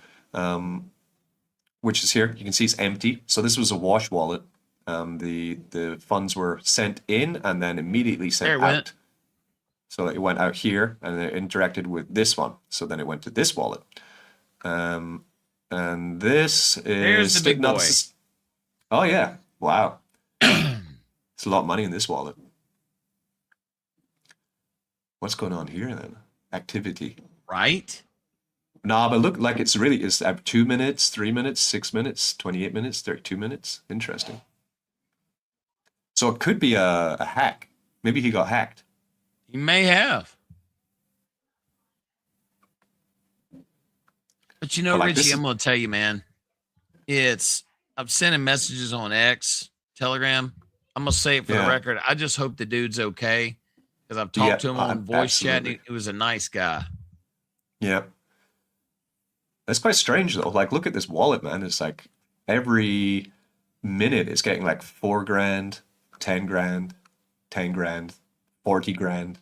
Which is here. You can see it's empty. So this was a wash wallet. The funds were sent in and then immediately sent out. So it went out here and it interacted with this one. So then it went to this wallet. And this is... There's the big boy. Oh, yeah. Wow. It's a lot of money in this wallet. What's going on here then? Activity. Right? Nah, but look, like it's 2 minutes, 3 minutes, 6 minutes, 28 minutes, 32 minutes. Interesting. So it could be a hack. Maybe he got hacked. He may have. But you know, But, like, this Richie, is- I'm gonna tell you, man. I'm sending messages on X, Telegram. I'm gonna say it for the Yeah. record. I just hope the dude's okay because I've Yeah, talked to him on voice chat. And absolutely. he was a nice guy. Yeah. That's quite strange though. Like, look at this wallet, man. It's like every minute it's getting like 4 grand, 10 grand, 10 grand, 40 grand.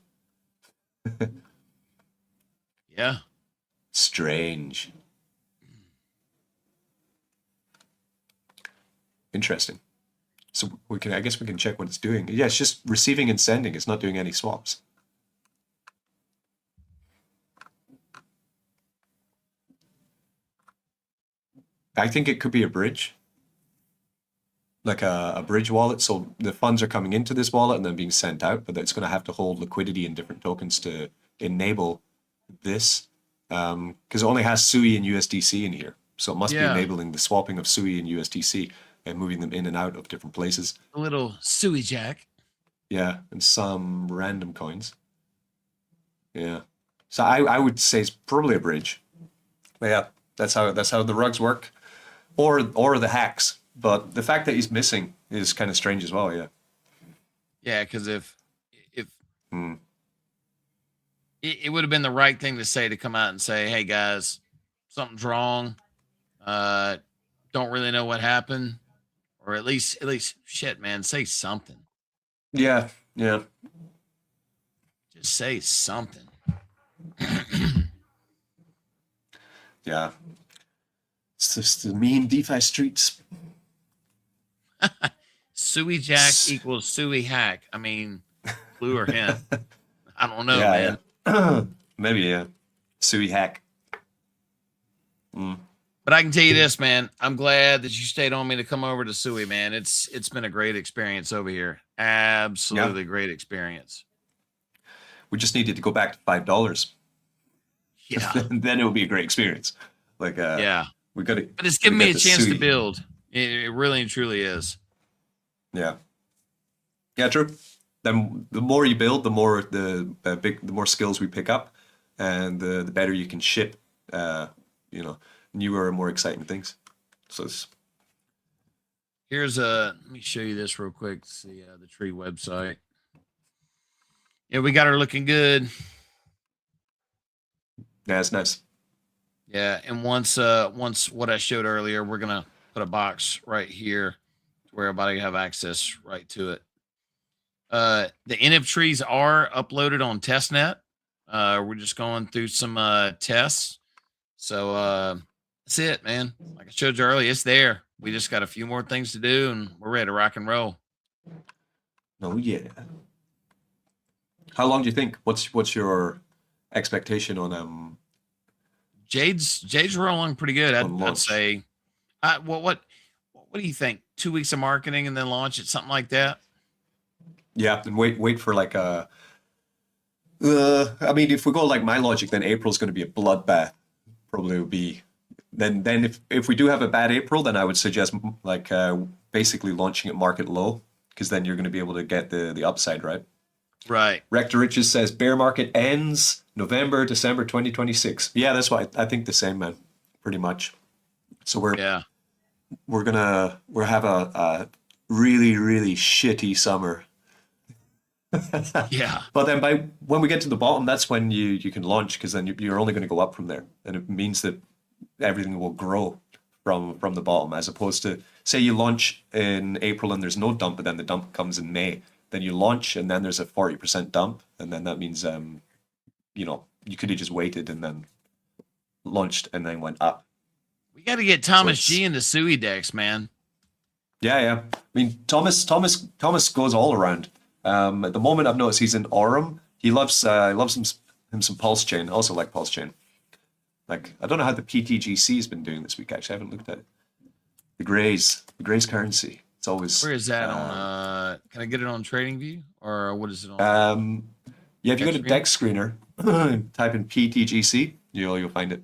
Yeah. Strange. Interesting. So I guess we can check what it's doing. Yeah, it's just receiving and sending. It's not doing any swaps. I think it could be a bridge, like a bridge wallet. So the funds are coming into this wallet and then being sent out, but it's going to have to hold liquidity in different tokens to enable this, because it only has SUI and USDC in here. So it must be enabling the swapping of SUI and USDC and moving them in and out of different places. A little SUI jack. Yeah, and some random coins. Yeah. So I would say it's probably a bridge. But yeah, that's how the rugs work. Or the hacks. But the fact that he's missing is kind of strange as well, yeah. Yeah, because if it would have been the right thing to say, to come out and say, hey guys, something's wrong. Don't really know what happened. Or at least shit, man, say something. Yeah, yeah. Just say something. Yeah. It's just the mean DeFi streets. SUI jack equals SUI hack. I mean, clue or hint. I don't know, man. Yeah. Maybe, yeah. SUI hack. But I can tell you this, man. I'm glad that you stayed on me to come over to SUI, man. It's been a great experience over here. Absolutely great experience. We just needed to go back to $5. Yeah. Then it would be a great experience. Like, yeah. we got to. But it's given me a chance to build. It really and truly is. Yeah. Yeah, true. Then the more you build, the more the more skills we pick up, and the better you can ship. Newer and more exciting things. So it's... Here's let me show you this real quick. It's the tree website. Yeah, we got her looking good. Yeah, it's nice. Yeah, and once what I showed earlier, we're gonna put a box right here where everybody have access right to it. The NF trees are uploaded on testnet. We're just going through some tests. So that's it, man. Like I showed you earlier, it's there. We just got a few more things to do, and we're ready to rock and roll. Oh yeah. How long do you think? What's your expectation on Jade's rolling pretty good. I'd launch? say. What do you think? 2 weeks of marketing and then launch it, something like that. Yeah, and wait for like I mean, if we go like my logic, then April's going to be a bloodbath. Probably would be. Then if we do have a bad April, then I would suggest like basically launching at market low, because then you're going to be able to get the upside, right? Right. Rector Riches says bear market ends November, December 2026. Yeah, that's why I think the same, man. Pretty much. So we're have a really, really shitty summer. Yeah. But then when we get to the bottom, that's when you can launch, because then you're only going to go up from there, and it means that everything will grow from the bottom, as opposed to, say you launch in April and there's no dump, but then the dump comes in May. Then you launch and then there's a 40% dump, and then that means you could have just waited and then launched and then went up. We got to get Thomas G into SUIDEX, man. Yeah. I mean, Thomas goes all around. At the moment, I've noticed he's in Aurum. He loves him some Pulse Chain. I also like Pulse Chain. Like, I don't know how the PTGC has been doing this week. Actually, I haven't looked at it. The Grays currency. It's always. Where is that on? Can I get it on TradingView, or what is it on? Yeah, if you go to Dex Screener, type in PTGC, you'll find it.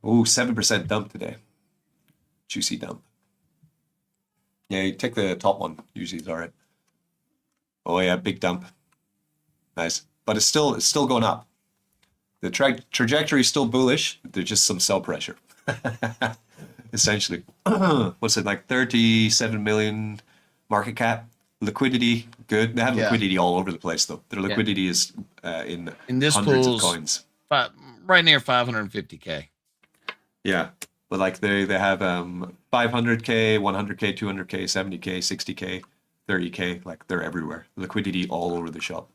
Oh, 7% dump today. Juicy dump. Yeah, you take the top one. Usually it's all right. Oh yeah, big dump. Nice. but it's still going up. The trajectory is still bullish. There's just some sell pressure. Essentially, what's it like? 37 million market cap. Liquidity good. They have liquidity all over the place though. Their liquidity is in this hundreds pool's of coins. Right near 550K. Yeah, but like they have 500K, 100K, 200K, 70K, 60K, 30K. Like they're everywhere. Liquidity all over the shop.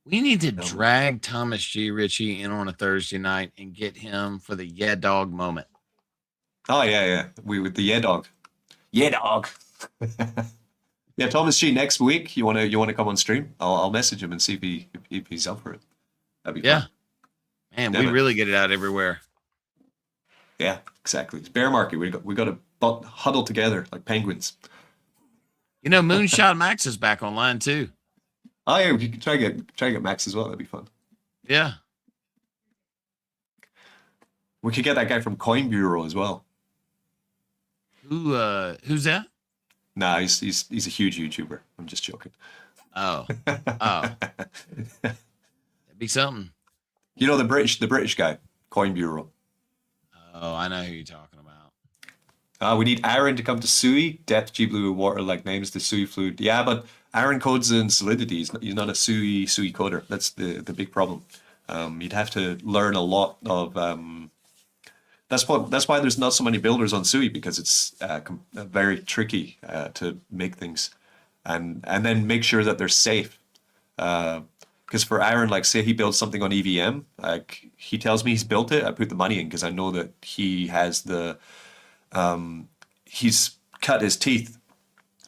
We need to drag Thomas G. Ritchie in on a Thursday night and get him for the yeah dog moment. Oh yeah. We with the yeah dog. Yeah dog. Yeah, Thomas G. Next week, you wanna come on stream? I'll message him and see if he's up for it. That'd be fun. Man, we really get it out everywhere. Yeah, exactly. It's bear market. We got to huddle together like penguins. You know, Moonshot Max is back online too. Oh yeah, we could try to get Max as well. That'd be fun. Yeah. We could get that guy from Coin Bureau as well. Who's that? Nah, he's a huge YouTuber. I'm just joking. Oh. That'd be something. You know the British guy, Coin Bureau. Oh, I know who you're talking about. We need Aaron to come to Sui. Depth, G Blue, water like names the Sui fluid. Yeah, but Aaron codes in Solidity. He's not a Sui coder. That's the big problem. You'd have to learn a lot of. That's why there's not so many builders on Sui, because it's very tricky to make things, and then make sure that they're safe. Because for Aaron, like say he builds something on EVM, like he tells me he's built it, I put the money in because I know that he has he's cut his teeth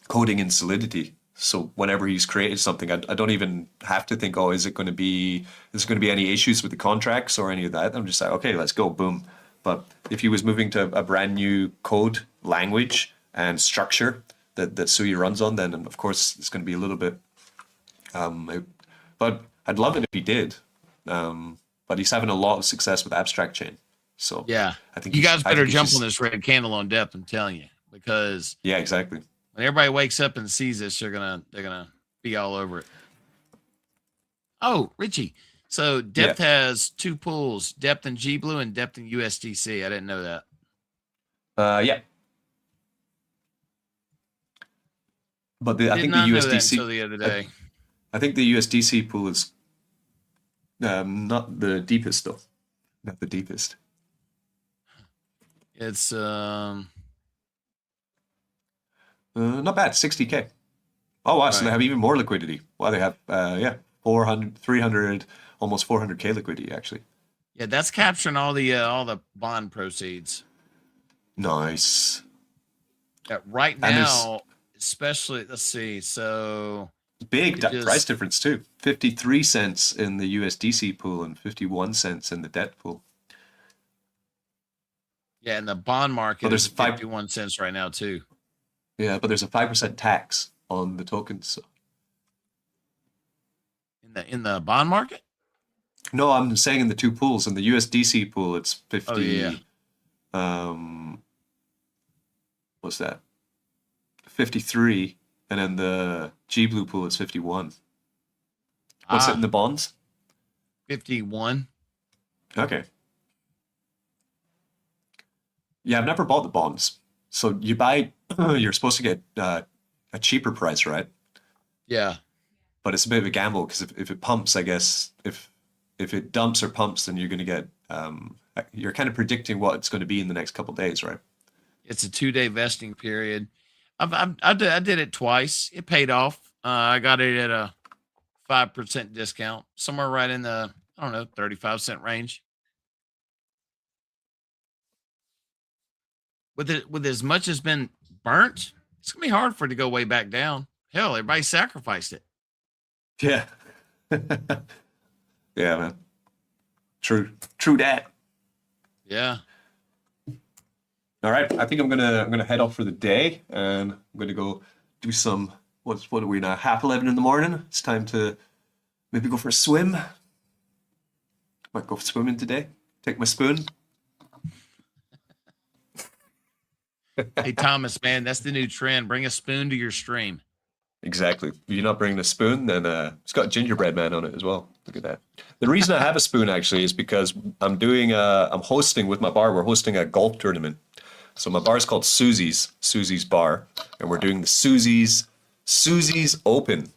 coding in Solidity. So whenever he's created something, I don't even have to think, oh, is there going to be any issues with the contracts or any of that? I'm just like, okay, let's go, boom. But if he was moving to a brand new code language and structure that Sui runs on, then of course it's going to be a little bit. But I'd love it if he did. But he's having a lot of success with Abstract Chain. So yeah, I think you guys better jump on this red candle on Depth. I'm telling you, because yeah, exactly. When everybody wakes up and sees this, they're gonna be all over it. Oh, Richie. So Depth has two pools: Depth in G Blue and Depth in USDC. I didn't know that. Yeah. But I think the USDC until the other day. I think the USDC pool is not the deepest though. Not the deepest. It's not bad, 60K. Oh wow, so they have even more liquidity. Wow, they have 400, 300, almost 400K liquidity actually. Yeah, that's capturing all the bond proceeds. Nice. Yeah, right now, especially, let's see, so big price difference too. 53 cents in the USDC pool and 51 cents in the debt pool. Yeah, and the bond market is 51 cents right now too. Yeah, but there's a 5% tax on the tokens. So. In the bond market? No, I'm saying in the two pools. In the USDC pool, it's 50. Oh, yeah. What's that? 53, and in the G Blue pool, it's 51. What's it in the bonds? 51. Okay. Yeah, I've never bought the bonds. So you buy, you're supposed to get a cheaper price, right? Yeah. But it's a bit of a gamble because if it pumps, I guess, if it dumps or pumps, then you're going to get, you're kind of predicting what it's going to be in the next couple of days, right? It's a 2-day vesting period. I did it twice. It paid off. I got it at a 5% discount, somewhere right in the, 35-cent range. With as much as been burnt, it's gonna be hard for it to go way back down. Hell, everybody sacrificed it. Yeah. Yeah, man. True that. Yeah. All right. I think I'm gonna head off for the day, and I'm gonna go do some. What are we now? 11:30 in the morning. It's time to maybe go for a swim. Might go swimming today. Take my spoon. Hey Thomas, man, that's the new trend. Bring a spoon to your stream. Exactly. If you're not bringing a spoon, then it's got a gingerbread man on it as well. Look at that. The reason I have a spoon actually is because I'm hosting with my bar. We're hosting a golf tournament. So my bar is called Susie's Bar, and we're doing the Susie's Open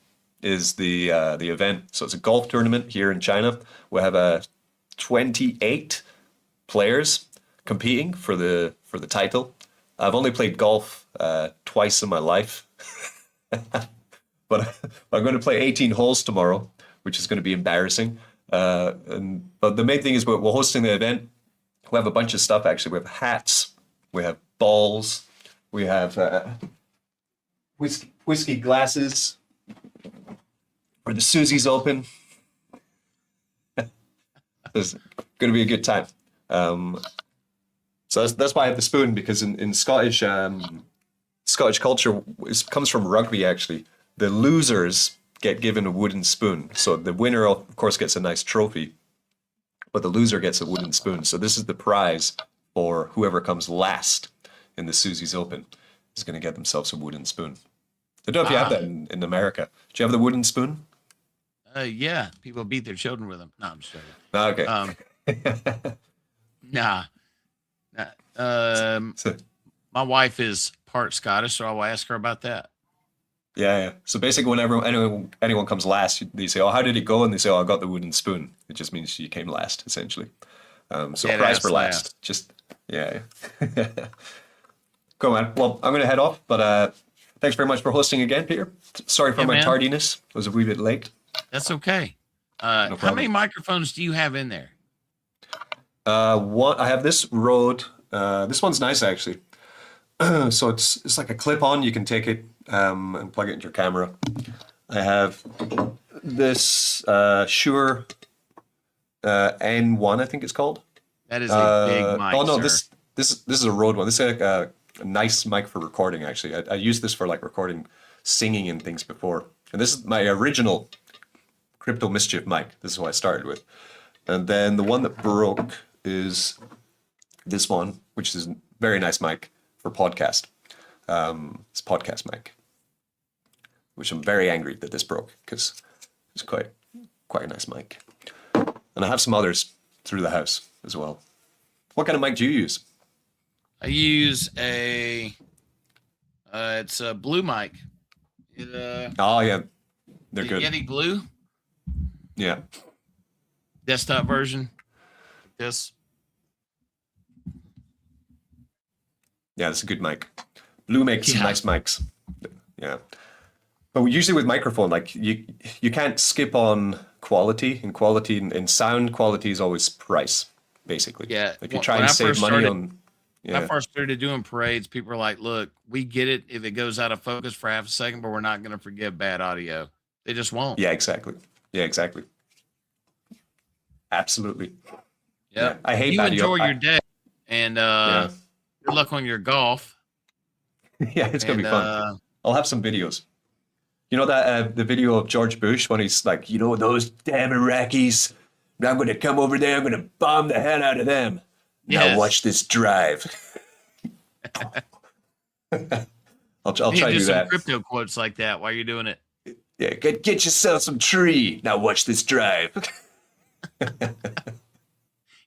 is the event. So it's a golf tournament here in China. We have 28 players competing for the title. I've only played golf twice in my life. But I'm going to play 18 holes tomorrow, which is going to be embarrassing. But the main thing is we're hosting the event. We have a bunch of stuff, actually. We have hats. We have balls. We have whiskey glasses for the Susie's Open. It's going to be a good time. So that's why I have the spoon, because in Scottish culture, it comes from rugby, actually. The losers get given a wooden spoon. So the winner, of course, gets a nice trophy, but the loser gets a wooden spoon. So this is the prize for whoever comes last in the Susie's Open is going to get themselves a wooden spoon. I don't know if you have that in America. Do you have the wooden spoon? Yeah, people beat their children with them. No, I'm just joking. Okay. Nah. My wife is part Scottish, so I'll ask her about that. Yeah. So basically, whenever anyone comes last, they say, "Oh, how did it go?" And they say, "Oh, I got the wooden spoon." It just means you came last, essentially. So Yeah, prize for that's last. Just yeah. Cool, man. Well, I'm going to head off, but thanks very much for hosting again, Peter. Sorry for Yeah, my man. tardiness. I was a wee bit late. That's okay. How problem. many microphones do you have in there? I have this Rode. This one's nice, actually. So it's like a clip-on. You can take it and plug it into your camera. I have this Shure N1, I think it's called. That is a big mic. Oh no, sir. this is a Rode one. This is like a nice mic for recording. Actually, I used this for like recording singing and things before. And this is my original Crypto Mischief mic. This is what I started with. And then the one that broke is this one, which is a very nice mic for podcast. It's a podcast mic, which I'm very angry that this broke because it's quite a nice mic. And I have some others through the house as well. What kind of mic do you use? I use it's a blue mic. Oh yeah, they're the good. Yeti Blue Yeah. desktop version. This. Yeah, it's a good mic. Blue makes some Yeah. nice mics. Yeah. But usually with microphone, like you can't skip on quality, and quality in sound quality is always price, basically. Yeah. Like you When- try when and I save first money started- on. When I Yeah. first started doing parades, people were like, look, we get it if it goes out of focus for half a second, but we're not going to forgive bad audio. They just won't. Yeah, exactly. Yeah, exactly. Absolutely. Yeah. I hate You bad enjoy audio. your day, and Yeah. good luck on your golf. Yeah, it's gonna be And, fun. I'll have some videos. You know that the video of George Bush when he's like, you know, those damn Iraqis. I'm gonna come over there. I'm gonna bomb the hell out of them. Now Yes. watch this drive. I'll try you to do some that. crypto quotes like that while you're doing it. Yeah, get yourself some tree. Now watch this drive.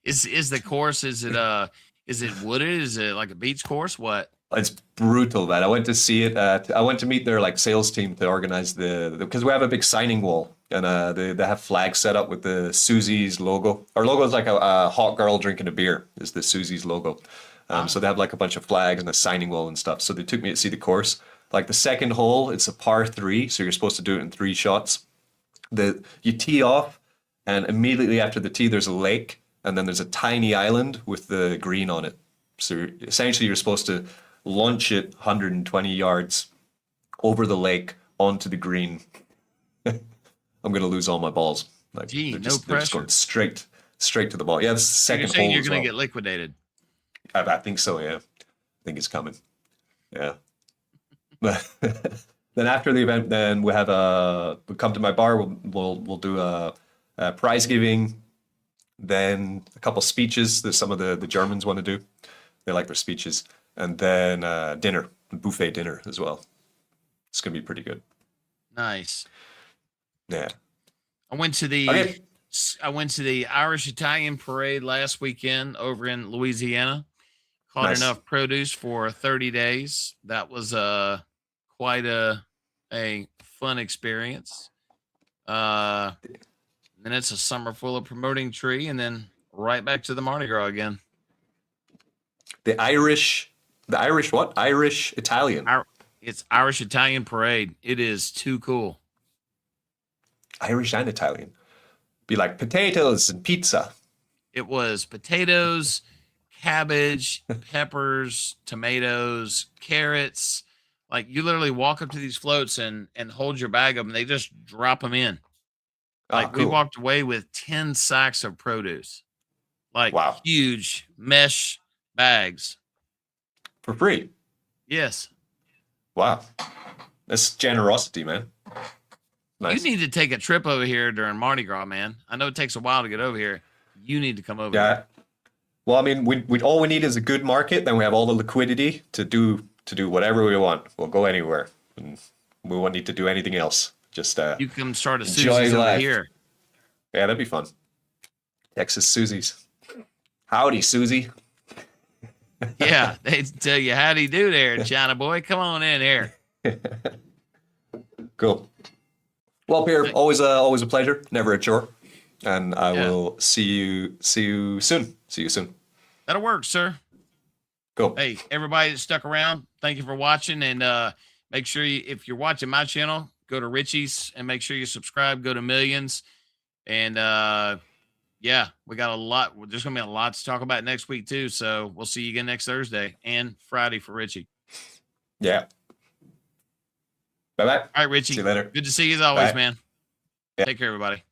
Is the course, is it wooded? Is it like a beach course? What? It's brutal, man. I went to see it. I went to meet their like sales team to organize because we have a big signing wall, and they have flags set up with the Susie's logo. Our logo is like a hot girl drinking a beer. Is the Susie's logo? So they have like a bunch of flags and a signing wall and stuff. So they took me to see the course. Like the second hole, it's a par 3, so you're supposed to do it in 3 shots. You tee off, and immediately after the tee, there's a lake, and then there's a tiny island with the green on it. So essentially, you're supposed to launch it 120 yards over the lake onto the green. I'm gonna lose all my balls. Like Gee, they're no just going pressure. straight to the ball. Yeah, this is the You're second saying hole you're as going well. to get liquidated. I think so. Yeah, I think it's coming. Yeah. But then after the event, then we have we come to my bar. We'll do a prize giving, then a couple speeches that some of the Germans want to do. They like their speeches, and then dinner, buffet dinner as well. It's gonna be pretty good. Nice. Yeah. I went to the Okay. Irish Italian parade last weekend over in Louisiana. Caught Nice. enough produce for 30 days. That was quite a fun experience. Then it's a summer full of promoting tree, and then right back to the Mardi Gras again. The Irish what? Irish Italian. It's Irish Italian parade. It is too cool. Irish and Italian. Be like potatoes and pizza. It was potatoes, cabbage, peppers, tomatoes, carrots. Like you literally walk up to these floats and hold your bag up and they just drop them in. Like we Cool. walked away with 10 sacks of produce. Like Wow. huge mesh bags. For free. Yes. Wow. That's generosity, man. Nice. You need to take a trip over here during Mardi Gras, man. I know it takes a while to get over here. You need to come over here. Well, I mean, we all we need is a good market. Then we have all the liquidity to do whatever we want. We'll go anywhere, and we won't need to do anything else. Just you can start a enjoy Susie's over life. here. Yeah, that'd be fun. Texas Susie's. Howdy, Susie. Yeah, they tell you how do you do there, China boy. Come on in here. Cool. Well, Pierre, always a pleasure, never a chore, and I will see you soon. See you soon. That'll work, sir. Cool. Hey, everybody that stuck around, thank you for watching, and make sure if you're watching my channel, go to Richie's and make sure you subscribe. Go to Millionz, and yeah, we got a lot. There's gonna be a lot to talk about next week too. So we'll see you again next Thursday and Friday for Richie. Yeah. Bye-bye. All right, Richie. See you later. Good to see you as always, Bye. man. Yeah. Take care, everybody.